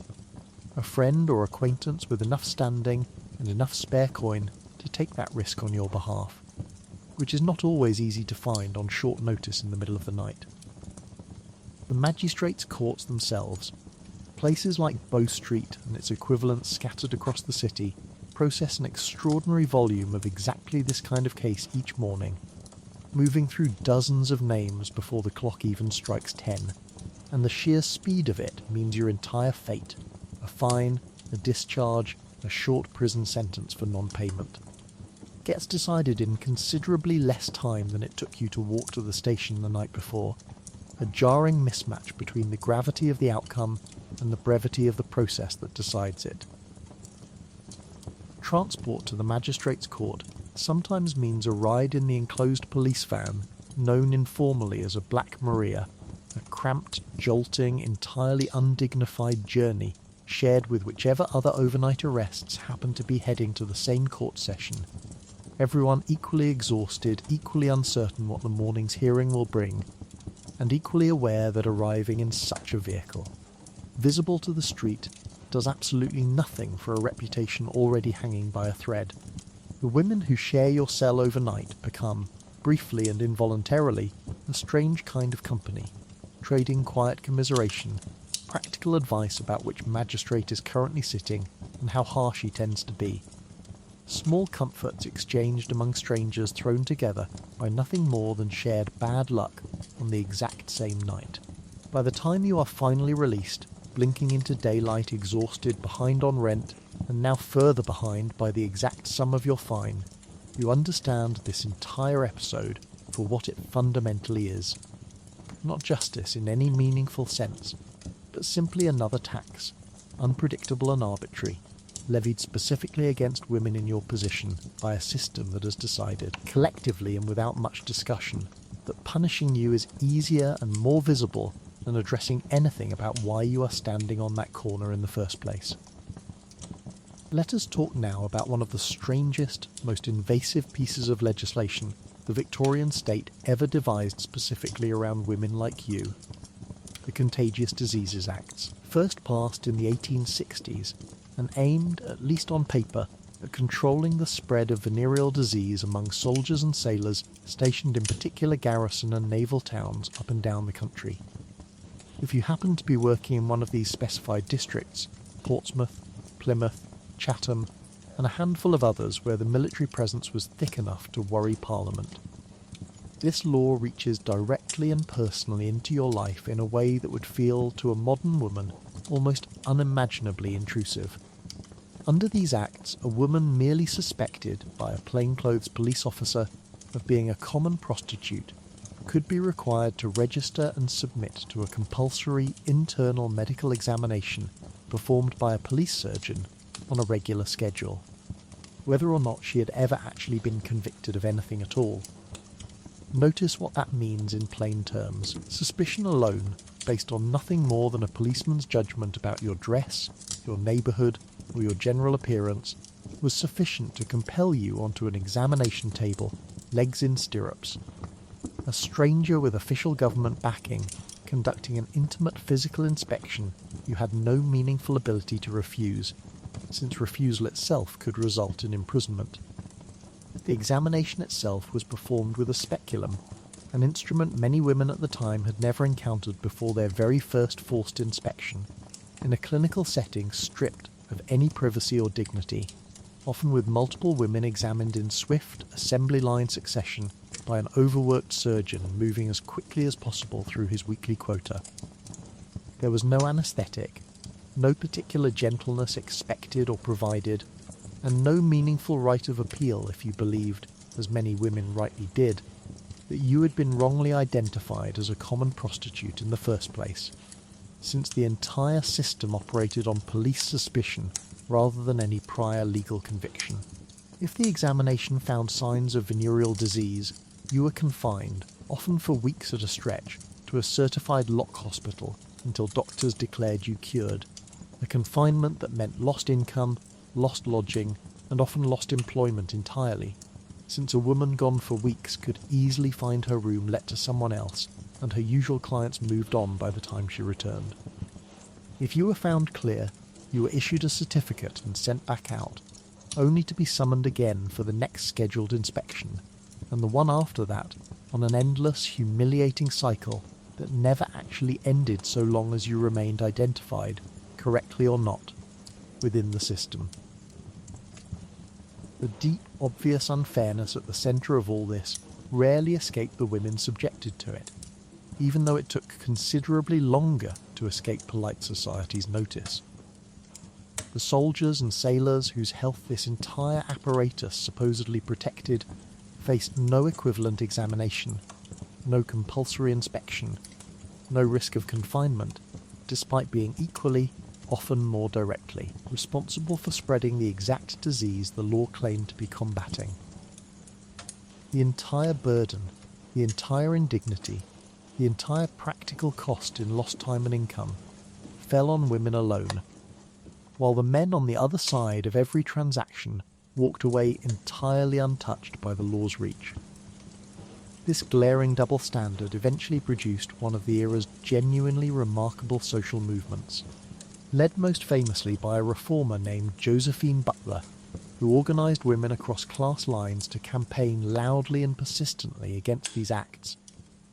A friend or acquaintance with enough standing and enough spare coin to take that risk on your behalf, which is not always easy to find on short notice in the middle of the night. The magistrates' courts themselves, places like Bow Street and its equivalents scattered across the city, process an extraordinary volume of exactly this kind of case each morning, moving through dozens of names before the clock even strikes 10, and the sheer speed of it means your entire fate, a fine, a discharge, a short prison sentence for non-payment, gets decided in considerably less time than it took you to walk to the station the night before, a jarring mismatch between the gravity of the outcome and the brevity of the process that decides it. Transport to the magistrate's court sometimes means a ride in the enclosed police van, known informally as a Black Maria, a cramped, jolting, entirely undignified journey shared with whichever other overnight arrests happen to be heading to the same court session. Everyone equally exhausted, equally uncertain what the morning's hearing will bring, and equally aware that arriving in such a vehicle, visible to the street, does absolutely nothing for a reputation already hanging by a thread. The women who share your cell overnight become, briefly and involuntarily, a strange kind of company, trading quiet commiseration, practical advice about which magistrate is currently sitting and how harsh he tends to be. Small comforts exchanged among strangers thrown together by nothing more than shared bad luck on the exact same night. By the time you are finally released, blinking into daylight, exhausted, behind on rent, and now further behind by the exact sum of your fine, you understand this entire episode for what it fundamentally is. Not justice in any meaningful sense, but simply another tax, unpredictable and arbitrary, levied specifically against women in your position by a system that has decided, collectively and without much discussion, that punishing you is easier and more visible than addressing anything about why you are standing on that corner in the first place. Let us talk now about one of the strangest, most invasive pieces of legislation the Victorian state ever devised specifically around women like you: the Contagious Diseases Acts, first passed in the 1860s and aimed, at least on paper, at controlling the spread of venereal disease among soldiers and sailors stationed in particular garrison and naval towns up and down the country. If you happen to be working in one of these specified districts, Portsmouth, Plymouth, Chatham, and a handful of others where the military presence was thick enough to worry Parliament, this law reaches directly and personally into your life in a way that would feel to a modern woman almost unimaginably intrusive. Under these acts, a woman merely suspected by a plainclothes police officer of being a common prostitute could be required to register and submit to a compulsory internal medical examination performed by a police surgeon on a regular schedule, whether or not she had ever actually been convicted of anything at all. Notice what that means in plain terms. Suspicion alone, based on nothing more than a policeman's judgment about your dress, your neighbourhood, or your general appearance, was sufficient to compel you onto an examination table, legs in stirrups. A stranger with official government backing, conducting an intimate physical inspection you had no meaningful ability to refuse, since refusal itself could result in imprisonment. The examination itself was performed with a speculum, an instrument many women at the time had never encountered before their very first forced inspection, in a clinical setting stripped of any privacy or dignity, often with multiple women examined in swift, assembly line succession by an overworked surgeon moving as quickly as possible through his weekly quota. There was no anaesthetic, no particular gentleness expected or provided, and no meaningful right of appeal if you believed, as many women rightly did, that you had been wrongly identified as a common prostitute in the first place, since the entire system operated on police suspicion rather than any prior legal conviction. If the examination found signs of venereal disease, you were confined, often for weeks at a stretch, to a certified lock hospital until doctors declared you cured, a confinement that meant lost income, lost lodging, and often lost employment entirely, since a woman gone for weeks could easily find her room let to someone else, and her usual clients moved on by the time she returned. If you were found clear, you were issued a certificate and sent back out, only to be summoned again for the next scheduled inspection, and the one after that, on an endless, humiliating cycle that never actually ended so long as you remained identified, correctly or not, within the system. The deep, obvious unfairness at the centre of all this rarely escaped the women subjected to it, even though it took considerably longer to escape polite society's notice. The soldiers and sailors whose health this entire apparatus supposedly protected faced no equivalent examination, no compulsory inspection, no risk of confinement, despite being equally, often more directly, responsible for spreading the exact disease the law claimed to be combating. The entire burden, the entire indignity, the entire practical cost in lost time and income fell on women alone, while the men on the other side of every transaction walked away entirely untouched by the law's reach. This glaring double standard eventually produced one of the era's genuinely remarkable social movements, led most famously by a reformer named Josephine Butler, who organised women across class lines to campaign loudly and persistently against these acts,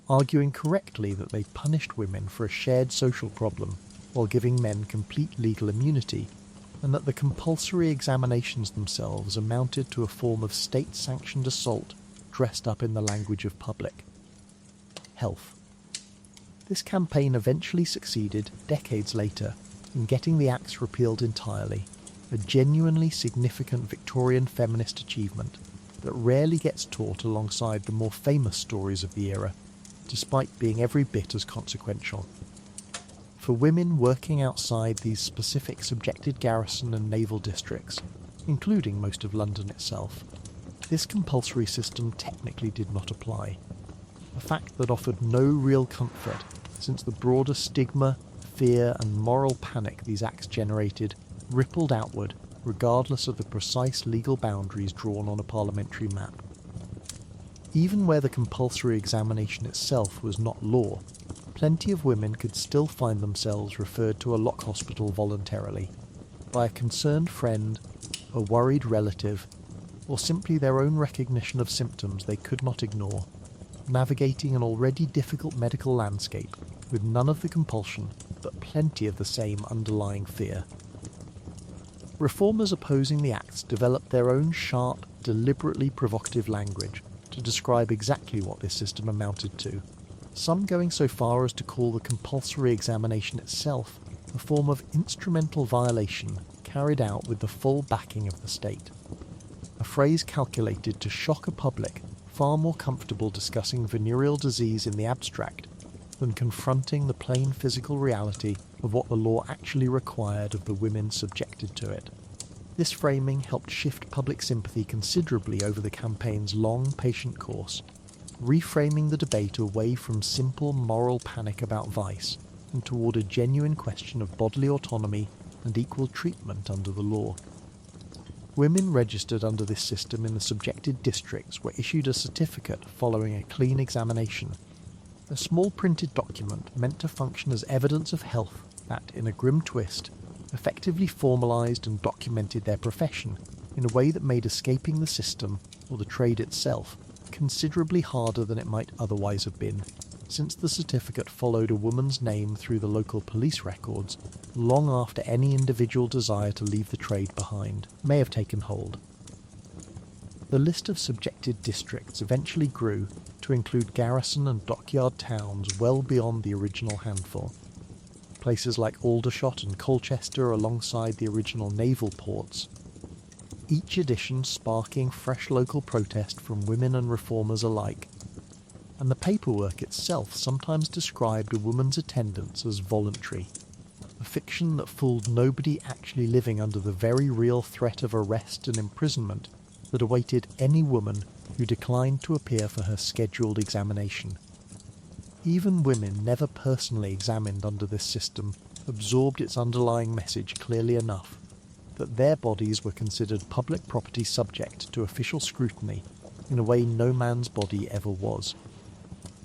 arguing correctly that they punished women for a shared social problem while giving men complete legal immunity, and that the compulsory examinations themselves amounted to a form of state-sanctioned assault dressed up in the language of public health. This campaign eventually succeeded, decades later, in getting the acts repealed entirely, a genuinely significant Victorian feminist achievement that rarely gets taught alongside the more famous stories of the era, despite being every bit as consequential. For women working outside these specific subjected garrison and naval districts, including most of London itself, this compulsory system technically did not apply, a fact that offered no real comfort since the broader stigma, fear and moral panic these acts generated rippled outward regardless of the precise legal boundaries drawn on a parliamentary map. Even where the compulsory examination itself was not law, plenty of women could still find themselves referred to a lock hospital voluntarily, by a concerned friend, a worried relative, or simply their own recognition of symptoms they could not ignore, navigating an already difficult medical landscape with none of the compulsion but plenty of the same underlying fear. Reformers opposing the acts developed their own sharp, deliberately provocative language to describe exactly what this system amounted to, some going so far as to call the compulsory examination itself a form of instrumental violation carried out with the full backing of the state, a phrase calculated to shock a public far more comfortable discussing venereal disease in the abstract than confronting the plain physical reality of what the law actually required of the women subjected to it. This framing helped shift public sympathy considerably over the campaign's long, patient course, reframing the debate away from simple moral panic about vice and toward a genuine question of bodily autonomy and equal treatment under the law. Women registered under this system in the subjected districts were issued a certificate following a clean examination, a small printed document meant to function as evidence of health that, in a grim twist, effectively formalised and documented their profession in a way that made escaping the system, or the trade itself, considerably harder than it might otherwise have been, since the certificate followed a woman's name through the local police records long after any individual desire to leave the trade behind may have taken hold. The list of subjected districts eventually grew to include garrison and dockyard towns well beyond the original handful. Places like Aldershot and Colchester alongside the original naval ports, each edition sparking fresh local protest from women and reformers alike, and the paperwork itself sometimes described a woman's attendance as voluntary, a fiction that fooled nobody actually living under the very real threat of arrest and imprisonment that awaited any woman who declined to appear for her scheduled examination. Even women never personally examined under this system absorbed its underlying message clearly enough, that their bodies were considered public property subject to official scrutiny in a way no man's body ever was.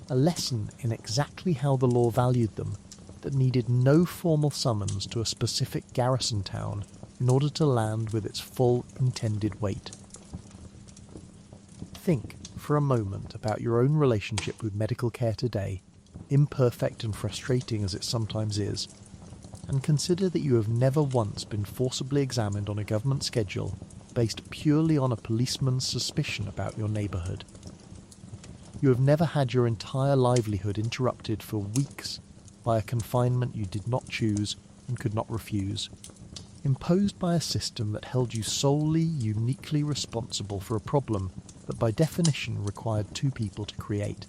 A lesson in exactly how the law valued them that needed no formal summons to a specific garrison town in order to land with its full intended weight. Think for a moment about your own relationship with medical care today, imperfect and frustrating as it sometimes is, and consider that you have never once been forcibly examined on a government schedule based purely on a policeman's suspicion about your neighbourhood. You have never had your entire livelihood interrupted for weeks by a confinement you did not choose and could not refuse, imposed by a system that held you solely, uniquely responsible for a problem that by definition required two people to create.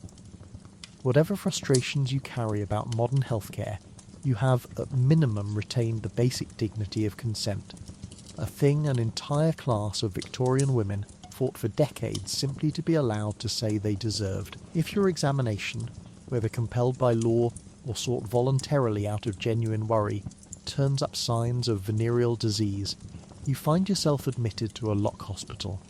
Whatever frustrations you carry about modern healthcare, you have at minimum retained the basic dignity of consent, a thing an entire class of Victorian women fought for decades simply to be allowed to say they deserved. If your examination, whether compelled by law or sought voluntarily out of genuine worry, turns up signs of venereal disease, you find yourself admitted to a lock hospital,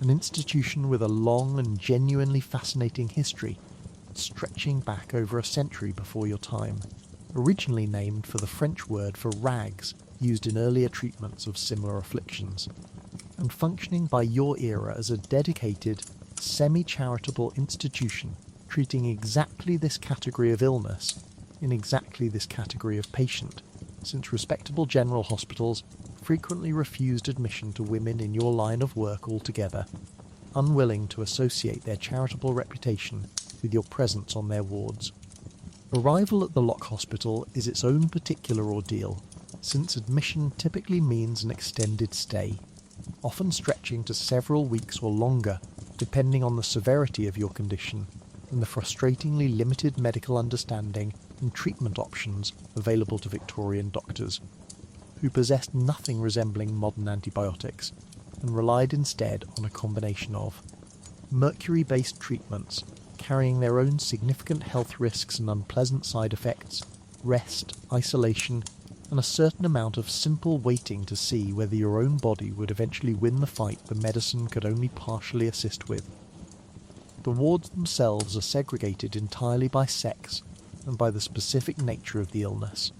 an institution with a long and genuinely fascinating history, stretching back over a century before your time, originally named for the French word for rags used in earlier treatments of similar afflictions, and functioning by your era as a dedicated, semi-charitable institution treating exactly this category of illness in exactly this category of patient, since respectable general hospitals frequently refused admission to women in your line of work altogether, unwilling to associate their charitable reputation with your presence on their wards. Arrival at the Lock Hospital is its own particular ordeal, since admission typically means an extended stay, often stretching to several weeks or longer, depending on the severity of your condition and the frustratingly limited medical understanding and treatment options available to Victorian doctors, who possessed nothing resembling modern antibiotics and relied instead on a combination of mercury-based treatments carrying their own significant health risks and unpleasant side effects, rest, isolation, and a certain amount of simple waiting to see whether your own body would eventually win the fight the medicine could only partially assist with. The wards themselves are segregated entirely by sex and by the specific nature of the illness,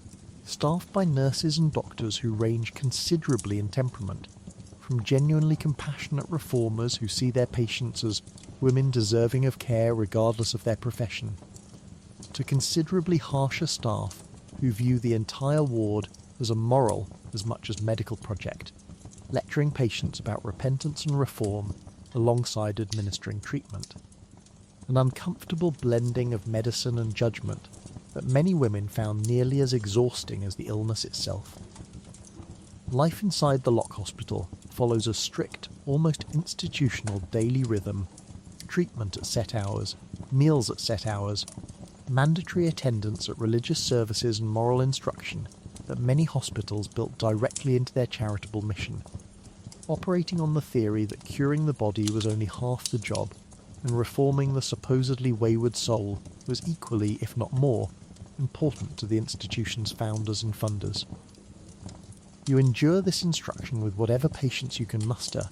staffed by nurses and doctors who range considerably in temperament, from genuinely compassionate reformers who see their patients as women deserving of care regardless of their profession, to considerably harsher staff who view the entire ward as a moral as much as medical project, lecturing patients about repentance and reform alongside administering treatment. An uncomfortable blending of medicine and judgment that many women found nearly as exhausting as the illness itself. Life inside the Lock Hospital follows a strict, almost institutional daily rhythm: treatment at set hours, meals at set hours, mandatory attendance at religious services and moral instruction that many hospitals built directly into their charitable mission, operating on the theory that curing the body was only half the job, and reforming the supposedly wayward soul was equally, if not more, important to the institution's founders and funders. You endure this instruction with whatever patience you can muster,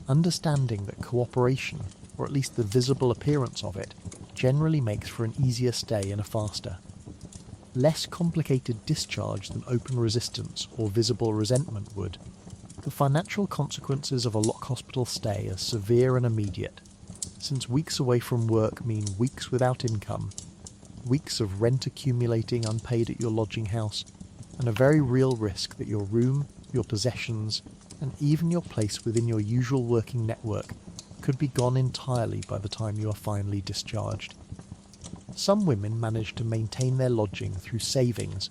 understanding that cooperation, or at least the visible appearance of it, generally makes for an easier stay and a faster, less complicated discharge than open resistance or visible resentment would. The financial consequences of a Lock Hospital stay are severe and immediate, since weeks away from work mean weeks without income, weeks of rent accumulating unpaid at your lodging house, and a very real risk that your room, your possessions, and even your place within your usual working network could be gone entirely by the time you are finally discharged. Some women manage to maintain their lodging through savings,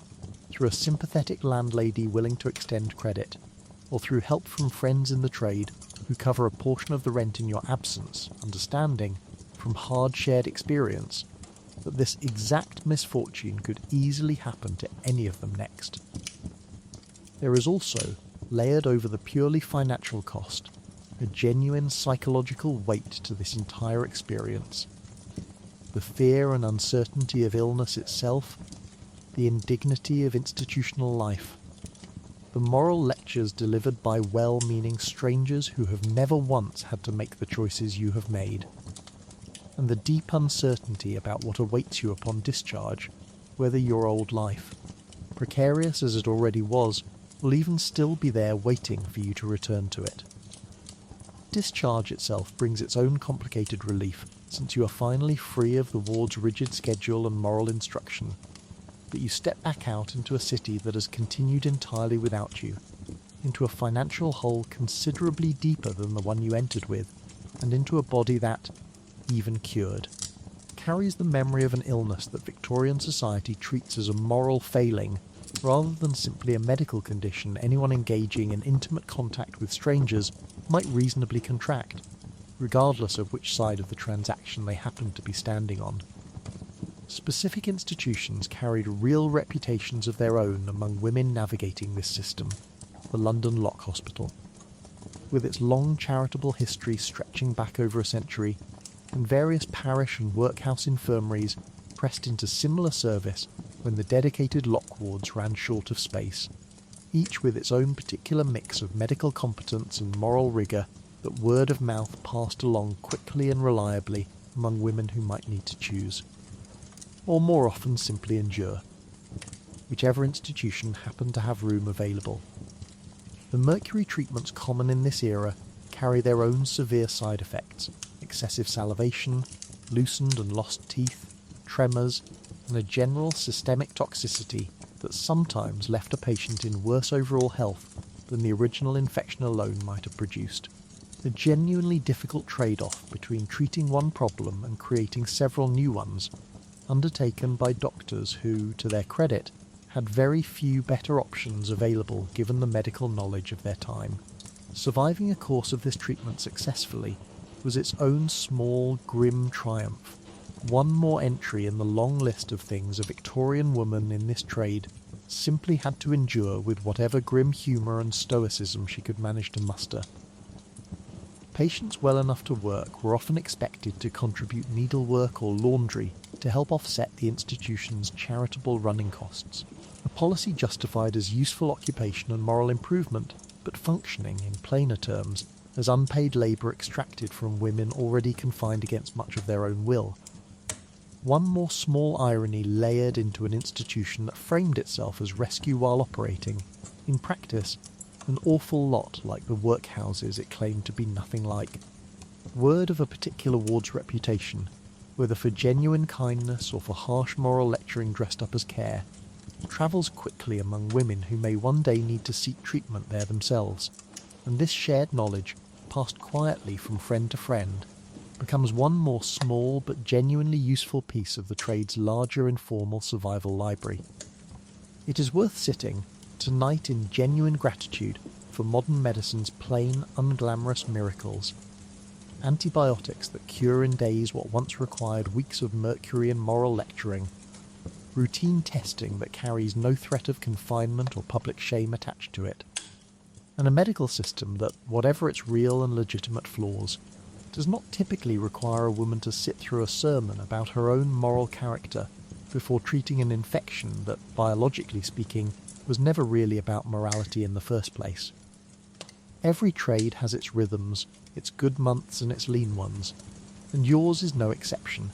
through a sympathetic landlady willing to extend credit, or through help from friends in the trade who cover a portion of the rent in your absence, understanding, from hard shared experience, that this exact misfortune could easily happen to any of them next. There is also, layered over the purely financial cost, a genuine psychological weight to this entire experience. The fear and uncertainty of illness itself, the indignity of institutional life, the moral lectures delivered by well-meaning strangers who have never once had to make the choices you have made, and the deep uncertainty about what awaits you upon discharge, whether your old life, precarious as it already was, will even still be there waiting for you to return to it. Discharge itself brings its own complicated relief, since you are finally free of the ward's rigid schedule and moral instruction, but you step back out into a city that has continued entirely without you, into a financial hole considerably deeper than the one you entered with, and into a body that, even cured, carries the memory of an illness that Victorian society treats as a moral failing rather than simply a medical condition anyone engaging in intimate contact with strangers might reasonably contract, regardless of which side of the transaction they happen to be standing on. Specific institutions carried real reputations of their own among women navigating this system, the London Lock Hospital. With its long charitable history stretching back over a century, and various parish and workhouse infirmaries pressed into similar service when the dedicated lock wards ran short of space, each with its own particular mix of medical competence and moral rigour that word of mouth passed along quickly and reliably among women who might need to choose, or more often simply endure, whichever institution happened to have room available. The mercury treatments common in this era carry their own severe side effects: excessive salivation, loosened and lost teeth, tremors, and a general systemic toxicity that sometimes left a patient in worse overall health than the original infection alone might have produced. A genuinely difficult trade-off between treating one problem and creating several new ones, undertaken by doctors who, to their credit, had very few better options available given the medical knowledge of their time. Surviving a course of this treatment successfully was its own small, grim triumph, one more entry in the long list of things a Victorian woman in this trade simply had to endure with whatever grim humour and stoicism she could manage to muster. Patients well enough to work were often expected to contribute needlework or laundry to help offset the institution's charitable running costs, a policy justified as useful occupation and moral improvement, but functioning, in plainer terms, as unpaid labour extracted from women already confined against much of their own will. One more small irony layered into an institution that framed itself as rescue while operating, in practice, an awful lot like the workhouses it claimed to be nothing like. Word of a particular ward's reputation, whether for genuine kindness or for harsh moral lecturing dressed up as care, travels quickly among women who may one day need to seek treatment there themselves, and this shared knowledge, passed quietly from friend to friend, becomes one more small but genuinely useful piece of the trade's larger informal survival library. It is worth sitting, tonight, in genuine gratitude for modern medicine's plain, unglamorous miracles. Antibiotics that cure in days what once required weeks of mercury and moral lecturing. Routine testing that carries no threat of confinement or public shame attached to it. And a medical system that, whatever its real and legitimate flaws, does not typically require a woman to sit through a sermon about her own moral character before treating an infection that, biologically speaking, was never really about morality in the first place. Every trade has its rhythms, its good months and its lean ones, and yours is no exception,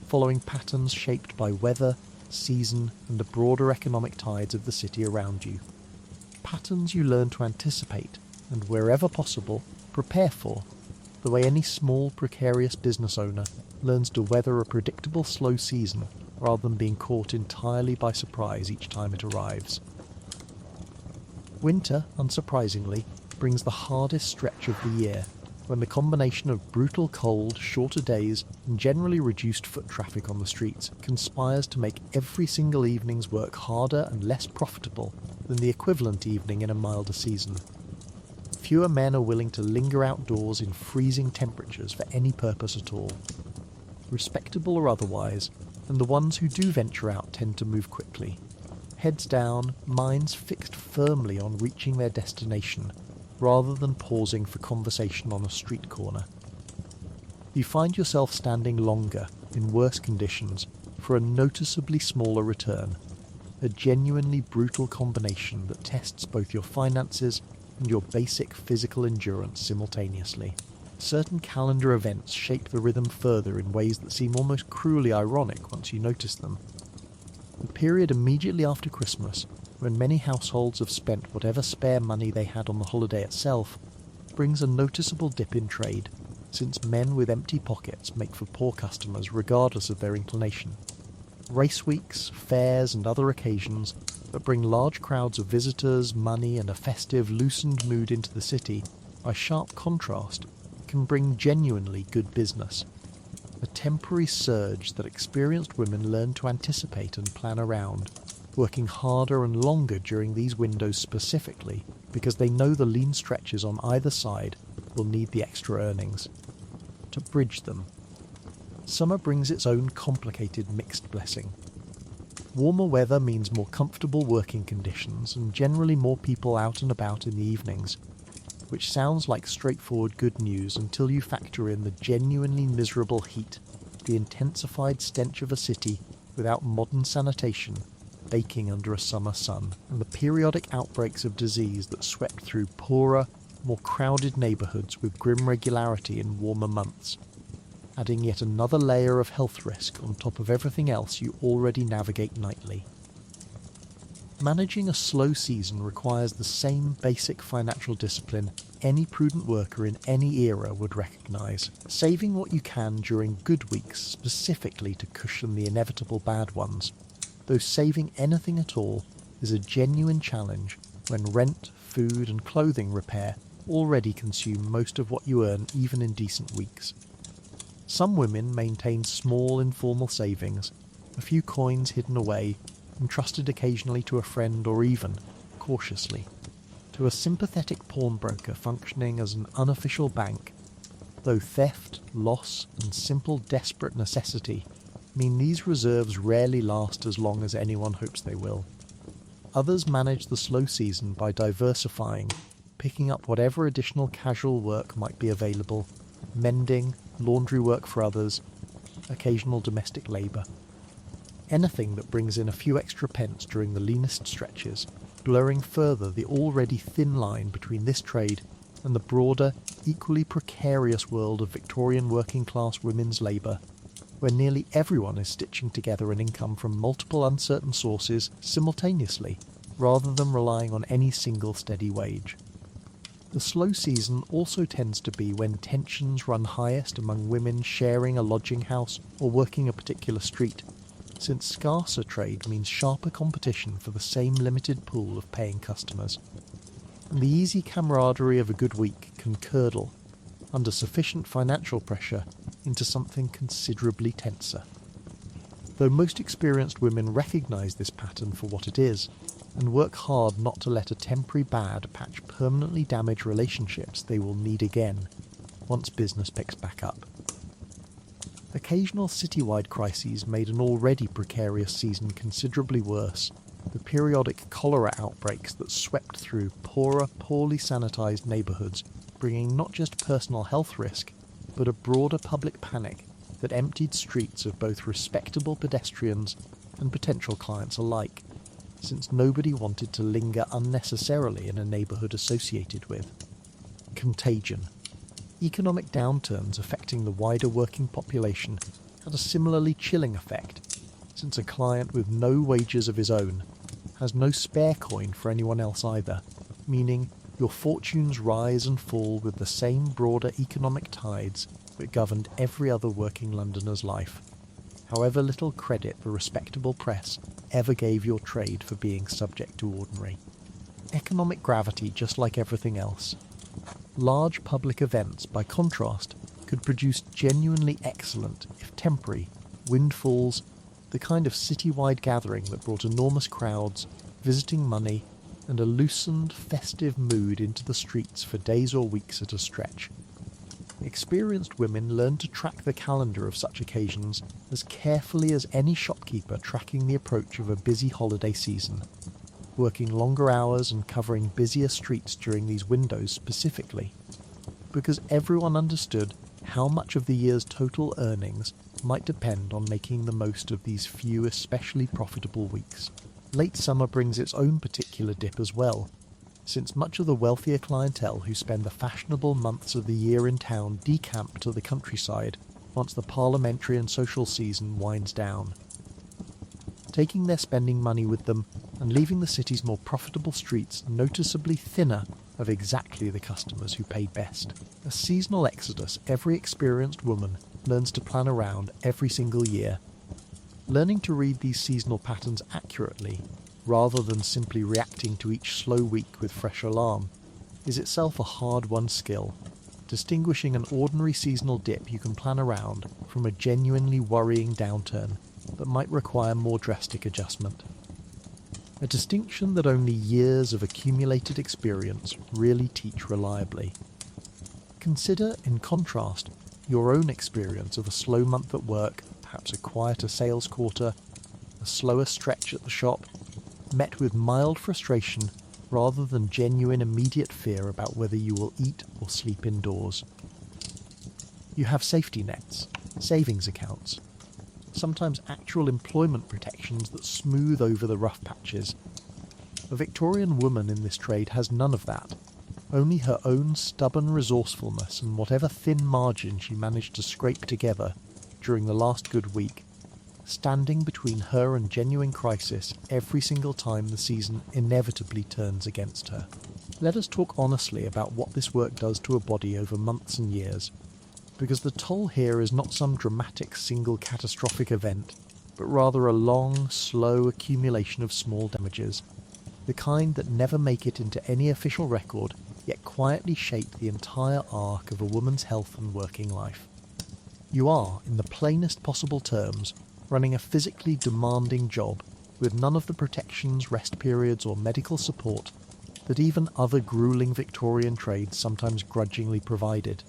following patterns shaped by weather, season, and the broader economic tides of the city around you. Patterns you learn to anticipate, and wherever possible, prepare for, the way any small, precarious business owner learns to weather a predictable slow season rather than being caught entirely by surprise each time it arrives. Winter, unsurprisingly, brings the hardest stretch of the year, when the combination of brutal cold, shorter days, and generally reduced foot traffic on the streets conspires to make every single evening's work harder and less profitable than the equivalent evening in a milder season. Fewer men are willing to linger outdoors in freezing temperatures for any purpose at all, respectable or otherwise, and the ones who do venture out tend to move quickly, heads down, minds fixed firmly on reaching their destination, rather than pausing for conversation on a street corner. You find yourself standing longer, in worse conditions, for a noticeably smaller return, a genuinely brutal combination that tests both your finances and your basic physical endurance simultaneously. Certain calendar events shape the rhythm further in ways that seem almost cruelly ironic once you notice them. The period immediately after Christmas, when many households have spent whatever spare money they had on the holiday itself, brings a noticeable dip in trade, since men with empty pockets make for poor customers regardless of their inclination. Race weeks, fairs and other occasions that bring large crowds of visitors, money and a festive, loosened mood into the city, by sharp contrast, can bring genuinely good business. A temporary surge that experienced women learn to anticipate and plan around, working harder and longer during these windows specifically because they know the lean stretches on either side will need the extra earnings. To bridge them. Summer brings its own complicated mixed blessing. Warmer weather means more comfortable working conditions and generally more people out and about in the evenings, which sounds like straightforward good news until you factor in the genuinely miserable heat, the intensified stench of a city without modern sanitation, baking under a summer sun, and the periodic outbreaks of disease that swept through poorer, more crowded neighbourhoods with grim regularity in warmer months, adding yet another layer of health risk on top of everything else you already navigate nightly. Managing a slow season requires the same basic financial discipline any prudent worker in any era would recognise, saving what you can during good weeks specifically to cushion the inevitable bad ones, though saving anything at all is a genuine challenge when rent, food and clothing repair already consume most of what you earn even in decent weeks. Some women maintain small informal savings, a few coins hidden away, entrusted occasionally to a friend or even, cautiously, to a sympathetic pawnbroker functioning as an unofficial bank, though theft, loss and simple desperate necessity mean these reserves rarely last as long as anyone hopes they will. Others manage the slow season by diversifying, picking up whatever additional casual work might be available, mending, laundry work for others, occasional domestic labour. Anything that brings in a few extra pence during the leanest stretches, blurring further the already thin line between this trade and the broader, equally precarious world of Victorian working-class women's labour, where nearly everyone is stitching together an income from multiple uncertain sources simultaneously, rather than relying on any single steady wage. The slow season also tends to be when tensions run highest among women sharing a lodging house or working a particular street, since scarcer trade means sharper competition for the same limited pool of paying customers. And the easy camaraderie of a good week can curdle, under sufficient financial pressure, into something considerably tenser. Though most experienced women recognise this pattern for what it is, and work hard not to let a temporary bad patch permanently damage relationships they will need again once business picks back up. Occasional citywide crises made an already precarious season considerably worse. The periodic cholera outbreaks that swept through poorer, poorly sanitised neighbourhoods, bringing not just personal health risk, but a broader public panic that emptied streets of both respectable pedestrians and potential clients alike, since nobody wanted to linger unnecessarily in a neighbourhood associated with. Contagion. Economic downturns affecting the wider working population had a similarly chilling effect, since a client with no wages of his own has no spare coin for anyone else either, meaning your fortunes rise and fall with the same broader economic tides that governed every other working Londoner's life, however little credit the respectable press ever gave your trade for being subject to ordinary. Economic gravity, just like everything else. Large public events, by contrast, could produce genuinely excellent, if temporary, windfalls, the kind of citywide gathering that brought enormous crowds, visiting money, and a loosened, festive mood into the streets for days or weeks at a stretch. Experienced women learn to track the calendar of such occasions as carefully as any shopkeeper tracking the approach of a busy holiday season, working longer hours and covering busier streets during these windows specifically, because everyone understood how much of the year's total earnings might depend on making the most of these few especially profitable weeks. Late summer brings its own particular dip as well, since much of the wealthier clientele who spend the fashionable months of the year in town decamp to the countryside once the parliamentary and social season winds down, taking their spending money with them and leaving the city's more profitable streets noticeably thinner of exactly the customers who pay best. A seasonal exodus every experienced woman learns to plan around every single year. Learning to read these seasonal patterns accurately, rather than simply reacting to each slow week with fresh alarm, is itself a hard-won skill, distinguishing an ordinary seasonal dip you can plan around from a genuinely worrying downturn that might require more drastic adjustment. A distinction that only years of accumulated experience really teach reliably. Consider, in contrast, your own experience of a slow month at work, perhaps a quieter sales quarter, a slower stretch at the shop, met with mild frustration rather than genuine immediate fear about whether you will eat or sleep indoors. You have safety nets, savings accounts, sometimes actual employment protections that smooth over the rough patches. A Victorian woman in this trade has none of that, only her own stubborn resourcefulness and whatever thin margin she managed to scrape together during the last good week, standing between her and genuine crisis every single time the season inevitably turns against her. Let us talk honestly about what this work does to a body over months and years, because the toll here is not some dramatic single catastrophic event, but rather a long, slow accumulation of small damages, the kind that never make it into any official record, yet quietly shape the entire arc of a woman's health and working life. You are, in the plainest possible terms, running a physically demanding job with none of the protections, rest periods or medical support that even other grueling Victorian trades sometimes grudgingly provided.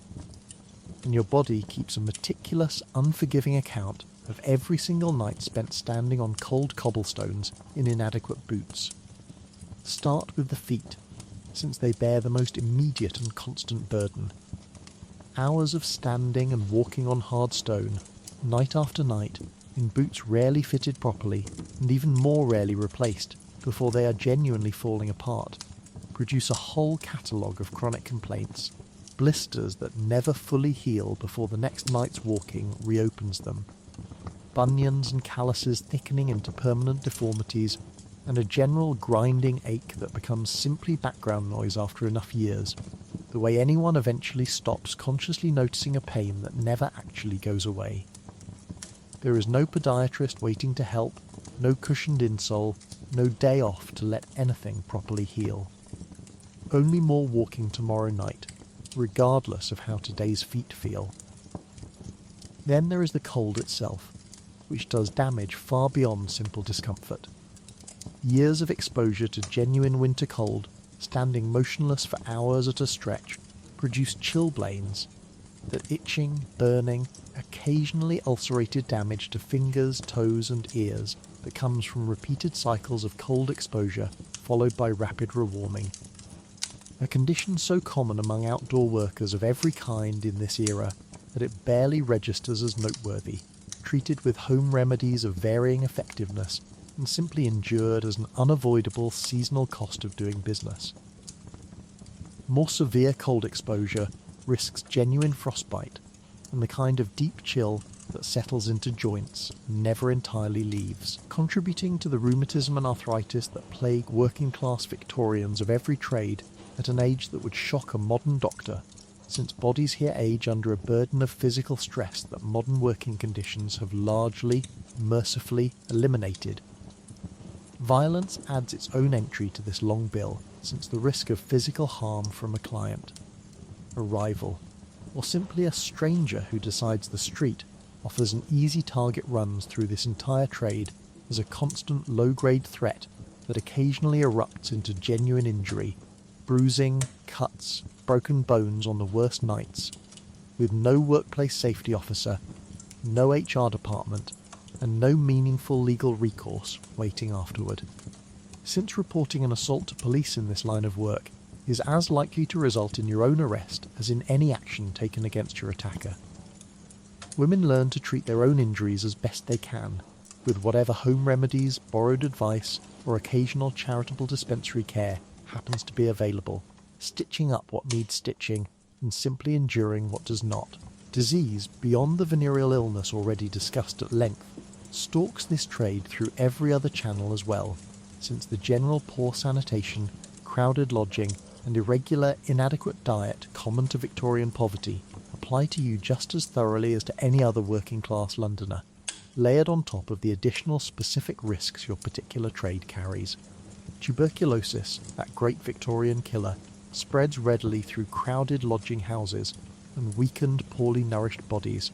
And your body keeps a meticulous, unforgiving account of every single night spent standing on cold cobblestones in inadequate boots. Start with the feet, since they bear the most immediate and constant burden. Hours of standing and walking on hard stone, night after night, in boots rarely fitted properly and even more rarely replaced before they are genuinely falling apart, produce a whole catalogue of chronic complaints, blisters that never fully heal before the next night's walking reopens them, bunions and calluses thickening into permanent deformities, and a general grinding ache that becomes simply background noise after enough years, the way anyone eventually stops consciously noticing a pain that never actually goes away. There is no podiatrist waiting to help, no cushioned insole, no day off to let anything properly heal. Only more walking tomorrow night, regardless of how today's feet feel. Then there is the cold itself, which does damage far beyond simple discomfort. Years of exposure to genuine winter cold, standing motionless for hours at a stretch, produce chilblains that itching, burning, occasionally ulcerated damage to fingers, toes and ears that comes from repeated cycles of cold exposure followed by rapid rewarming. A condition so common among outdoor workers of every kind in this era that it barely registers as noteworthy, treated with home remedies of varying effectiveness and simply endured as an unavoidable seasonal cost of doing business. More severe cold exposure risks genuine frostbite and the kind of deep chill that settles into joints and never entirely leaves, contributing to the rheumatism and arthritis that plague working-class Victorians of every trade at an age that would shock a modern doctor, since bodies here age under a burden of physical stress that modern working conditions have largely, mercifully eliminated. Violence adds its own entry to this long bill, since the risk of physical harm from a client, a rival, or simply a stranger who decides the street offers an easy target runs through this entire trade as a constant low-grade threat that occasionally erupts into genuine injury, bruising, cuts, broken bones on the worst nights, with no workplace safety officer, no HR department, and no meaningful legal recourse waiting afterward. Since reporting an assault to police in this line of work is as likely to result in your own arrest as in any action taken against your attacker. Women learn to treat their own injuries as best they can, with whatever home remedies, borrowed advice, or occasional charitable dispensary care happens to be available, stitching up what needs stitching and simply enduring what does not. Disease, beyond the venereal illness already discussed at length, stalks this trade through every other channel as well, since the general poor sanitation, crowded lodging, and irregular, inadequate diet common to Victorian poverty apply to you just as thoroughly as to any other working-class Londoner, layered on top of the additional specific risks your particular trade carries. Tuberculosis, that great Victorian killer, spreads readily through crowded lodging houses and weakened, poorly nourished bodies,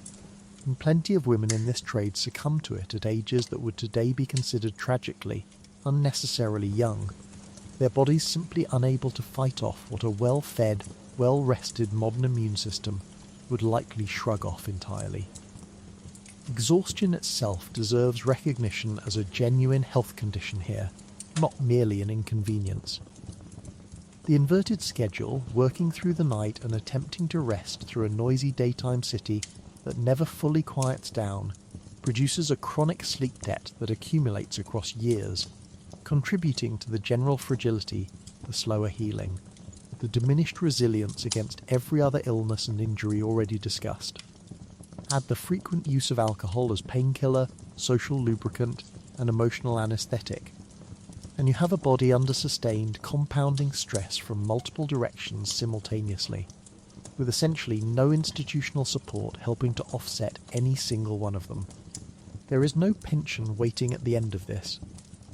and plenty of women in this trade succumb to it at ages that would today be considered tragically, unnecessarily young, their bodies simply unable to fight off what a well-fed, well-rested modern immune system would likely shrug off entirely. Exhaustion itself deserves recognition as a genuine health condition here, not merely an inconvenience. The inverted schedule, working through the night and attempting to rest through a noisy daytime city that never fully quiets down, produces a chronic sleep debt that accumulates across years, contributing to the general fragility, the slower healing, the diminished resilience against every other illness and injury already discussed. Add the frequent use of alcohol as painkiller, social lubricant, and emotional anaesthetic, and you have a body under sustained, compounding stress from multiple directions simultaneously, with essentially no institutional support helping to offset any single one of them. There is no pension waiting at the end of this,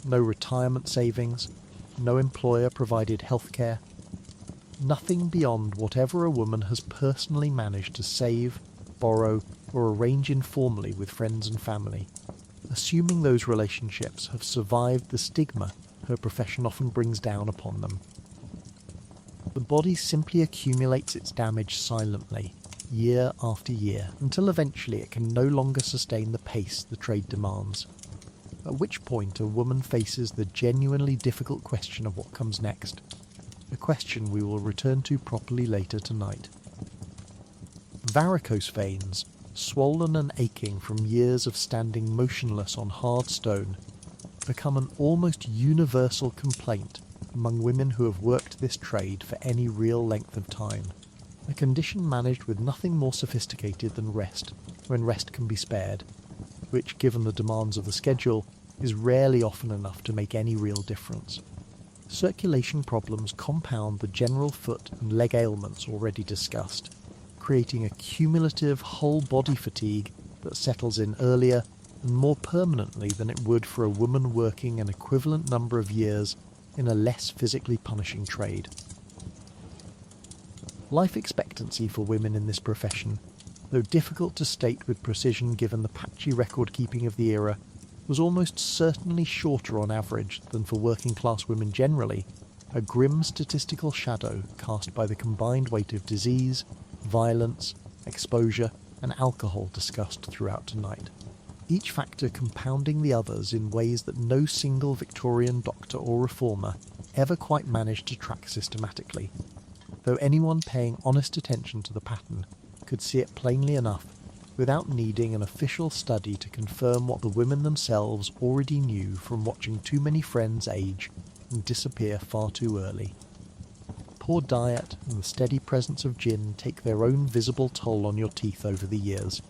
no retirement savings, no employer-provided healthcare, nothing beyond whatever a woman has personally managed to save, borrow, or arrange informally with friends and family, assuming those relationships have survived the stigma her profession often brings down upon them. The body simply accumulates its damage silently, year after year, until eventually it can no longer sustain the pace the trade demands, at which point a woman faces the genuinely difficult question of what comes next, a question we will return to properly later tonight. Varicose veins, swollen and aching from years of standing motionless on hard stone, become an almost universal complaint among women who have worked this trade for any real length of time, a condition managed with nothing more sophisticated than rest, when rest can be spared, which, given the demands of the schedule, is rarely often enough to make any real difference. Circulation problems compound the general foot and leg ailments already discussed, creating a cumulative whole-body fatigue that settles in earlier and more permanently than it would for a woman working an equivalent number of years in a less physically punishing trade. Life expectancy for women in this profession, though difficult to state with precision given the patchy record-keeping of the era, was almost certainly shorter on average than for working-class women generally, a grim statistical shadow cast by the combined weight of disease, violence, exposure, and alcohol discussed throughout tonight, each factor compounding the others in ways that no single Victorian doctor or reformer ever quite managed to track systematically, though anyone paying honest attention to the pattern could see it plainly enough without needing an official study to confirm what the women themselves already knew from watching too many friends age and disappear far too early. Poor diet and the steady presence of gin take their own visible toll on your teeth over the years,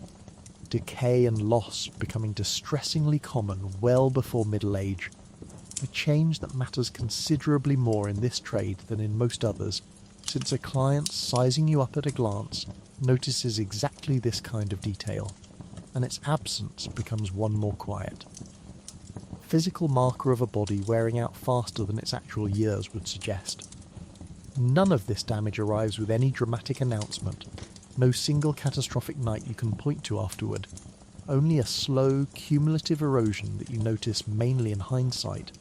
decay and loss becoming distressingly common well before middle age, a change that matters considerably more in this trade than in most others, since a client sizing you up at a glance notices exactly this kind of detail, and its absence becomes one more quiet. Physical marker of a body wearing out faster than its actual years would suggest. None of this damage arrives with any dramatic announcement, no single catastrophic night you can point to afterward, only a slow, cumulative erosion that you notice mainly in hindsight,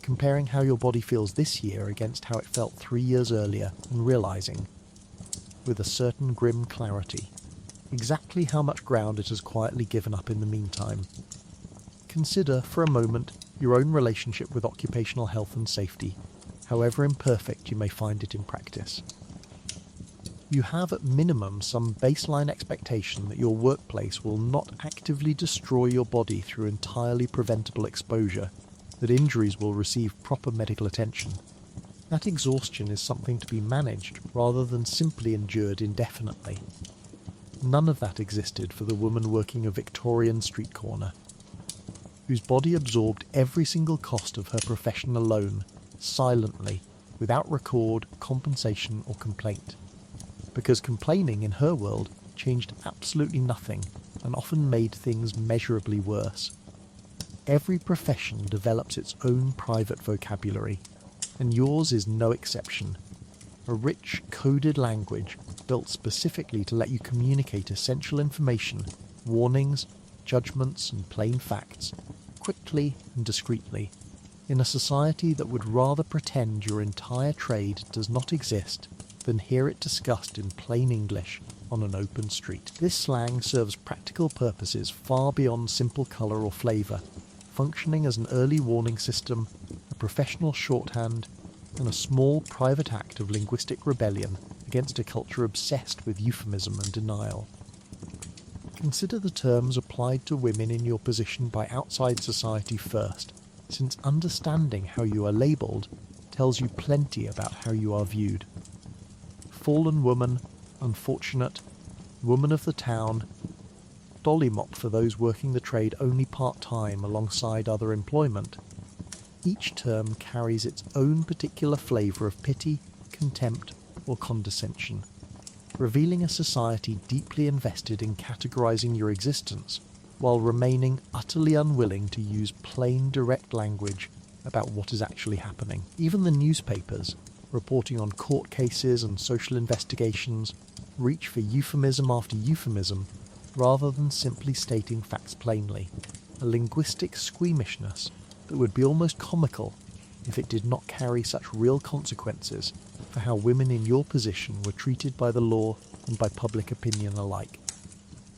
comparing how your body feels this year against how it felt 3 years earlier and realising, with a certain grim clarity, exactly how much ground it has quietly given up in the meantime. Consider, for a moment, your own relationship with occupational health and safety, however imperfect you may find it in practice. You have at minimum some baseline expectation that your workplace will not actively destroy your body through entirely preventable exposure, that injuries will receive proper medical attention. That exhaustion is something to be managed rather than simply endured indefinitely. None of that existed for the woman working a Victorian street corner, whose body absorbed every single cost of her profession alone, silently, without record, compensation or complaint. Because complaining in her world changed absolutely nothing and often made things measurably worse. Every profession develops its own private vocabulary, and yours is no exception. A rich, coded language built specifically to let you communicate essential information, warnings, judgments and plain facts, quickly and discreetly, in a society that would rather pretend your entire trade does not exist than hear it discussed in plain English on an open street. This slang serves practical purposes far beyond simple colour or flavour, functioning as an early warning system, a professional shorthand, and a small private act of linguistic rebellion against a culture obsessed with euphemism and denial. Consider the terms applied to women in your position by outside society first, since understanding how you are labelled tells you plenty about how you are viewed. Fallen woman, unfortunate, woman of the town, dolly mop for those working the trade only part-time alongside other employment. Each term carries its own particular flavour of pity, contempt, or condescension, revealing a society deeply invested in categorising your existence, while remaining utterly unwilling to use plain, direct language about what is actually happening. Even the newspapers, reporting on court cases and social investigations, reach for euphemism after euphemism rather than simply stating facts plainly, a linguistic squeamishness that would be almost comical if it did not carry such real consequences for how women in your position were treated by the law and by public opinion alike.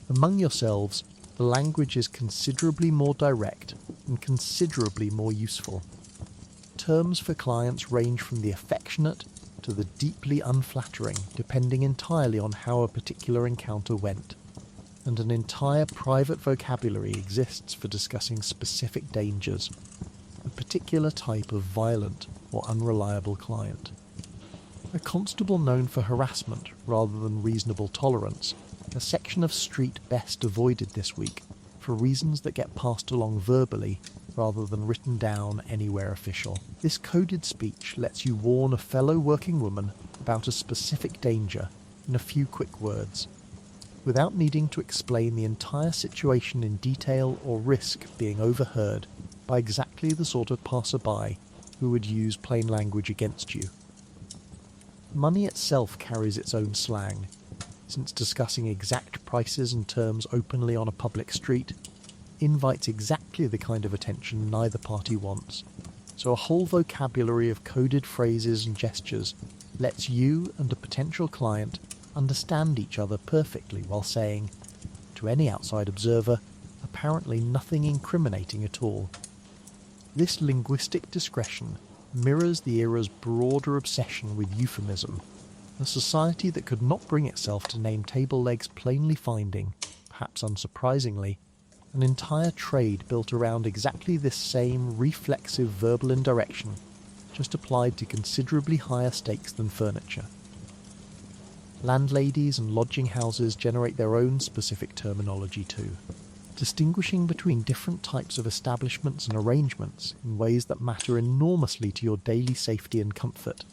Among yourselves, the language is considerably more direct and considerably more useful. Terms for clients range from the affectionate to the deeply unflattering, depending entirely on how a particular encounter went, and an entire private vocabulary exists for discussing specific dangers, a particular type of violent or unreliable client. A constable known for harassment rather than reasonable tolerance, a section of street best avoided this week for reasons that get passed along verbally rather than written down anywhere official. This coded speech lets you warn a fellow working woman about a specific danger in a few quick words, without needing to explain the entire situation in detail or risk being overheard by exactly the sort of passerby who would use plain language against you. Money itself carries its own slang, since discussing exact prices and terms openly on a public street invites exactly the kind of attention neither party wants, so a whole vocabulary of coded phrases and gestures lets you and a potential client understand each other perfectly while saying, to any outside observer, apparently nothing incriminating at all. This linguistic discretion mirrors the era's broader obsession with euphemism, a society that could not bring itself to name table legs plainly finding, perhaps unsurprisingly, an entire trade built around exactly this same reflexive verbal indirection, just applied to considerably higher stakes than furniture. Landladies and lodging houses generate their own specific terminology too, distinguishing between different types of establishments and arrangements in ways that matter enormously to your daily safety and comfort.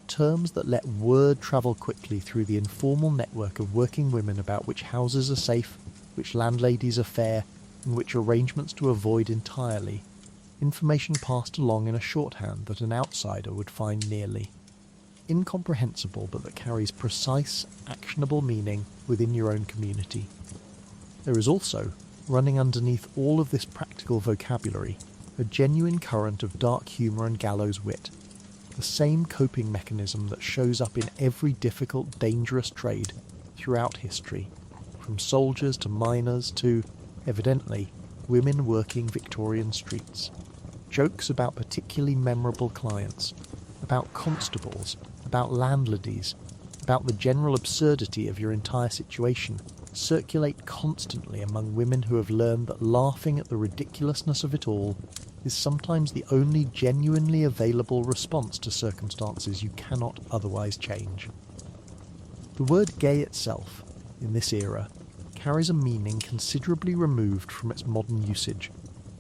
Terms that let word travel quickly through the informal network of working women about which houses are safe, which landladies are fair, and which arrangements to avoid entirely. Information passed along in a shorthand that an outsider would find nearly incomprehensible, but that carries precise, actionable meaning within your own community. There is also, running underneath all of this practical vocabulary, a genuine current of dark humour and gallows wit, the same coping mechanism that shows up in every difficult, dangerous trade throughout history, from soldiers to miners to, evidently, women working Victorian streets. Jokes about particularly memorable clients, about constables, about landladies, about the general absurdity of your entire situation circulate constantly among women who have learned that laughing at the ridiculousness of it all is sometimes the only genuinely available response to circumstances you cannot otherwise change. The word gay itself, in this era, carries a meaning considerably removed from its modern usage,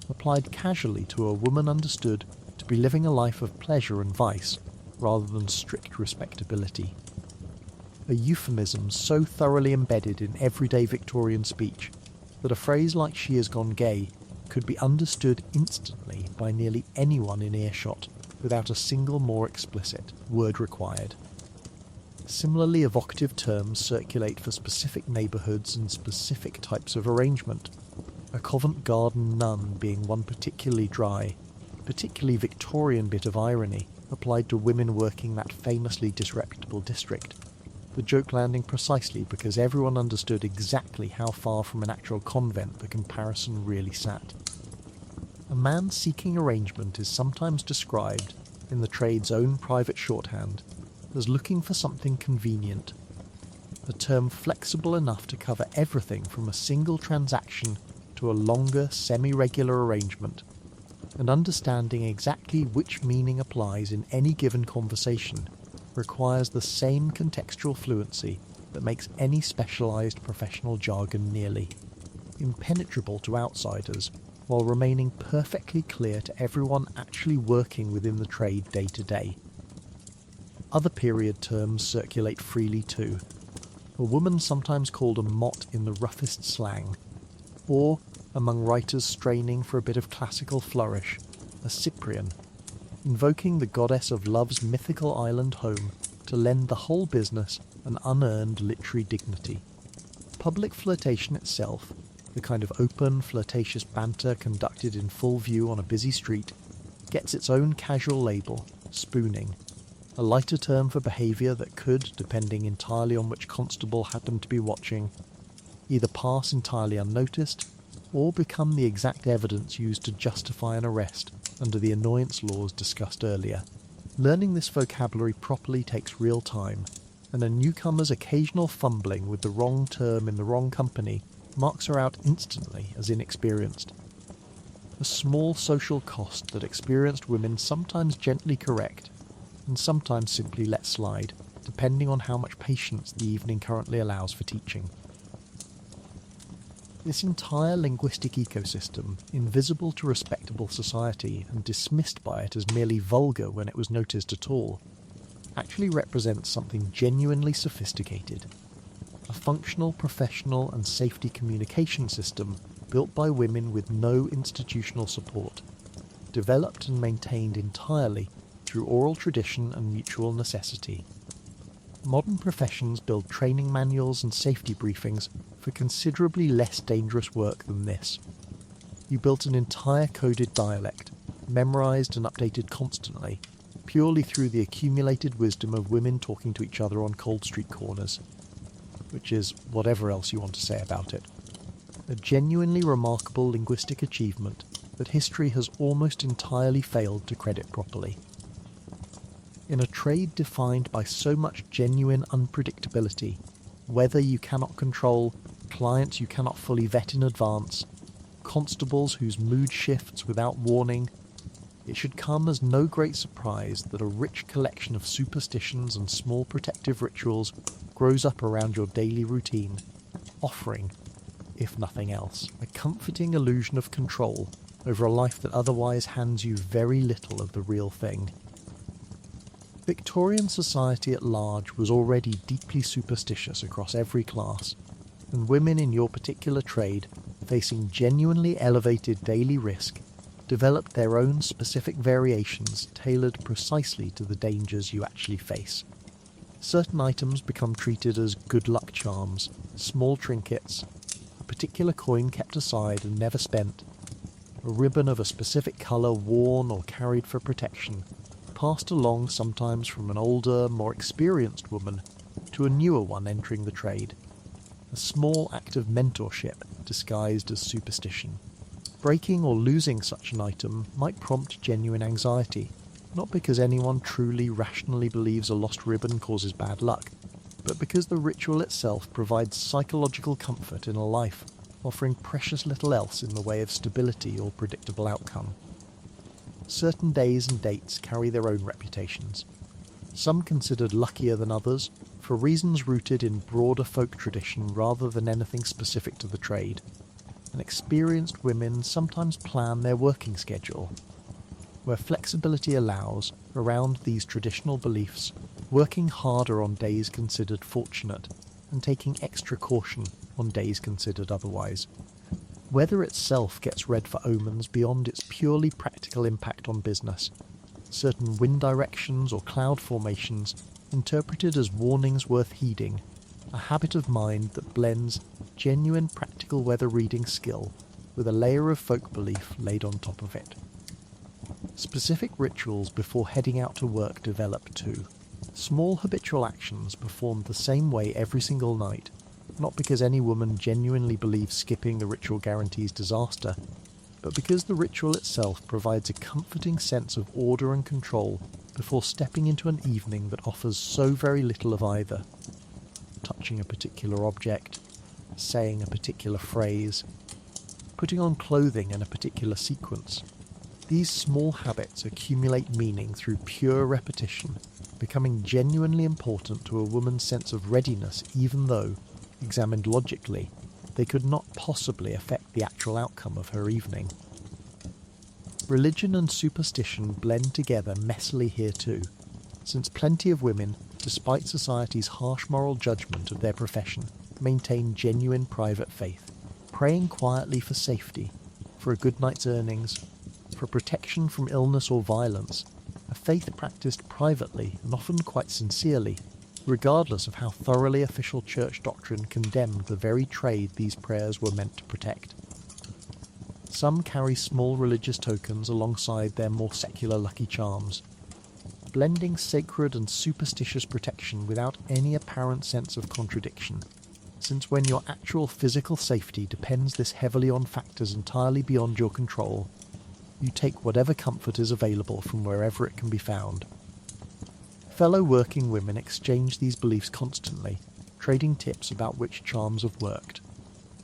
applied casually to a woman understood to be living a life of pleasure and vice, rather than strict respectability. A euphemism so thoroughly embedded in everyday Victorian speech that a phrase like "she has gone gay" could be understood instantly by nearly anyone in earshot without a single more explicit word required. Similarly evocative terms circulate for specific neighbourhoods and specific types of arrangement, a Covent Garden nun being one particularly dry, particularly Victorian bit of irony applied to women working that famously disreputable district, the joke landing precisely because everyone understood exactly how far from an actual convent the comparison really sat. A man seeking arrangement is sometimes described, in the trade's own private shorthand, as looking for something convenient, a term flexible enough to cover everything from a single transaction to a longer, semi-regular arrangement, and understanding exactly which meaning applies in any given conversation requires the same contextual fluency that makes any specialised professional jargon nearly impenetrable to outsiders, while remaining perfectly clear to everyone actually working within the trade day to day. Other period terms circulate freely too. A woman sometimes called a mott in the roughest slang, or, among writers straining for a bit of classical flourish, a Cyprian, invoking the goddess of love's mythical island home to lend the whole business an unearned literary dignity. Public flirtation itself, the kind of open, flirtatious banter conducted in full view on a busy street, gets its own casual label, spooning, a lighter term for behaviour that could, depending entirely on which constable happened to be watching, either pass entirely unnoticed or become the exact evidence used to justify an arrest under the annoyance laws discussed earlier. Learning this vocabulary properly takes real time, and a newcomer's occasional fumbling with the wrong term in the wrong company marks her out instantly as inexperienced. A small social cost that experienced women sometimes gently correct, and sometimes simply let slide, depending on how much patience the evening currently allows for teaching. This entire linguistic ecosystem, invisible to respectable society and dismissed by it as merely vulgar when it was noticed at all, actually represents something genuinely sophisticated. A functional, professional and safety communication system built by women with no institutional support, developed and maintained entirely through oral tradition and mutual necessity. Modern professions build training manuals and safety briefings for considerably less dangerous work than this. You built an entire coded dialect, memorised and updated constantly, purely through the accumulated wisdom of women talking to each other on cold street corners, which is whatever else you want to say about it. A genuinely remarkable linguistic achievement that history has almost entirely failed to credit properly. In a trade defined by so much genuine unpredictability, weather you cannot control, clients you cannot fully vet in advance, constables whose mood shifts without warning, it should come as no great surprise that a rich collection of superstitions and small protective rituals grows up around your daily routine, offering, if nothing else, a comforting illusion of control over a life that otherwise hands you very little of the real thing. Victorian society at large was already deeply superstitious across every class, and women in your particular trade, facing genuinely elevated daily risk, developed their own specific variations tailored precisely to the dangers you actually face. Certain items become treated as good luck charms, small trinkets, a particular coin kept aside and never spent, a ribbon of a specific colour worn or carried for protection, passed along sometimes from an older, more experienced woman to a newer one entering the trade. A small act of mentorship disguised as superstition. Breaking or losing such an item might prompt genuine anxiety, not because anyone truly rationally believes a lost ribbon causes bad luck, but because the ritual itself provides psychological comfort in a life offering precious little else in the way of stability or predictable outcome. Certain days and dates carry their own reputations, some considered luckier than others, for reasons rooted in broader folk tradition rather than anything specific to the trade, and experienced women sometimes plan their working schedule, where flexibility allows, around these traditional beliefs, working harder on days considered fortunate, and taking extra caution on days considered otherwise. Weather itself gets read for omens beyond its purely practical impact on business. Certain wind directions or cloud formations interpreted as warnings worth heeding, a habit of mind that blends genuine practical weather reading skill with a layer of folk belief laid on top of it. Specific rituals before heading out to work develop too. Small habitual actions performed the same way every single night, not because any woman genuinely believes skipping the ritual guarantees disaster, but because the ritual itself provides a comforting sense of order and control before stepping into an evening that offers so very little of either. Touching a particular object, saying a particular phrase, putting on clothing in a particular sequence. These small habits accumulate meaning through pure repetition, becoming genuinely important to a woman's sense of readiness even though, examined logically, they could not possibly affect the actual outcome of her evening. Religion and superstition blend together messily here too, since plenty of women, despite society's harsh moral judgment of their profession, maintain genuine private faith, praying quietly for safety, for a good night's earnings, for protection from illness or violence, a faith practiced privately and often quite sincerely, regardless of how thoroughly official church doctrine condemned the very trade these prayers were meant to protect. Some carry small religious tokens alongside their more secular lucky charms, blending sacred and superstitious protection without any apparent sense of contradiction, since when your actual physical safety depends this heavily on factors entirely beyond your control, you take whatever comfort is available from wherever it can be found. Fellow working women exchange these beliefs constantly, trading tips about which charms have worked,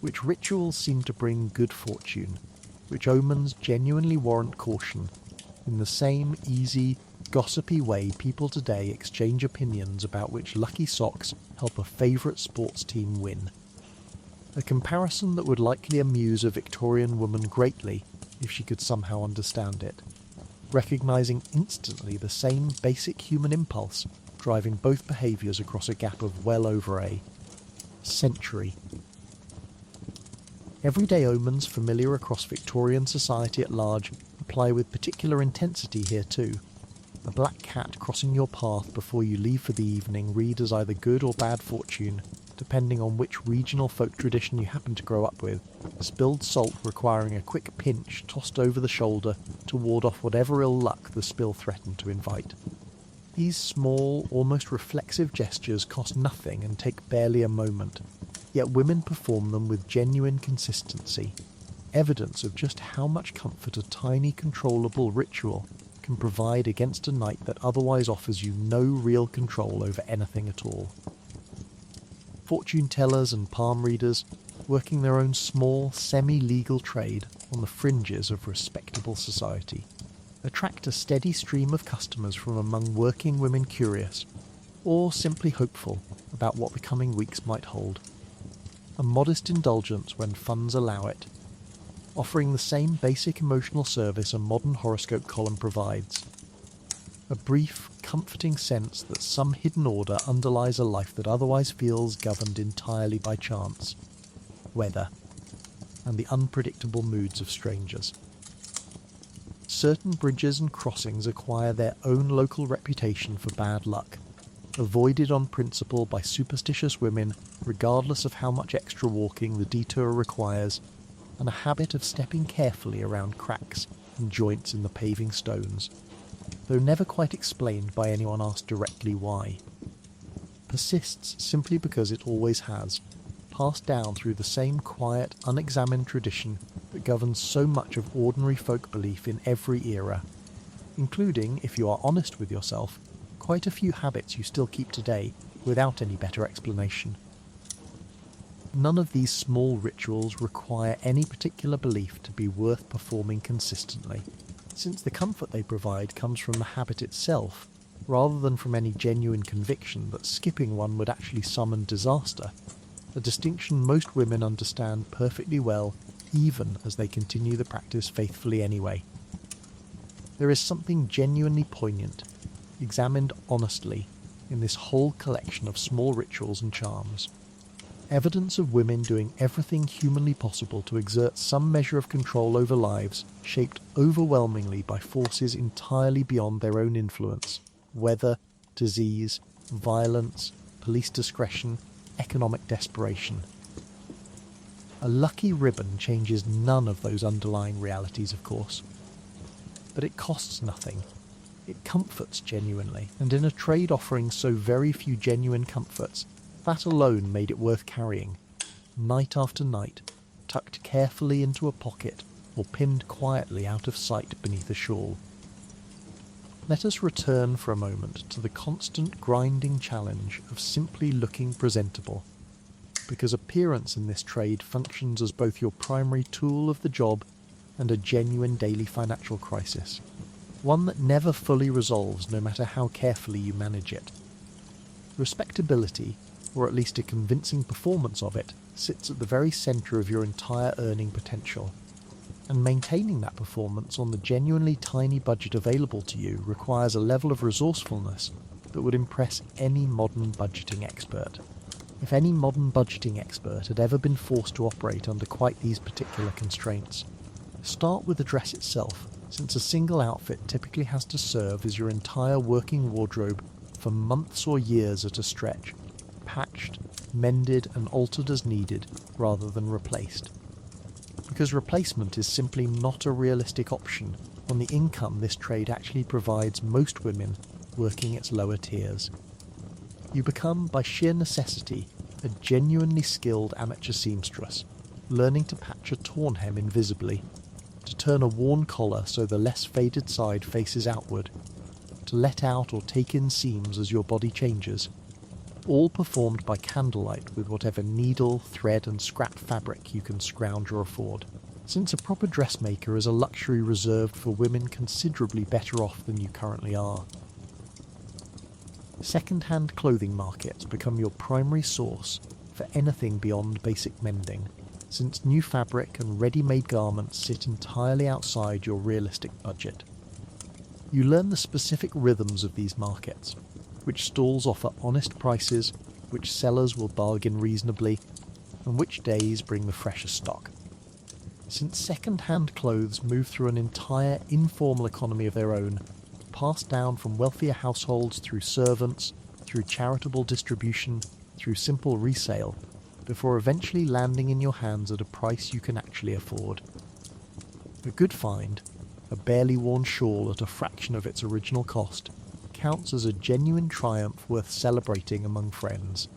which rituals seem to bring good fortune, which omens genuinely warrant caution, in the same easy, gossipy way people today exchange opinions about which lucky socks help a favourite sports team win. A comparison that would likely amuse a Victorian woman greatly if she could somehow understand it, recognising instantly the same basic human impulse driving both behaviours across a gap of well over a century. Everyday omens familiar across Victorian society at large apply with particular intensity here too. A black cat crossing your path before you leave for the evening read as either good or bad fortune, depending on which regional folk tradition you happen to grow up with, spilled salt requiring a quick pinch tossed over the shoulder to ward off whatever ill luck the spill threatened to invite. These small, almost reflexive gestures cost nothing and take barely a moment, yet women perform them with genuine consistency, evidence of just how much comfort a tiny controllable ritual can provide against a night that otherwise offers you no real control over anything at all. Fortune tellers and palm readers, working their own small, semi-legal trade on the fringes of respectable society, attract a steady stream of customers from among working women curious, or simply hopeful about what the coming weeks might hold. A modest indulgence when funds allow it, offering the same basic emotional service a modern horoscope column provides. A brief, comforting sense that some hidden order underlies a life that otherwise feels governed entirely by chance, weather, and the unpredictable moods of strangers. Certain bridges and crossings acquire their own local reputation for bad luck, avoided on principle by superstitious women regardless of how much extra walking the detour requires, and a habit of stepping carefully around cracks and joints in the paving stones, though never quite explained by anyone asked directly why. Persists simply because it always has, passed down through the same quiet, unexamined tradition that governs so much of ordinary folk belief in every era, including, if you are honest with yourself, quite a few habits you still keep today without any better explanation. None of these small rituals require any particular belief to be worth performing consistently, since the comfort they provide comes from the habit itself, rather than from any genuine conviction that skipping one would actually summon disaster, a distinction most women understand perfectly well even as they continue the practice faithfully anyway. There is something genuinely poignant, examined honestly, in this whole collection of small rituals and charms. Evidence of women doing everything humanly possible to exert some measure of control over lives shaped overwhelmingly by forces entirely beyond their own influence: weather, disease, violence, police discretion, economic desperation. A lucky ribbon changes none of those underlying realities, of course. But it costs nothing. It comforts genuinely, and in a trade offering so very few genuine comforts, that alone made it worth carrying, night after night, tucked carefully into a pocket or pinned quietly out of sight beneath a shawl. Let us return for a moment to the constant grinding challenge of simply looking presentable, because appearance in this trade functions as both your primary tool of the job and a genuine daily financial crisis, one that never fully resolves no matter how carefully you manage it. Respectability, or at least a convincing performance of it, sits at the very centre of your entire earning potential, and maintaining that performance on the genuinely tiny budget available to you requires a level of resourcefulness that would impress any modern budgeting expert. If any modern budgeting expert had ever been forced to operate under quite these particular constraints, start with the dress itself, since a single outfit typically has to serve as your entire working wardrobe for months or years at a stretch, patched, mended and altered as needed rather than replaced. Because replacement is simply not a realistic option on the income this trade actually provides most women working its lower tiers. You become, by sheer necessity, a genuinely skilled amateur seamstress, learning to patch a torn hem invisibly, to turn a worn collar so the less faded side faces outward, to let out or take in seams as your body changes, all performed by candlelight with whatever needle, thread and scrap fabric you can scrounge or afford, since a proper dressmaker is a luxury reserved for women considerably better off than you currently are. Second-hand clothing markets become your primary source for anything beyond basic mending, since new fabric and ready-made garments sit entirely outside your realistic budget. You learn the specific rhythms of these markets, which stalls offer honest prices, which sellers will bargain reasonably, and which days bring the freshest stock. Since second-hand clothes move through an entire informal economy of their own, passed down from wealthier households through servants, through charitable distribution, through simple resale, before eventually landing in your hands at a price you can actually afford. A good find, a barely worn shawl at a fraction of its original cost, counts as a genuine triumph worth celebrating among friends.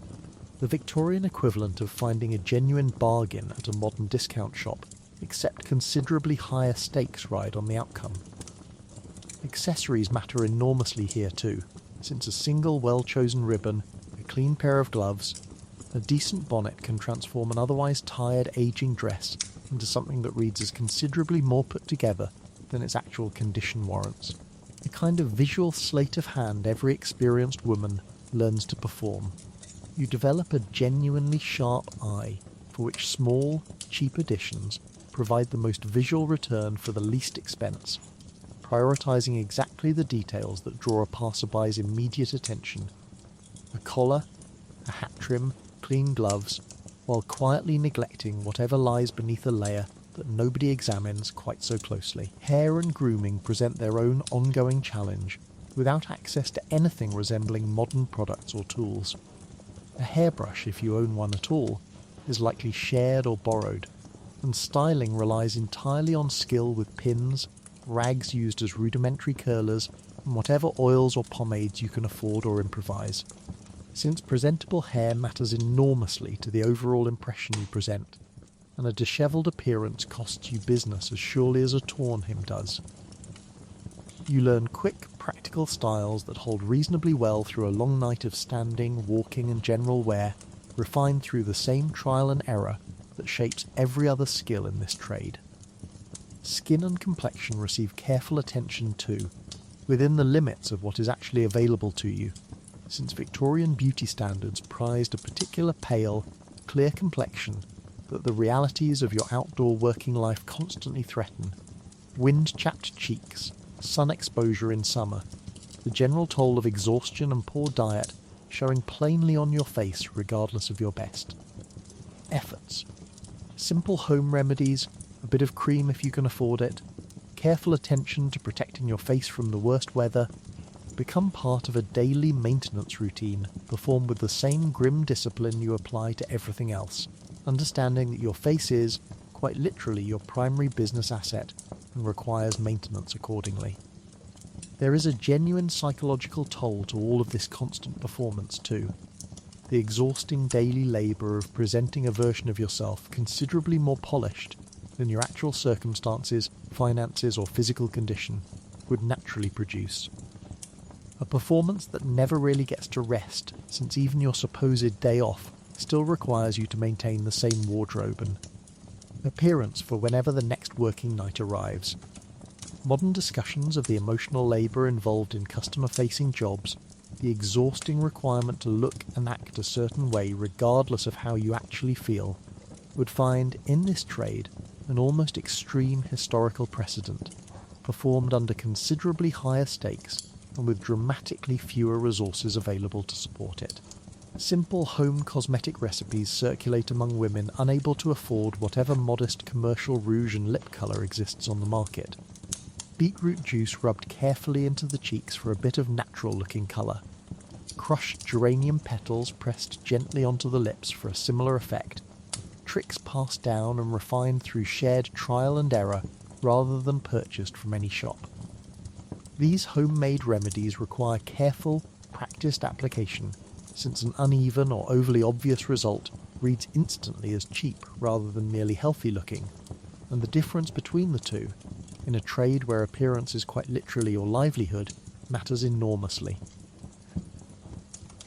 The Victorian equivalent of finding a genuine bargain at a modern discount shop, except considerably higher stakes ride on the outcome. Accessories matter enormously here too, since a single well-chosen ribbon, a clean pair of gloves, a decent bonnet can transform an otherwise tired, aging dress into something that reads as considerably more put together than its actual condition warrants. A kind of visual sleight of hand every experienced woman learns to perform. You develop a genuinely sharp eye for which small, cheap additions provide the most visual return for the least expense, prioritising exactly the details that draw a passerby's immediate attention. A collar, a hat trim, clean gloves, while quietly neglecting whatever lies beneath a layer that nobody examines quite so closely. Hair and grooming present their own ongoing challenge without access to anything resembling modern products or tools. A hairbrush, if you own one at all, is likely shared or borrowed, and styling relies entirely on skill with pins, rags used as rudimentary curlers, and whatever oils or pomades you can afford or improvise, since presentable hair matters enormously to the overall impression you present, and a dishevelled appearance costs you business as surely as a torn hem does. You learn quick, practical styles that hold reasonably well through a long night of standing, walking and general wear, refined through the same trial and error that shapes every other skill in this trade. Skin and complexion receive careful attention too, within the limits of what is actually available to you, since Victorian beauty standards prized a particular pale, clear complexion that the realities of your outdoor working life constantly threaten. Wind-chapped cheeks, sun exposure in summer, the general toll of exhaustion and poor diet showing plainly on your face regardless of your best. Efforts. Simple home remedies, a bit of cream if you can afford it, careful attention to protecting your face from the worst weather, become part of a daily maintenance routine performed with the same grim discipline you apply to everything else, understanding that your face is, quite literally, your primary business asset and requires maintenance accordingly. There is a genuine psychological toll to all of this constant performance too. The exhausting daily labour of presenting a version of yourself considerably more polished than your actual circumstances, finances or physical condition would naturally produce. A performance that never really gets to rest, since even your supposed day off still requires you to maintain the same wardrobe and appearance for whenever the next working night arrives. Modern discussions of the emotional labour involved in customer-facing jobs, the exhausting requirement to look and act a certain way regardless of how you actually feel, would find in this trade an almost extreme historical precedent, performed under considerably higher stakes and with dramatically fewer resources available to support it. Simple home cosmetic recipes circulate among women unable to afford whatever modest commercial rouge and lip colour exists on the market. Beetroot juice rubbed carefully into the cheeks for a bit of natural-looking colour. Crushed geranium petals pressed gently onto the lips for a similar effect. Tricks passed down and refined through shared trial and error rather than purchased from any shop. These homemade remedies require careful, practiced application, since an uneven or overly obvious result reads instantly as cheap rather than merely healthy-looking, and the difference between the two, in a trade where appearance is quite literally your livelihood, matters enormously.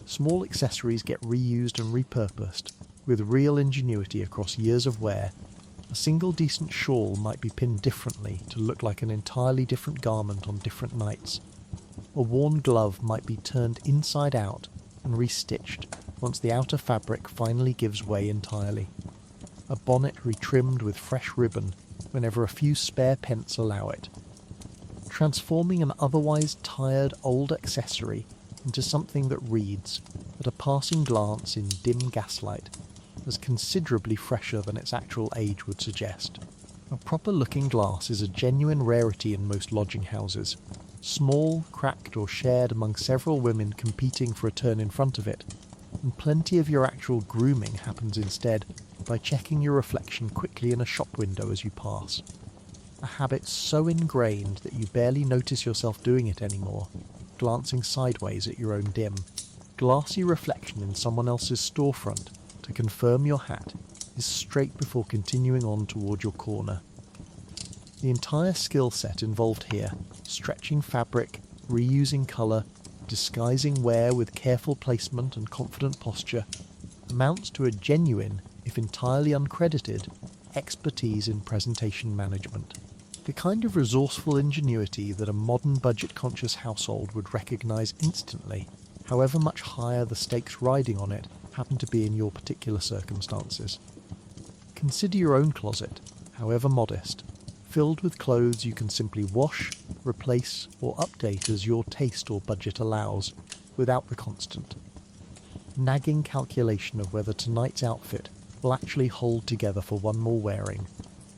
Small accessories get reused and repurposed, with real ingenuity across years of wear. A single decent shawl might be pinned differently to look like an entirely different garment on different nights. A worn glove might be turned inside out and restitched once the outer fabric finally gives way entirely. A bonnet retrimmed with fresh ribbon whenever a few spare pence allow it. Transforming an otherwise tired old accessory into something that reads, at a passing glance in dim gaslight, as considerably fresher than its actual age would suggest. A proper looking glass is a genuine rarity in most lodging houses. Small, cracked or shared among several women competing for a turn in front of it, and plenty of your actual grooming happens instead by checking your reflection quickly in a shop window as you pass. A habit so ingrained that you barely notice yourself doing it anymore, glancing sideways at your own dim, glassy reflection in someone else's storefront to confirm your hat is straight before continuing on toward your corner. The entire skill set involved here, stretching fabric, reusing colour, disguising wear with careful placement and confident posture, amounts to a genuine, if entirely uncredited, expertise in presentation management. The kind of resourceful ingenuity that a modern budget-conscious household would recognise instantly, however much higher the stakes riding on it happen to be in your particular circumstances. Consider your own closet, however modest, filled with clothes you can simply wash, replace or update as your taste or budget allows, without the constant nagging calculation of whether tonight's outfit will actually hold together for one more wearing.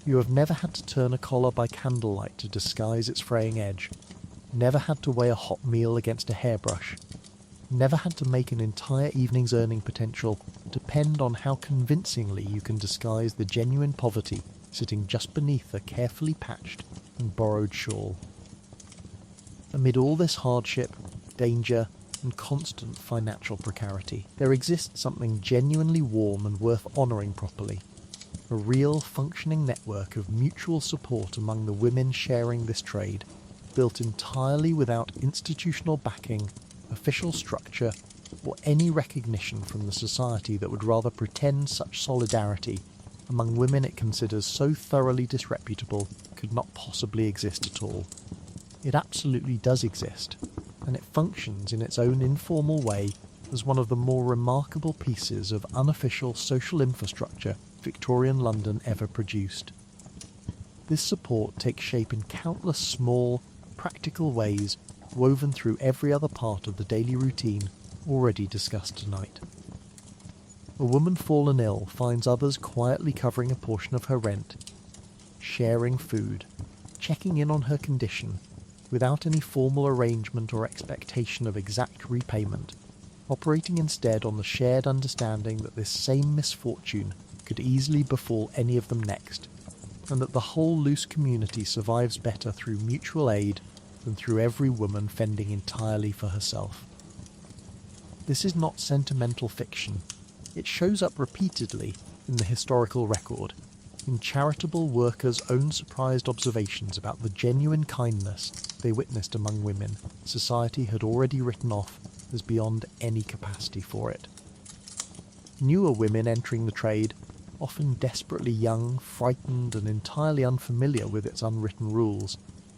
You have never had to turn a collar by candlelight to disguise its fraying edge, never had to weigh a hot meal against a hairbrush, never had to make an entire evening's earning potential depend on how convincingly you can disguise the genuine poverty sitting just beneath a carefully patched and borrowed shawl. Amid all this hardship, danger, and constant financial precarity, there exists something genuinely warm and worth honouring properly. A real functioning network of mutual support among the women sharing this trade, built entirely without institutional backing, official structure, or any recognition from the society that would rather pretend such solidarity among women it considers so thoroughly disreputable could not possibly exist at all. It absolutely does exist, and it functions in its own informal way as one of the more remarkable pieces of unofficial social infrastructure Victorian London ever produced. This support takes shape in countless small, practical ways woven through every other part of the daily routine already discussed tonight. A woman fallen ill finds others quietly covering a portion of her rent, sharing food, checking in on her condition, without any formal arrangement or expectation of exact repayment, operating instead on the shared understanding that this same misfortune could easily befall any of them next, and that the whole loose community survives better through mutual aid than through every woman fending entirely for herself. This is not sentimental fiction. It shows up repeatedly in the historical record, in charitable workers' own surprised observations about the genuine kindness they witnessed among women society had already written off as beyond any capacity for it. Newer women entering the trade, often desperately young, frightened and entirely unfamiliar with its unwritten rules,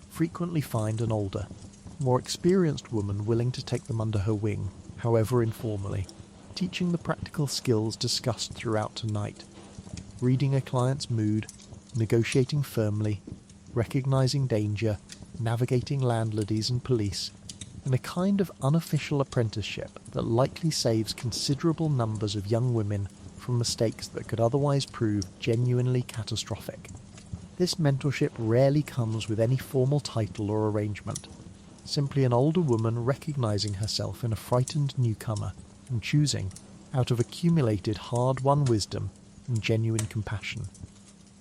frequently find an older, more experienced woman willing to take them under her wing, however informally, teaching the practical skills discussed throughout tonight: reading a client's mood, negotiating firmly, recognizing danger, navigating landladies and police, in a kind of unofficial apprenticeship that likely saves considerable numbers of young women from mistakes that could otherwise prove genuinely catastrophic. This mentorship rarely comes with any formal title or arrangement, simply an older woman recognizing herself in a frightened newcomer and choosing, out of accumulated hard-won wisdom and genuine compassion,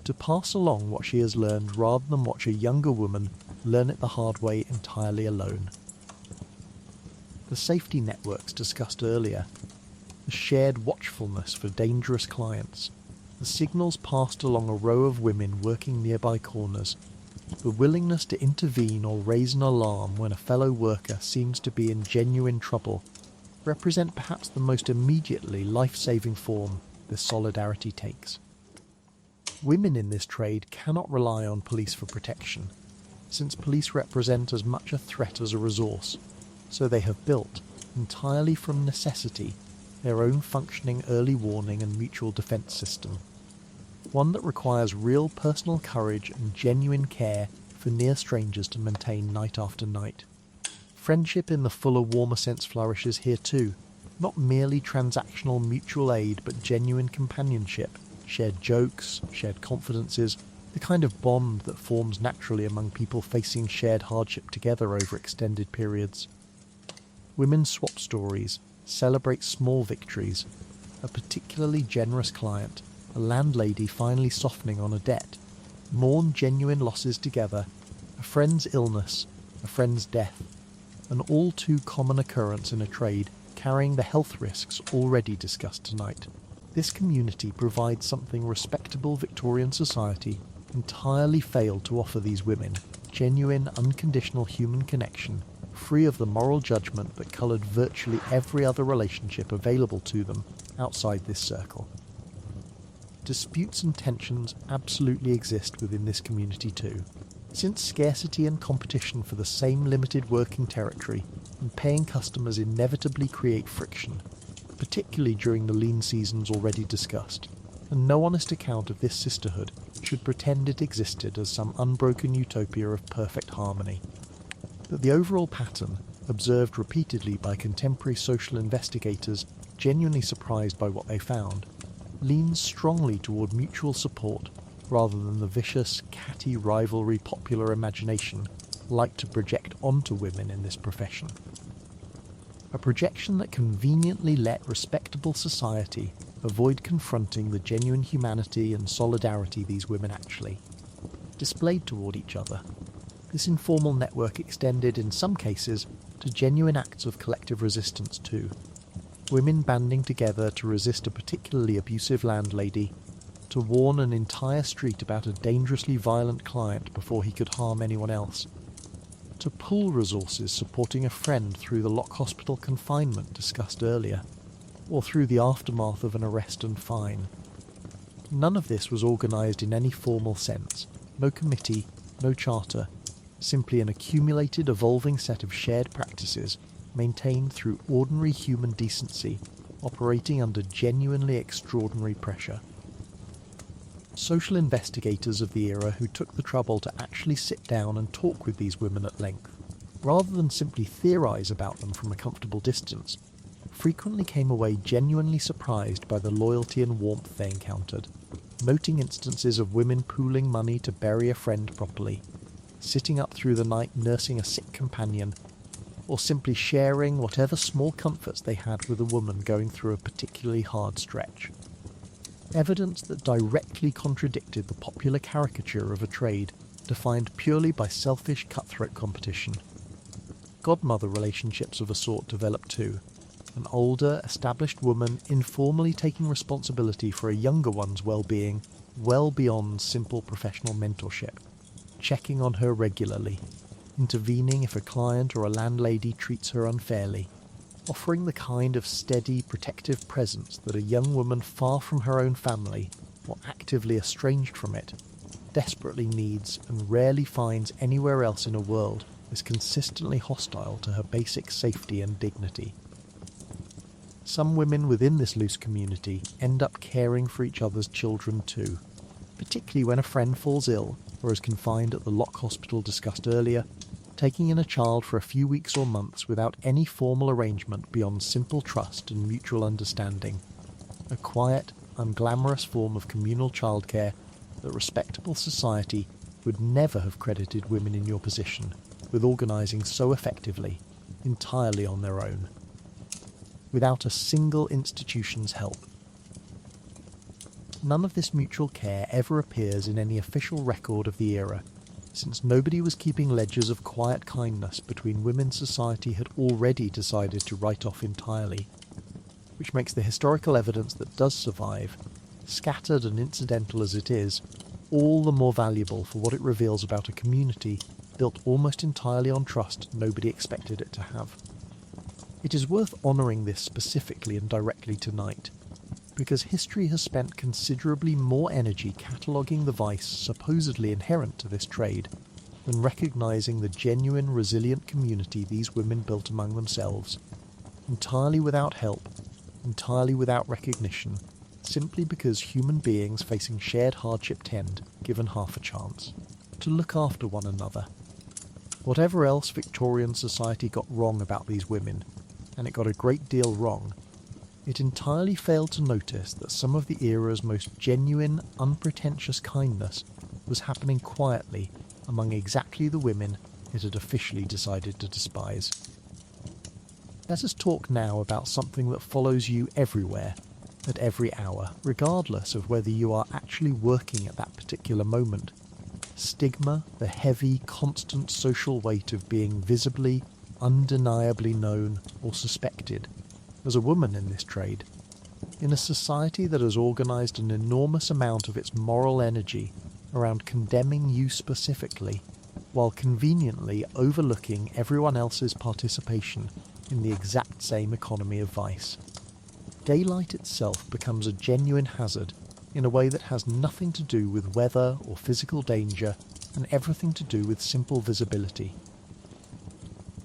to pass along what she has learned rather than watch a younger woman learn it the hard way entirely alone. The safety networks discussed earlier, the shared watchfulness for dangerous clients, the signals passed along a row of women working nearby corners, the willingness to intervene or raise an alarm when a fellow worker seems to be in genuine trouble, represent perhaps the most immediately life-saving form this solidarity takes. Women in this trade cannot rely on police for protection, since police represent as much a threat as a resource, so they have built, entirely from necessity, their own functioning early warning and mutual defence system, one that requires real personal courage and genuine care for near strangers to maintain night after night. Friendship in the fuller, warmer sense flourishes here too, not merely transactional mutual aid but genuine companionship, shared jokes, shared confidences, the kind of bond that forms naturally among people facing shared hardship together over extended periods. Women swap stories, celebrate small victories, a particularly generous client, a landlady finally softening on a debt, mourn genuine losses together, a friend's illness, a friend's death, an all too common occurrence in a trade carrying the health risks already discussed tonight. This community provides something respectable Victorian society entirely failed to offer these women: genuine, unconditional human connection, free of the moral judgment that coloured virtually every other relationship available to them outside this circle. Disputes and tensions absolutely exist within this community too, since scarcity and competition for the same limited working territory and paying customers inevitably create friction, particularly during the lean seasons already discussed, and no honest account of this sisterhood should pretend it existed as some unbroken utopia of perfect harmony. But the overall pattern, observed repeatedly by contemporary social investigators genuinely surprised by what they found, leans strongly toward mutual support rather than the vicious, catty rivalry popular imagination like to project onto women in this profession. A projection that conveniently let respectable society avoid confronting the genuine humanity and solidarity these women actually displayed toward each other. This informal network extended in some cases to genuine acts of collective resistance too. Women banding together to resist a particularly abusive landlady, to warn an entire street about a dangerously violent client before he could harm anyone else, to pool resources supporting a friend through the Lock Hospital confinement discussed earlier, or through the aftermath of an arrest and fine. None of this was organised in any formal sense, no committee, no charter, simply an accumulated evolving set of shared practices maintained through ordinary human decency, operating under genuinely extraordinary pressure. Social investigators of the era who took the trouble to actually sit down and talk with these women at length, rather than simply theorise about them from a comfortable distance, frequently came away genuinely surprised by the loyalty and warmth they encountered, noting instances of women pooling money to bury a friend properly, sitting up through the night nursing a sick companion, or simply sharing whatever small comforts they had with a woman going through a particularly hard stretch. Evidence that directly contradicted the popular caricature of a trade defined purely by selfish cutthroat competition, Godmother relationships of a sort develop too. An older, established woman informally taking responsibility for a younger one's well-being well beyond simple professional mentorship, checking on her regularly, intervening if a client or a landlady treats her unfairly, offering the kind of steady, protective presence that a young woman far from her own family, or actively estranged from it, desperately needs and rarely finds anywhere else in a world is consistently hostile to her basic safety and dignity. Some women within this loose community end up caring for each other's children too, particularly when a friend falls ill or is confined at the Lock Hospital discussed earlier, taking in a child for a few weeks or months without any formal arrangement beyond simple trust and mutual understanding. A quiet, unglamorous form of communal childcare that respectable society would never have credited women in your position with organising so effectively, entirely on their own, without a single institution's help. None of this mutual care ever appears in any official record of the era, since nobody was keeping ledgers of quiet kindness between women society had already decided to write off entirely, which makes the historical evidence that does survive, scattered and incidental as it is, all the more valuable for what it reveals about a community built almost entirely on trust nobody expected it to have. It is worth honouring this specifically and directly tonight, because history has spent considerably more energy cataloguing the vice supposedly inherent to this trade than recognising the genuine resilient community these women built among themselves, entirely without help, entirely without recognition, simply because human beings facing shared hardship tend, given half a chance, to look after one another. Whatever else Victorian society got wrong about these women, and it got a great deal wrong, it entirely failed to notice that some of the era's most genuine, unpretentious kindness was happening quietly among exactly the women it had officially decided to despise. Let us talk now about something that follows you everywhere, at every hour, regardless of whether you are actually working at that particular moment. Stigma, the heavy, constant social weight of being visibly, undeniably known or suspected as a woman in this trade, in a society that has organised an enormous amount of its moral energy around condemning you specifically, while conveniently overlooking everyone else's participation in the exact same economy of vice. Daylight itself becomes a genuine hazard in a way that has nothing to do with weather or physical danger and everything to do with simple visibility.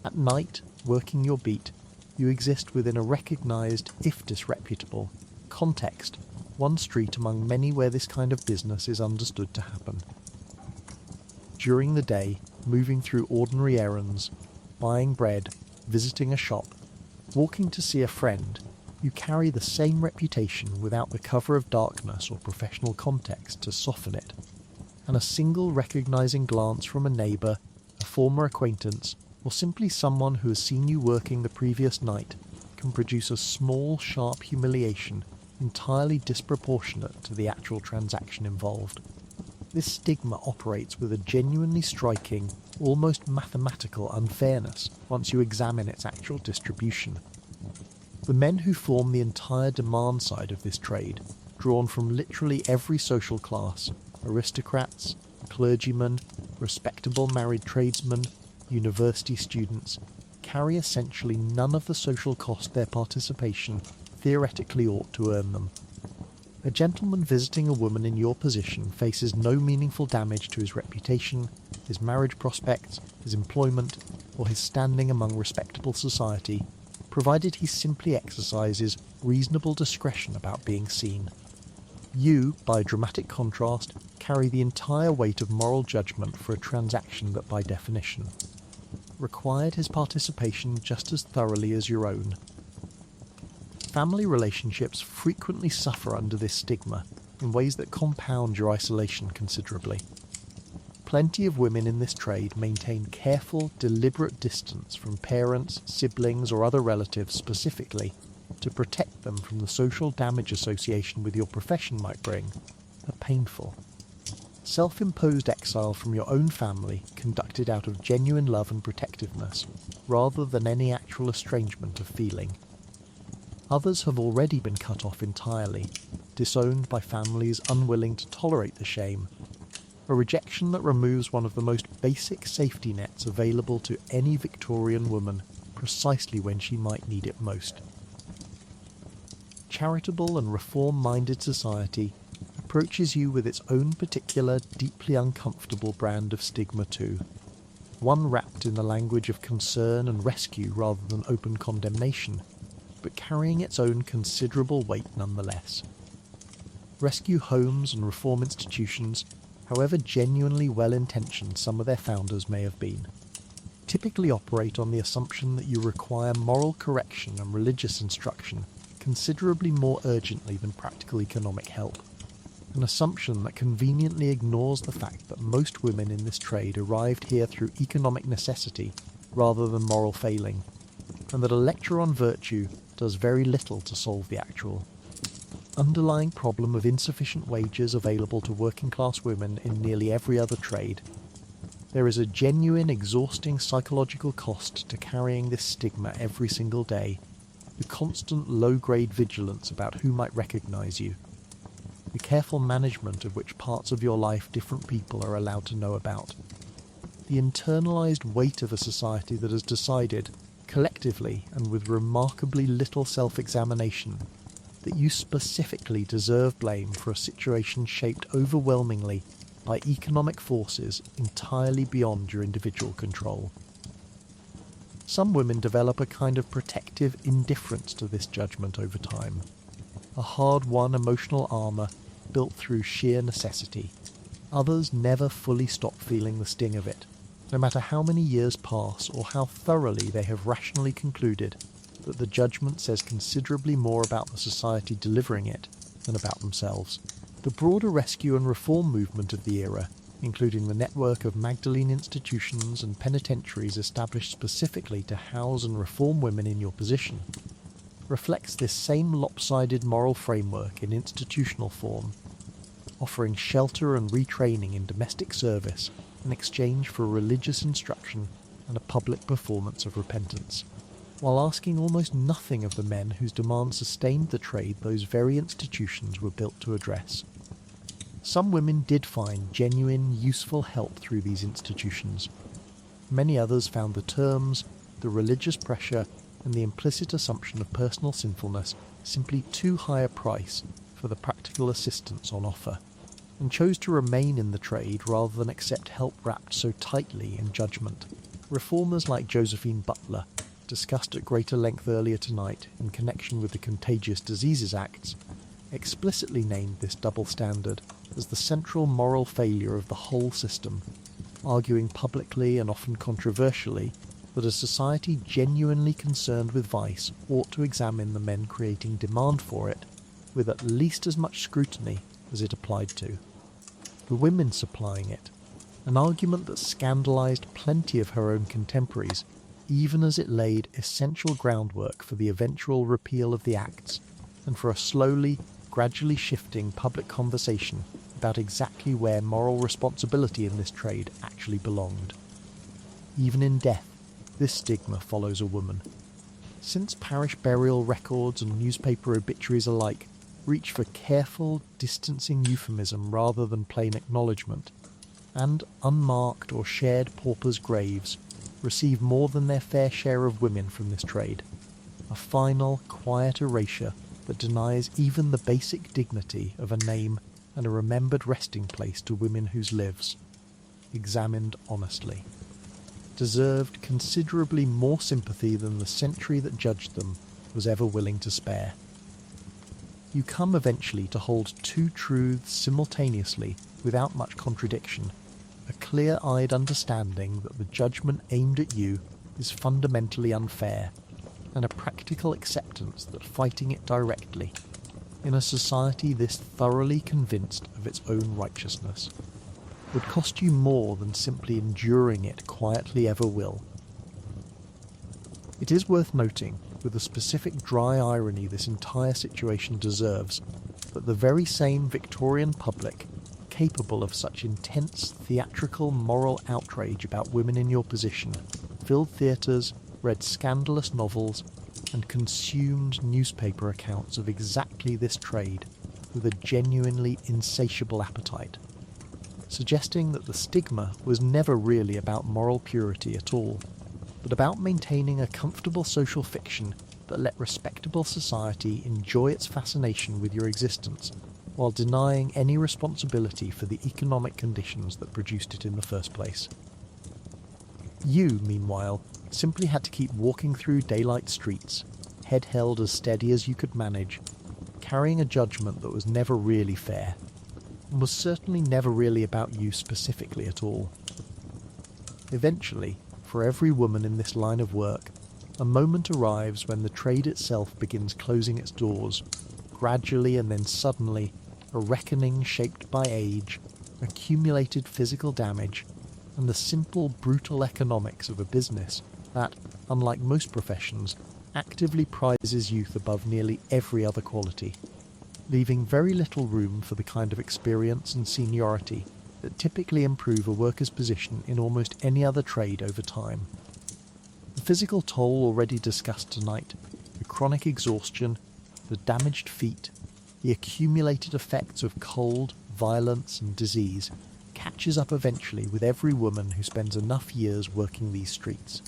At night, working your beat, you exist within a recognised, if disreputable, context, one street among many where this kind of business is understood to happen. During the day, moving through ordinary errands, buying bread, visiting a shop, walking to see a friend, you carry the same reputation without the cover of darkness or professional context to soften it, and a single recognising glance from a neighbour, a former acquaintance, or simply someone who has seen you working the previous night can produce a small, sharp humiliation entirely disproportionate to the actual transaction involved. This stigma operates with a genuinely striking, almost mathematical unfairness once you examine its actual distribution. The men who form the entire demand side of this trade, drawn from literally every social class, aristocrats, clergymen, respectable married tradesmen, university students, carry essentially none of the social cost their participation theoretically ought to earn them. A gentleman visiting a woman in your position faces no meaningful damage to his reputation, his marriage prospects, his employment, or his standing among respectable society, provided he simply exercises reasonable discretion about being seen. You, by dramatic contrast, carry the entire weight of moral judgment for a transaction that by definition required his participation just as thoroughly as your own. Family relationships frequently suffer under this stigma in ways that compound your isolation considerably. Plenty of women in this trade maintain careful, deliberate distance from parents, siblings, or other relatives specifically to protect them from the social damage association with your profession might bring, are painful. Self-imposed exile from your own family, conducted out of genuine love and protectiveness, rather than any actual estrangement of feeling. Others have already been cut off entirely, disowned by families unwilling to tolerate the shame, a rejection that removes one of the most basic safety nets available to any Victorian woman precisely when she might need it most. Charitable and reform-minded society approaches you with its own particular, deeply uncomfortable brand of stigma too, one wrapped in the language of concern and rescue rather than open condemnation, but carrying its own considerable weight nonetheless. Rescue homes and reform institutions, however genuinely well-intentioned some of their founders may have been, typically operate on the assumption that you require moral correction and religious instruction considerably more urgently than practical economic help, an assumption that conveniently ignores the fact that most women in this trade arrived here through economic necessity rather than moral failing, and that a lecture on virtue does very little to solve the actual underlying problem of insufficient wages available to working-class women in nearly every other trade. There is a genuine, exhausting psychological cost to carrying this stigma every single day, the constant low-grade vigilance about who might recognise you, the careful management of which parts of your life different people are allowed to know about, the internalised weight of a society that has decided, collectively and with remarkably little self-examination, that you specifically deserve blame for a situation shaped overwhelmingly by economic forces entirely beyond your individual control. Some women develop a kind of protective indifference to this judgment over time, a hard-won emotional armour built through sheer necessity. Others never fully stop feeling the sting of it, no matter how many years pass or how thoroughly they have rationally concluded that the judgment says considerably more about the society delivering it than about themselves. The broader rescue and reform movement of the era, including the network of Magdalene institutions and penitentiaries established specifically to house and reform women in your position, reflects this same lopsided moral framework in institutional form, offering shelter and retraining in domestic service in exchange for religious instruction and a public performance of repentance, while asking almost nothing of the men whose demands sustained the trade those very institutions were built to address. Some women did find genuine, useful help through these institutions. Many others found the terms, the religious pressure, and the implicit assumption of personal sinfulness simply too high a price for the practical assistance on offer, and chose to remain in the trade rather than accept help wrapped so tightly in judgment. Reformers like Josephine Butler, discussed at greater length earlier tonight in connection with the Contagious Diseases Acts, explicitly named this double standard as the central moral failure of the whole system, arguing publicly and often controversially that a society genuinely concerned with vice ought to examine the men creating demand for it with at least as much scrutiny as it applied to the women supplying it, an argument that scandalised plenty of her own contemporaries, even as it laid essential groundwork for the eventual repeal of the Acts and for a slowly, gradually shifting public conversation about exactly where moral responsibility in this trade actually belonged. Even in death, this stigma follows a woman. Since parish burial records and newspaper obituaries alike reach for careful, distancing euphemism rather than plain acknowledgement, and unmarked or shared paupers' graves receive more than their fair share of women from this trade, a final, quiet erasure that denies even the basic dignity of a name and a remembered resting place to women whose lives, examined honestly, deserved considerably more sympathy than the century that judged them was ever willing to spare. You come eventually to hold two truths simultaneously without much contradiction, a clear-eyed understanding that the judgment aimed at you is fundamentally unfair, and a practical acceptance that fighting it directly, in a society this thoroughly convinced of its own righteousness, would cost you more than simply enduring it quietly ever will. It is worth noting, with a specific dry irony this entire situation deserves, that the very same Victorian public, capable of such intense theatrical moral outrage about women in your position, filled theatres, read scandalous novels, and consumed newspaper accounts of exactly this trade with a genuinely insatiable appetite, suggesting that the stigma was never really about moral purity at all, but about maintaining a comfortable social fiction that let respectable society enjoy its fascination with your existence while denying any responsibility for the economic conditions that produced it in the first place. You, meanwhile, simply had to keep walking through daylight streets, head held as steady as you could manage, carrying a judgment that was never really fair, and was certainly never really about you specifically at all. Eventually, for every woman in this line of work, a moment arrives when the trade itself begins closing its doors, gradually and then suddenly, a reckoning shaped by age, accumulated physical damage, and the simple, brutal economics of a business that, unlike most professions, actively prizes youth above nearly every other quality, leaving very little room for the kind of experience and seniority that typically improve a worker's position in almost any other trade over time. The physical toll already discussed tonight, the chronic exhaustion, the damaged feet, the accumulated effects of cold, violence and disease catches up eventually with every woman who spends enough years working these streets.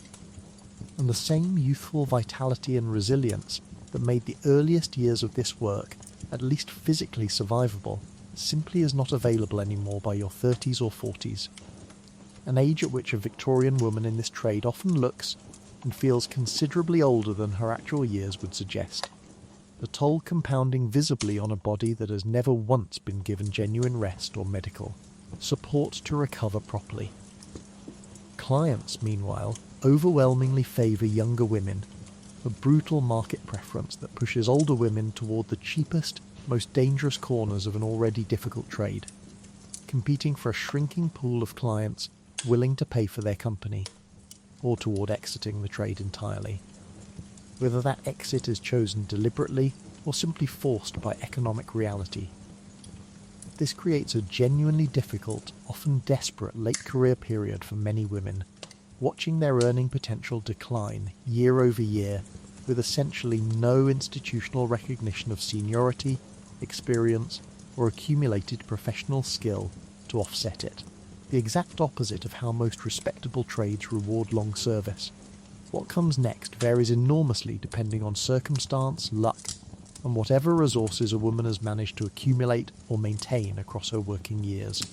And the same youthful vitality and resilience that made the earliest years of this work at least physically survivable simply is not available anymore by your 30s or 40s, an age at which a Victorian woman in this trade often looks and feels considerably older than her actual years would suggest, the toll compounding visibly on a body that has never once been given genuine rest or medical support to recover properly. Clients, meanwhile, overwhelmingly favour younger women, a brutal market preference that pushes older women toward the cheapest, most dangerous corners of an already difficult trade, competing for a shrinking pool of clients willing to pay for their company, or toward exiting the trade entirely, whether that exit is chosen deliberately or simply forced by economic reality. This creates a genuinely difficult, often desperate late career period for many women, watching their earning potential decline year over year with essentially no institutional recognition of seniority, experience, or accumulated professional skill to offset it. The exact opposite of how most respectable trades reward long service. What comes next varies enormously depending on circumstance, luck, and whatever resources a woman has managed to accumulate or maintain across her working years.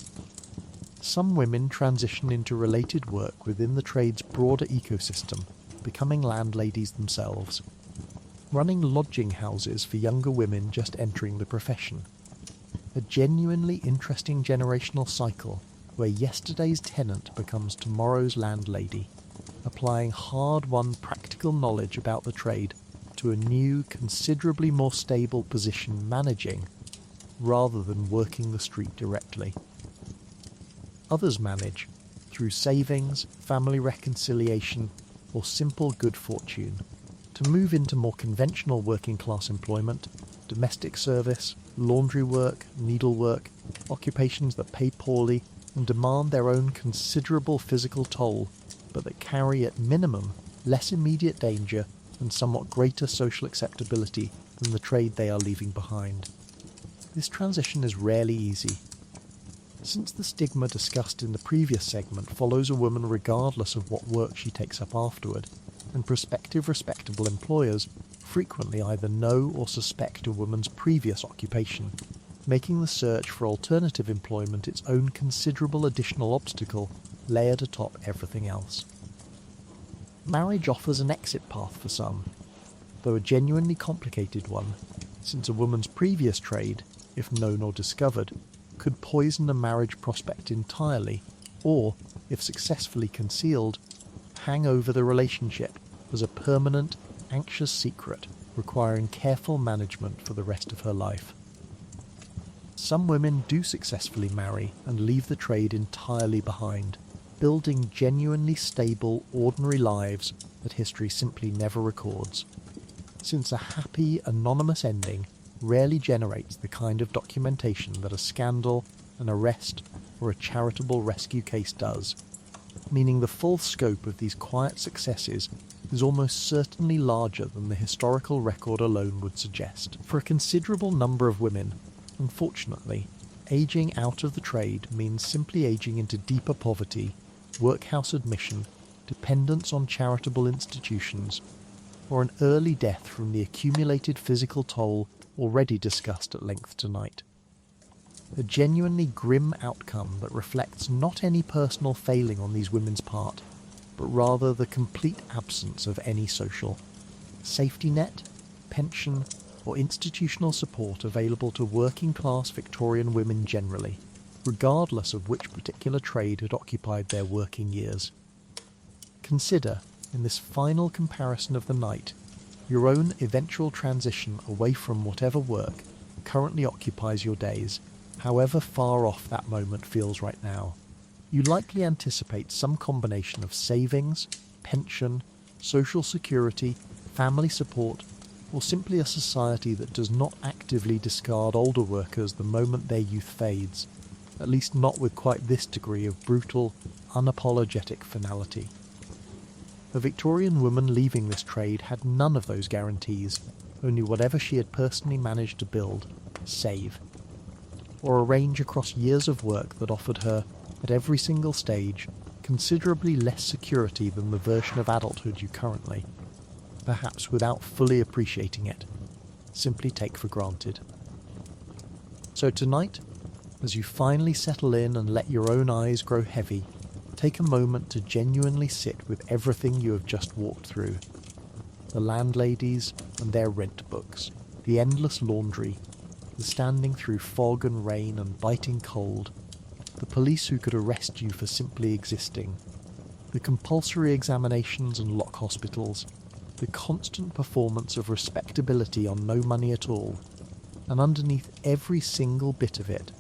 Some women transition into related work within the trade's broader ecosystem, becoming landladies themselves, running lodging houses for younger women just entering the profession. A genuinely interesting generational cycle where yesterday's tenant becomes tomorrow's landlady, applying hard-won practical knowledge about the trade to a new, considerably more stable position managing, rather than working the street directly. Others manage, through savings, family reconciliation, or simple good fortune, to move into more conventional working-class employment, domestic service, laundry work, needlework, occupations that pay poorly and demand their own considerable physical toll, but that carry at minimum less immediate danger and somewhat greater social acceptability than the trade they are leaving behind. This transition is rarely easy. Since the stigma discussed in the previous segment follows a woman regardless of what work she takes up afterward, and prospective respectable employers frequently either know or suspect a woman's previous occupation, making the search for alternative employment its own considerable additional obstacle layered atop everything else. Marriage offers an exit path for some, though a genuinely complicated one, since a woman's previous trade, if known or discovered, could poison a marriage prospect entirely, or, if successfully concealed, hang over the relationship as a permanent, anxious secret requiring careful management for the rest of her life. Some women do successfully marry and leave the trade entirely behind, building genuinely stable, ordinary lives that history simply never records, since a happy, anonymous ending rarely generates the kind of documentation that a scandal, an arrest, or a charitable rescue case does, meaning the full scope of these quiet successes is almost certainly larger than the historical record alone would suggest. For a considerable number of women, unfortunately, aging out of the trade means simply aging into deeper poverty, workhouse admission, dependence on charitable institutions, or an early death from the accumulated physical toll already discussed at length tonight. A genuinely grim outcome that reflects not any personal failing on these women's part, but rather the complete absence of any social safety net, pension, or institutional support available to working-class Victorian women generally, regardless of which particular trade had occupied their working years. Consider, in this final comparison of the night, your own eventual transition away from whatever work currently occupies your days, however far off that moment feels right now. You likely anticipate some combination of savings, pension, social security, family support, or simply a society that does not actively discard older workers the moment their youth fades, at least not with quite this degree of brutal, unapologetic finality. A Victorian woman leaving this trade had none of those guarantees, only whatever she had personally managed to build, save, or arrange across years of work that offered her, at every single stage, considerably less security than the version of adulthood you currently, perhaps without fully appreciating it, simply take for granted. So tonight, as you finally settle in and let your own eyes grow heavy, take a moment to genuinely sit with everything you have just walked through. The landladies and their rent books, the endless laundry, the standing through fog and rain and biting cold, the police who could arrest you for simply existing, the compulsory examinations and lock hospitals, the constant performance of respectability on no money at all, and underneath every single bit of it,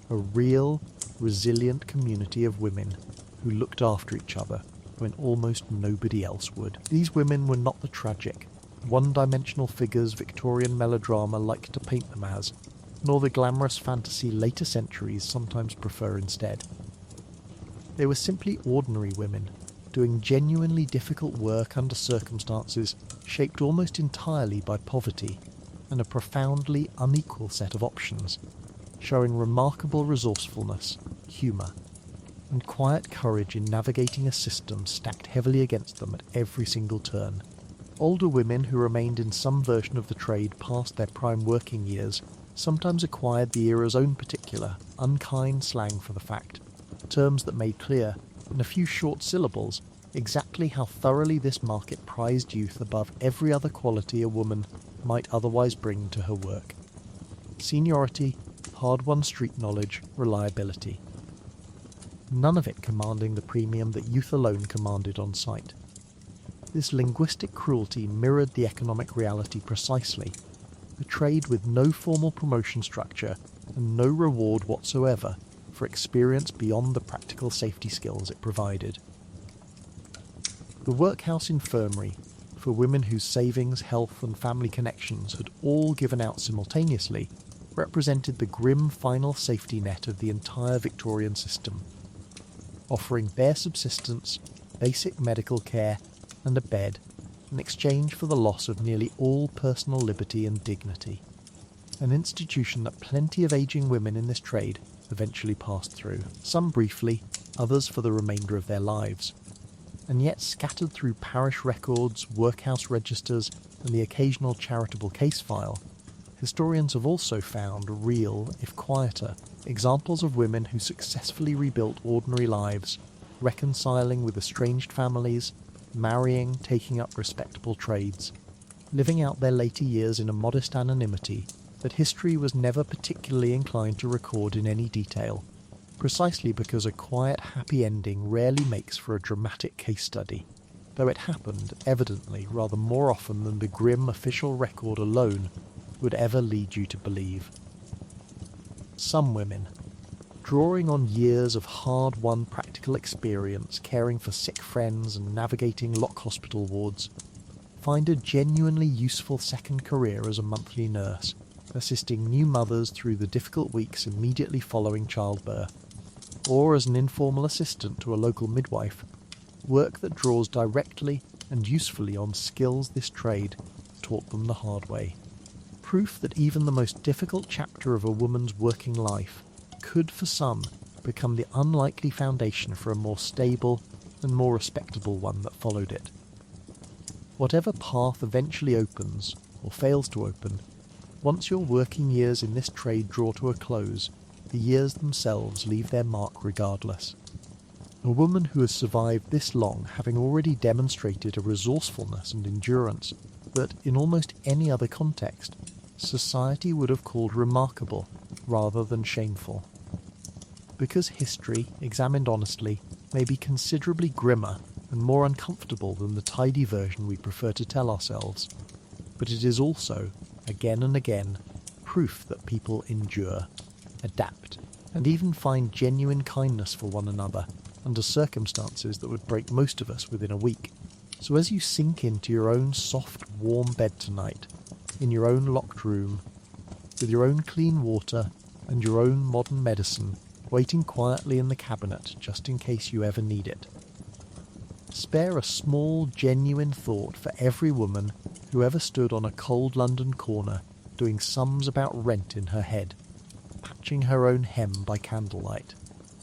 a real, resilient community of women who looked after each other when almost nobody else would. These women were not the tragic, one-dimensional figures Victorian melodrama liked to paint them as, nor the glamorous fantasy later centuries sometimes prefer instead. They were simply ordinary women, doing genuinely difficult work under circumstances shaped almost entirely by poverty and a profoundly unequal set of options, showing remarkable resourcefulness, humour, and quiet courage in navigating a system stacked heavily against them at every single turn. Older women who remained in some version of the trade past their prime working years sometimes acquired the era's own particular, unkind slang for the fact, terms that made clear, in a few short syllables, exactly how thoroughly this market prized youth above every other quality a woman might otherwise bring to her work. Seniority, hard-won street knowledge, reliability. None of it commanding the premium that youth alone commanded on sight. This linguistic cruelty mirrored the economic reality precisely, a trade with no formal promotion structure and no reward whatsoever for experience beyond the practical safety skills it provided. The workhouse infirmary, for women whose savings, health and family connections had all given out simultaneously, represented the grim final safety net of the entire Victorian system, offering bare subsistence, basic medical care and a bed in exchange for the loss of nearly all personal liberty and dignity, an institution that plenty of ageing women in this trade eventually passed through, some briefly, others for the remainder of their lives. And yet scattered through parish records, workhouse registers and the occasional charitable case file, historians have also found real, if quieter, examples of women who successfully rebuilt ordinary lives, reconciling with estranged families, marrying, taking up respectable trades, living out their later years in a modest anonymity that history was never particularly inclined to record in any detail, precisely because a quiet, happy ending rarely makes for a dramatic case study, though it happened, evidently, rather more often than the grim official record alone would ever lead you to believe. Some women, drawing on years of hard-won practical experience caring for sick friends and navigating lock hospital wards, find a genuinely useful second career as a monthly nurse, assisting new mothers through the difficult weeks immediately following childbirth, or as an informal assistant to a local midwife, work that draws directly and usefully on skills this trade taught them the hard way. Proof that even the most difficult chapter of a woman's working life could, for some, become the unlikely foundation for a more stable and more respectable one that followed it. Whatever path eventually opens, or fails to open, once your working years in this trade draw to a close, the years themselves leave their mark regardless. A woman who has survived this long having already demonstrated a resourcefulness and endurance that, in almost any other context, society would have called remarkable rather than shameful. Because history, examined honestly, may be considerably grimmer and more uncomfortable than the tidy version we prefer to tell ourselves, but it is also, again and again, proof that people endure, adapt, and even find genuine kindness for one another under circumstances that would break most of us within a week. So as you sink into your own soft, warm bed tonight, in your own locked room, with your own clean water and your own modern medicine waiting quietly in the cabinet just in case you ever need it, spare a small, genuine thought for every woman who ever stood on a cold London corner doing sums about rent in her head, patching her own hem by candlelight,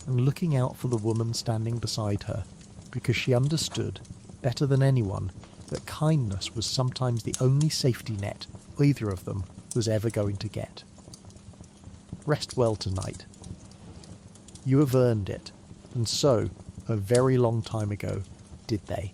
and looking out for the woman standing beside her, because she understood, better than anyone, that kindness was sometimes the only safety net either of them was ever going to get. Rest well tonight. You have earned it, and so, a very long time ago, did they.